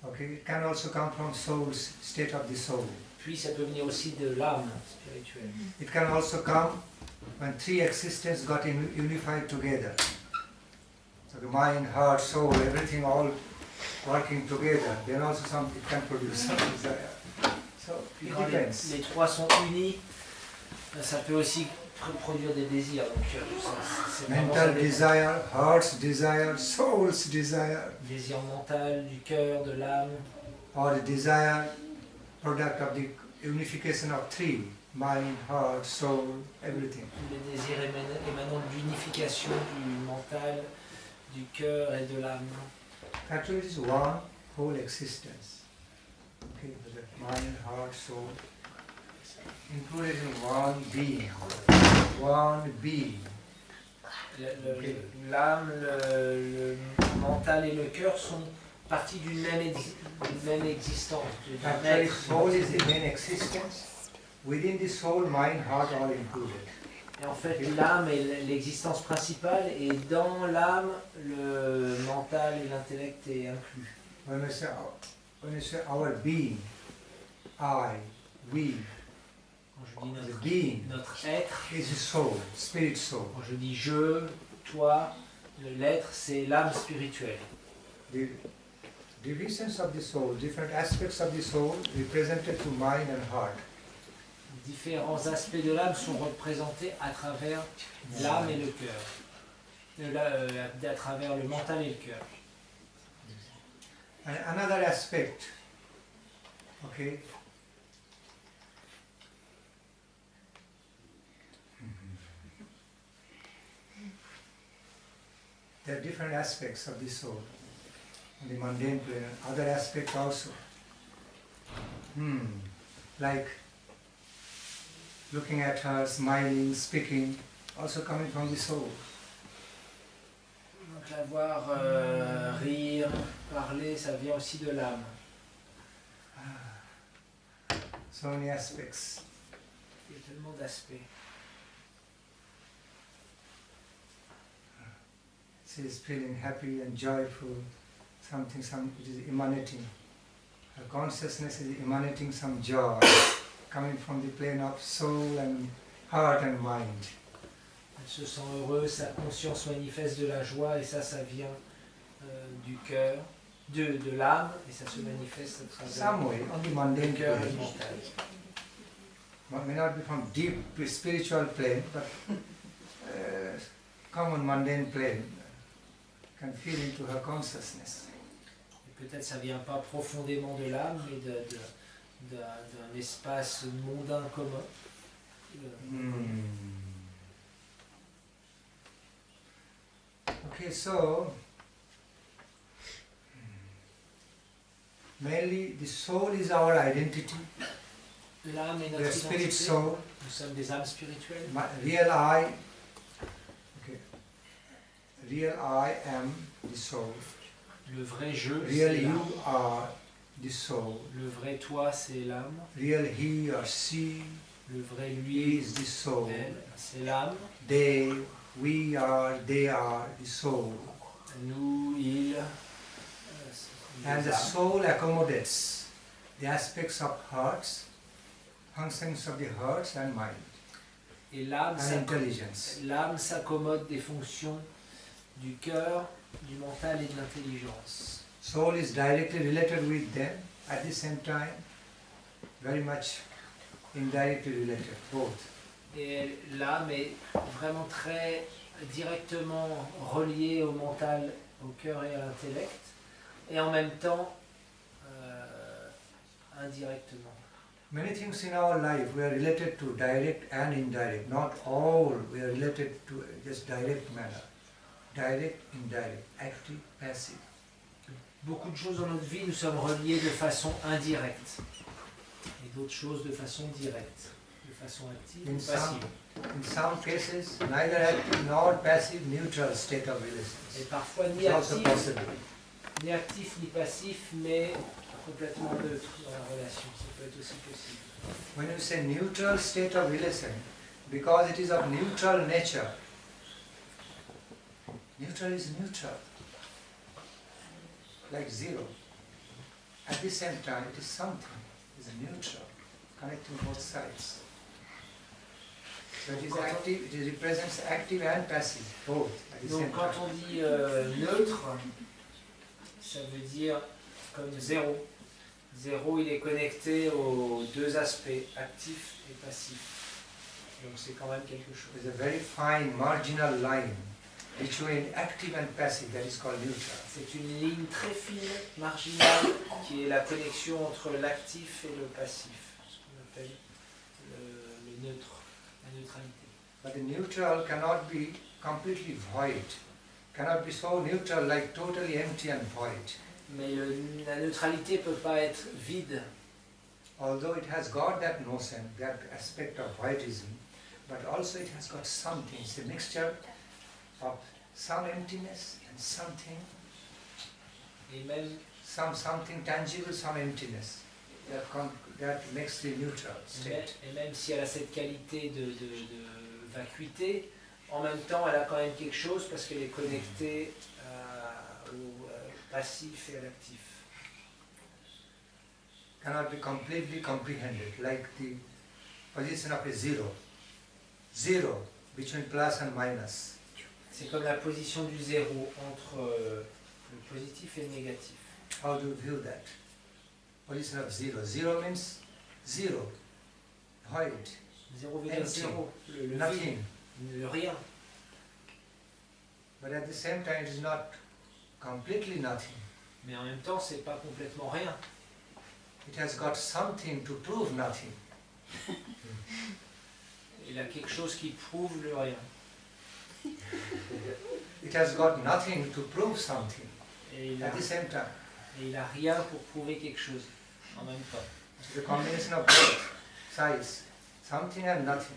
Okay, it can also come from soul's state of the soul. Puis ça peut venir aussi de l'âme spirituelle. It can also come when three existences got unified together. So the mind, heart, soul, everything all working together. Then also it can produce some desire. So Puis it quand depends. les trois sont unis, ça peut aussi produire des désirs. Donc, c'est vraiment ça Mental dépend. desire, heart's desire, soul's desire, Désir mental, du cœur, de l'âme, or the desire product of the unification of three, mind, heart, soul, everything. les désirs émanant de l'unification du mental, du cœur et de l'âme. Actually, it is one whole existence. Okay, the mind, heart, soul, included in one being. One being. L'âme, le mental et le cœur sont partie d'une même existence, d'un Actually, être. soul is the main existence. Within the soul, mind, heart, all included. Et en fait, l'âme est l'existence principale et dans l'âme, le mental et l'intellect est inclus. When we say our being, I, we, Quand je dis the being notre être, is the soul, spirit soul. quand je dis je, toi, l'être, c'est l'âme spirituelle. The divisions of the soul, different aspects of the soul represented to mind and heart. Différents aspects de l'âme sont représentés à travers l'âme et le cœur. À travers le mental et le cœur. And another aspect, okay, there are different aspects of the soul, on the mundane plane, and other aspects also. Like looking at her, smiling, speaking, also coming from the soul. Donc la voir rire, parler, ça vient aussi de l'âme. So many aspects. Il y a tellement d'aspects. She is feeling happy and joyful, something which is emanating. Her consciousness is emanating some joy, coming from the plane of soul and heart and mind. Elle se sent heureuse, sa conscience manifeste de la joie et ça vient du cœur, de l'âme et ça se manifeste à travers Some way on the mundane le cœur et plane. le mental. It may not be from deep spiritual plane, but common mundane plane can feel into her consciousness. Et peut-être ça vient pas profondément de l'âme, mais d'un espace mondain commun. Okay, so mainly the soul is our identity, L'âme est the notre spirit identité. soul, Nous sommes des âmes spirituelles. real I. Okay, real I am the soul. Le vrai je, Real c'est you l'âme. are the soul. Le vrai toi, c'est l'âme. Real he or she Le vrai lui, is the soul. elle, c'est l'âme. They, we are, they are the soul. Nous, il. And the soul accommodates the aspects of hearts, functions of the hearts and mind, Et l'âme and intelligence. s'accommode des fonctions du cœur, du mental et de l'intelligence. Soul is directly related with them, at the same time, very much indirectly related, both. Et l'âme est vraiment très directement reliée au mental, au cœur et à l'intellect, et en même temps indirectement. Many things in our life we are related to direct and indirect, not all we are related to just direct manner. direct, indirect, active, passive. Beaucoup de choses dans notre vie, nous sommes reliés de façon indirecte. Et d'autres choses de façon directe, de façon active ou passive. In some cases, neither active nor passive, neutral state of relations. Et parfois It's ni also actif, possible. ni actif ni passif, mais complètement neutre dans la relation. Ça peut être aussi possible. When you say neutral state of relation, because it is of neutral nature, neutral is neutral, like zero. At the same time, it is something, it is neutral, connecting both sides. So it is active, it represents active and passive, both at the same Donc quand time. on dit neutre, ça veut dire comme zéro. Zéro, il est connecté aux deux aspects, actif et passif. Donc c'est quand même quelque chose. There's a very fine marginal line between active and passive that is called neutral. C'est une ligne très fine, marginale, qui est la connexion entre l'actif et le passif, ce qu'on appelle le neutre, la neutralité. But the neutral cannot be completely void, cannot be so neutral like totally empty and void. Mais la neutralité ne peut pas être vide. Although it has got that notion, that aspect of voidism, but also it has got something, it's a mixture of some emptiness and something, Et même, something tangible, some emptiness. That makes the neutral state. et même si elle a cette qualité de vacuité, en même temps elle a quand même quelque chose parce qu'elle est connectée au passif et à l'actif. Cannot be completely comprehended, like the position of a zero. Zero between plus and minus. C'est comme la position du zéro entre le positif et le négatif. How do you view that? Position of zero. Zero means zero, void, 0,0, le nothing. vide, le rien. But at the same time, it is not completely nothing. Mais en même temps, c'est pas complètement rien. It has got something to prove nothing. Il a quelque chose qui prouve le rien. It has got nothing to prove something Et at the same time. il a rien pour prouver quelque chose en même temps. It's a combination of both sides, something and nothing.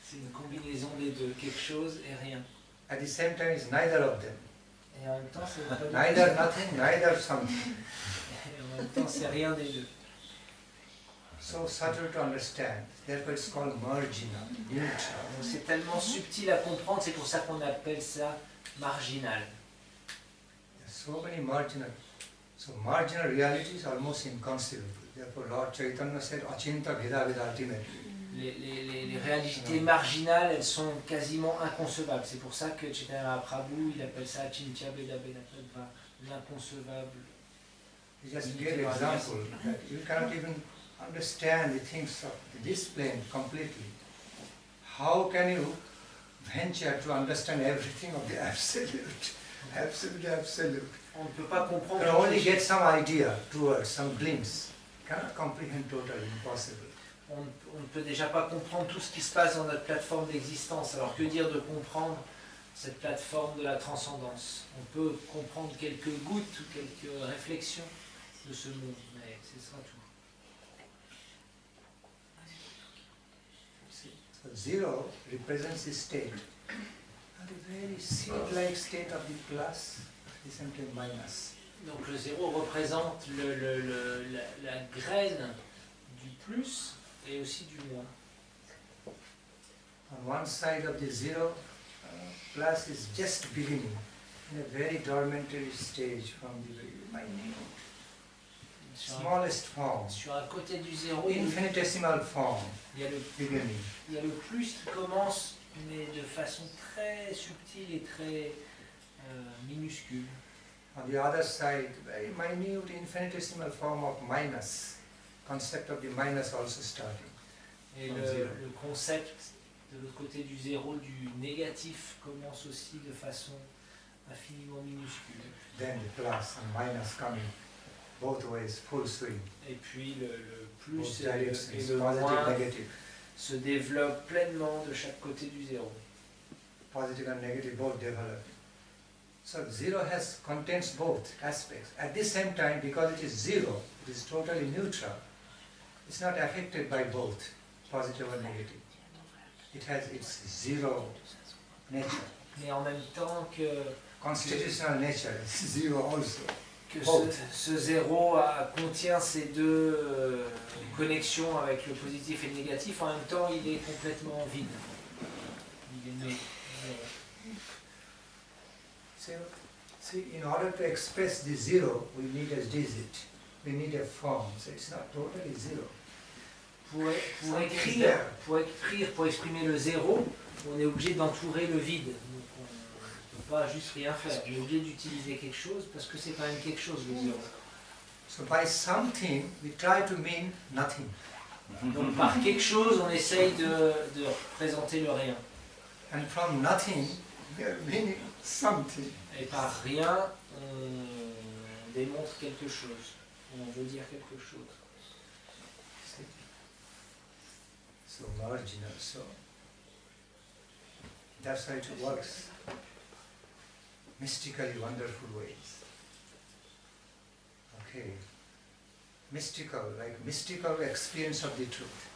C'est une combinaison des deux, quelque chose et rien. At the same time, it's neither of them. Et en même temps, c'est pas du Neither tout. nothing, neither something. Et en même temps, c'est rien des deux. So subtle to understand. Therefore, it's called marginal, neutral. Donc c'est tellement subtil à comprendre, c'est pour ça qu'on appelle ça marginal. There's so many marginal. So marginal reality is almost inconceivable. Therefore, Lord Chaitanya said, Achinta Bheda Veda ultimately. Les réalités marginales, elles sont quasiment inconcevables. C'est pour ça que Chaitanya Mahaprabhu, il appelle ça Achintya Bheda Veda, l'inconcevable. He just gave example that you cannot even understand the things of this plane completely. How can you venture to understand everything of the absolute? Absolute. On ne peut pas comprendre. You can only get some idea towards, some glimpse. Cannot comprehend totally, impossible. On ne peut déjà pas comprendre tout ce qui se passe dans notre plateforme d'existence. Alors que dire de comprendre cette plateforme de la transcendance? On peut comprendre quelques gouttes ou quelques réflexions de ce monde, mais ce sera tout. So zero represents a state, and a very seed-like state of the plus, the same time minus. Donc le zéro représente la graine du plus et aussi du moins. On one side of the zero, plus is just beginning, in a very dormitory stage from the very minute, smallest form, Sur un côté du zéro, il infinitesimal form, y a beginning. le plus qui commence, mais de façon très subtile et très minuscule. On the other side, very minute infinitesimal form of minus, concept of the minus also starting. Et le concept de l'autre côté du zéro, du négatif, commence aussi de façon infiniment minuscule. Then the plus and minus coming both ways, full swing. Et puis le plus Both et le directions, positive, moins negative. se développent pleinement de chaque côté du zéro. Positive and negative both develop. So zero contains both aspects. At the same time, because it is zero, it is totally neutral. It's not affected by both, positive or negative. It has its zero nature. Mais en même temps que Constitutional nature is zero also. ce zéro contient ces deux connexions avec le positif et le négatif, en même temps il est complètement vide. Il est né. See, in order to express the zero, we need a digit, we need a form, so it's not totally zero. Pour exprimer le zéro, on est obligé d'entourer le vide. Donc on ne peut pas juste rien faire. On est obligé d'utiliser quelque chose parce que c'est quand même quelque chose le zéro. So by something, we try to mean nothing. Donc par quelque chose, on essaye de représenter le rien. And from nothing, we are meaning something. Et par rien, on démontre quelque chose. On veut dire quelque chose. So marginal, so that's why it works mystically wonderful ways. Okay, mystical, like mystical experience of the truth.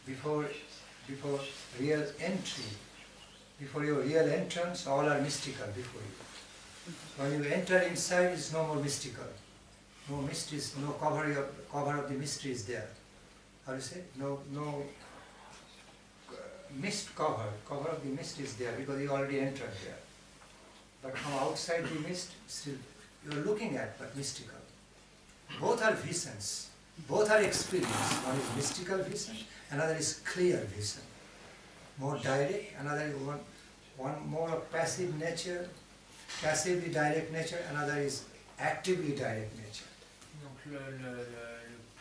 Before real entry, before your real entrance, all are mystical before you. When you enter inside, it's no more mystical. No mysteries, no cover of the mystery is there. How do you say? No mist cover of the mist is there because you already entered there. But from outside the mist, still you're looking at, but mystical. Both are visions, both are experience. One is mystical vision, another is clear vision. More direct, another is one more of passive nature, passively direct nature, another is actively direct nature. Donc le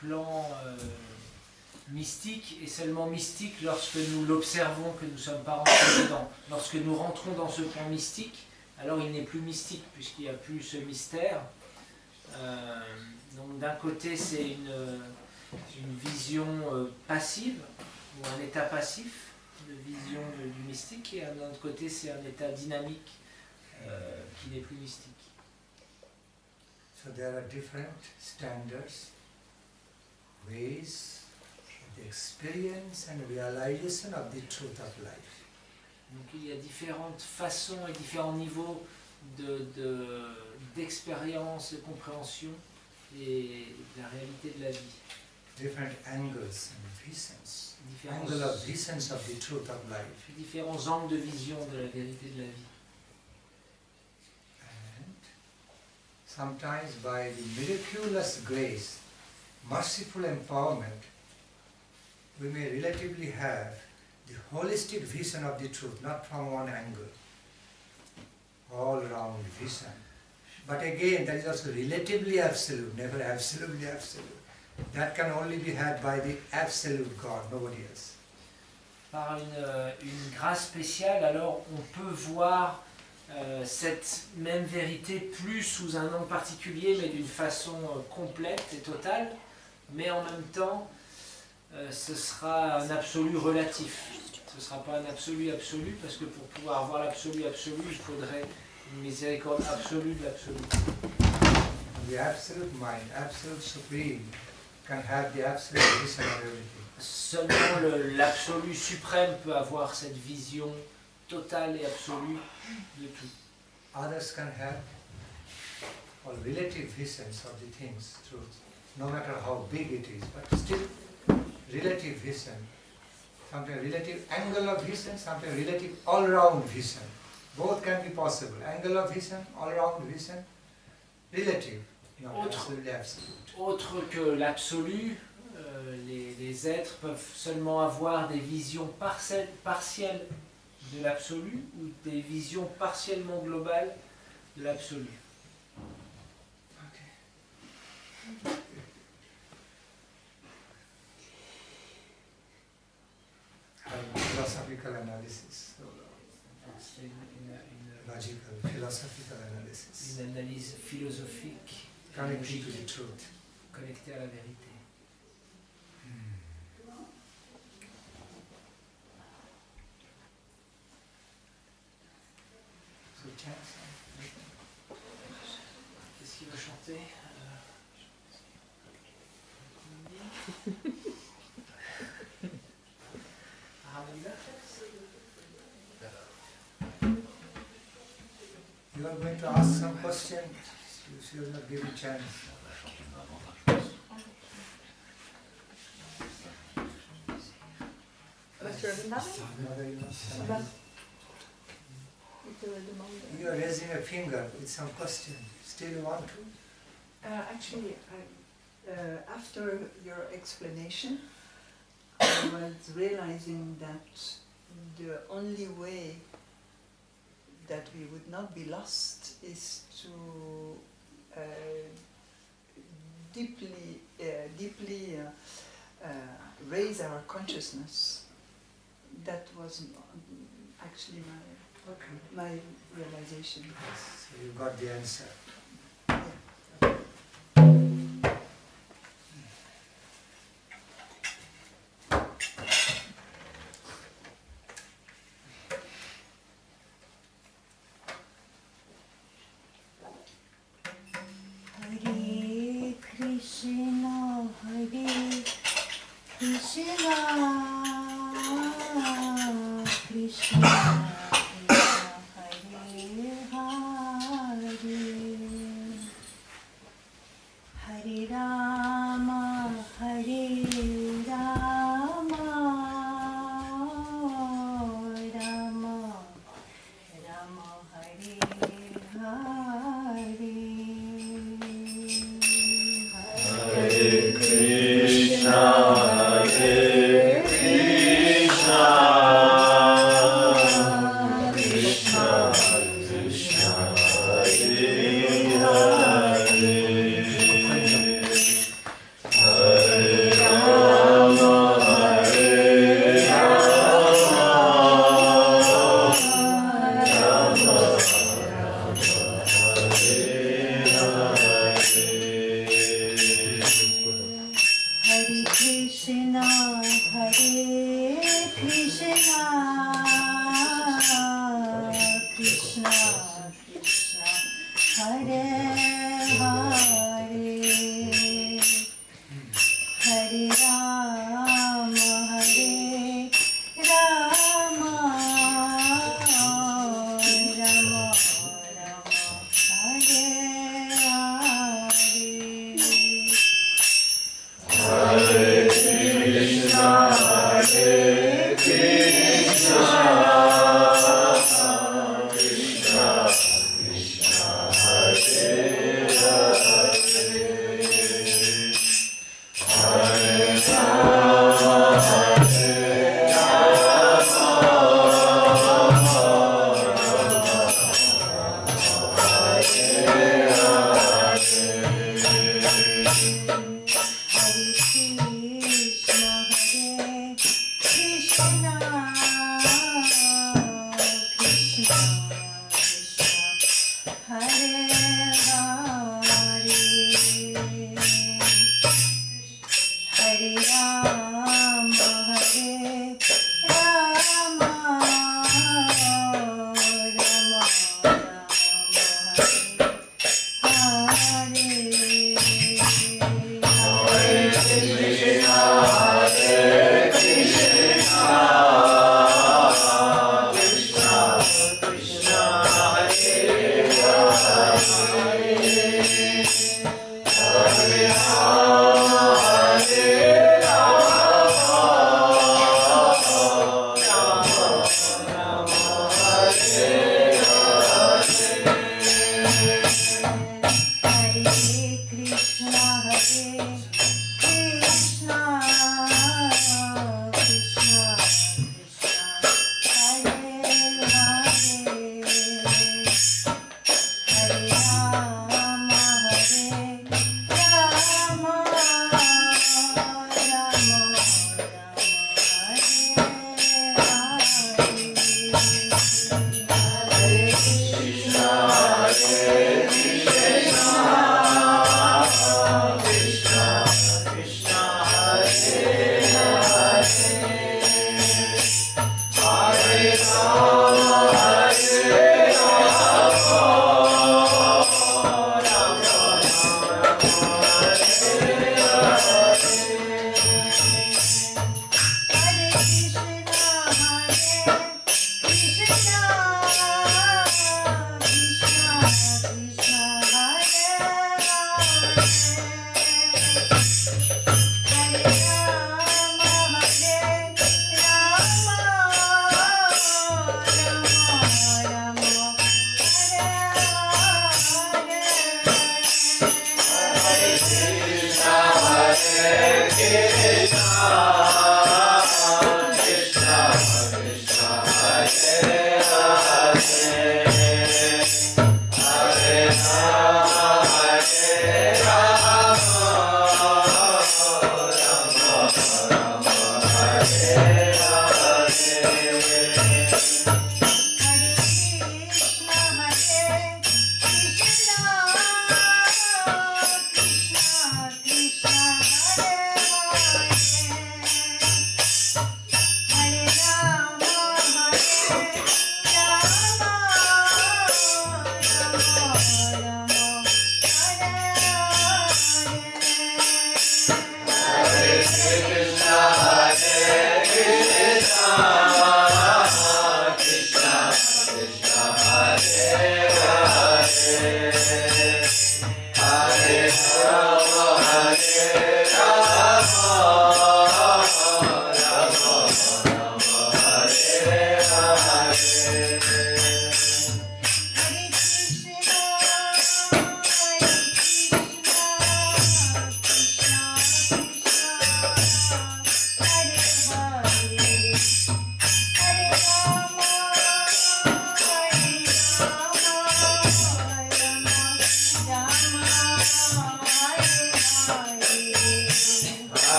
plan mystique est seulement mystique lorsque nous l'observons, que nous ne sommes pas rentrés dedans. Lorsque nous rentrons dans ce plan mystique, alors il n'est plus mystique puisqu'il n'y a plus ce mystère. Donc d'un côté c'est une vision passive, ou un état passif de vision du mystique, et d'un autre côté c'est un état dynamique qui n'est plus mystique. So there are different standards, ways, the experience and realization of the truth of life. Donc il y a différentes façons et différents niveaux d'expérience, de compréhension et de la réalité de la vie. Different angles and visions. Angle of visions of the truth of life. Différents angles de vision de la vérité de la vie. And sometimes by the miraculous grace, merciful empowerment, we may relatively have the holistic vision of the truth, not from one angle, all-round vision. But again, that is also relatively absolute, never absolutely absolute. That can only be had by the absolute God, nobody else. Par une grâce spéciale, alors on peut voir cette même vérité plus sous un angle particulier, mais d'une façon complète et totale, mais en même temps, ce sera un absolu relatif. Ce ne sera pas un absolu absolu, parce que pour pouvoir voir l'absolu absolu, il faudrait une miséricorde absolue de l'absolu. The absolute mind, absolute supreme, can have the absolute vision of everything. Seulement l'absolu suprême peut avoir cette vision totale et absolue de tout. Others can have all relative visions of the things, truth, no matter how big it is, but still relative vision. Sometimes relative angle of vision, sometimes relative all-round vision. Both can be possible. Angle of vision, all-round vision, relative, not absolutely absolute. Autre que l'absolu, les êtres peuvent seulement avoir des visions partielles de l'absolu ou des visions partiellement globales de l'absolu. Okay. Philosophical analysis, logical, philosophical analysis. Une analyse philosophique, connected to the truth. Connectée à la vérité. So chance. veut chanter You are going to ask some question, you should not give a chance. You are raising a finger with some question. Still you want to? Actually, after your explanation, I was realizing that the only way that we would not be lost is to deeply raise our consciousness. That was actually my realization. So you got the answer.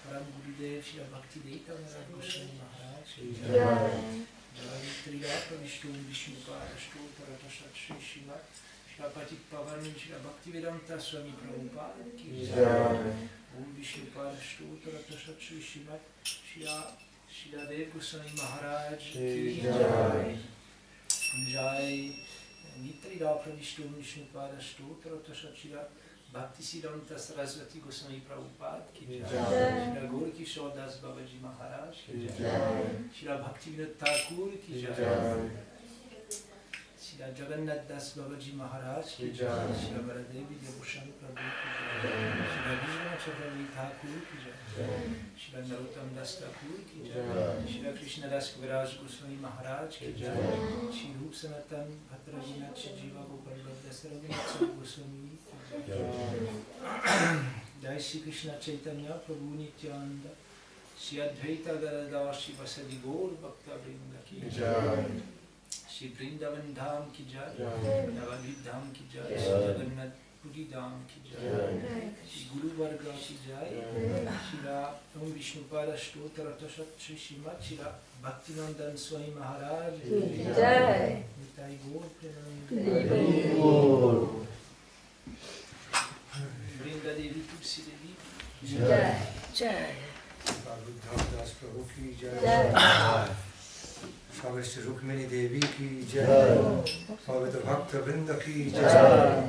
Param Gurudev Shri Bhakti Nandan Goswami Maharaj ki jai. Jai Trida Pravishtu Vishnupada Stotra Tashat Shri Shivat Shri Patik Pavan Shri Bhaktivedanta Swami Prabhupada ki jai. Om Vishnupada Stotra Tashat Shri Shivat Shri Dev Goswami Maharaj ki jai. Jai Nitrida Pravishtu Vishnupada Stotra Tashat Shri Bhaktisiddhanta Saraswati Goswami Prabhupada ki jai. Shri Gaur Kishore Das Babaji Maharaj ki jai. Shri Bhaktivinoda Thakur ki jai. Shri Jagannath Das Babaji Maharaj ki jai. Shri Baladevi Devushan Prabhu ki jai. Shri Vishnu Chakravarti Thakur ki jai. Shri Narottam Das Thakur ki jai. Shri Krishna Das Kaviraj Goswami Maharaj ki jai. Shri Rup Sanatan Bhattravinath Shri Jiva Gopal Das Ravinath Goswami Jai Shri Krishna Chaitanya Prabhu Nityananda Shri Advaita Gadadhar Shri Vasadi Gaur Bhakta Vrinda ki jai. Shri Vrindavan Dham ki jai. Navadvip Dham ki jai. Shri Jagannath Puri Dham ki jai. Shri Guru Varga ki jai. Shri Om Vishnupada Stotra Tashat Shri Shrimat Shri Bhakti Nandan Swami Maharaj ki jai. Nitai Gaur Premanand Vrinda Devi Tulsi Devi Jai. Jai. Bhagavad Das Prabhu ki jai. Swami Rukmini Devi ki jai. Bhagavad Bhakta Vrinda ki jai.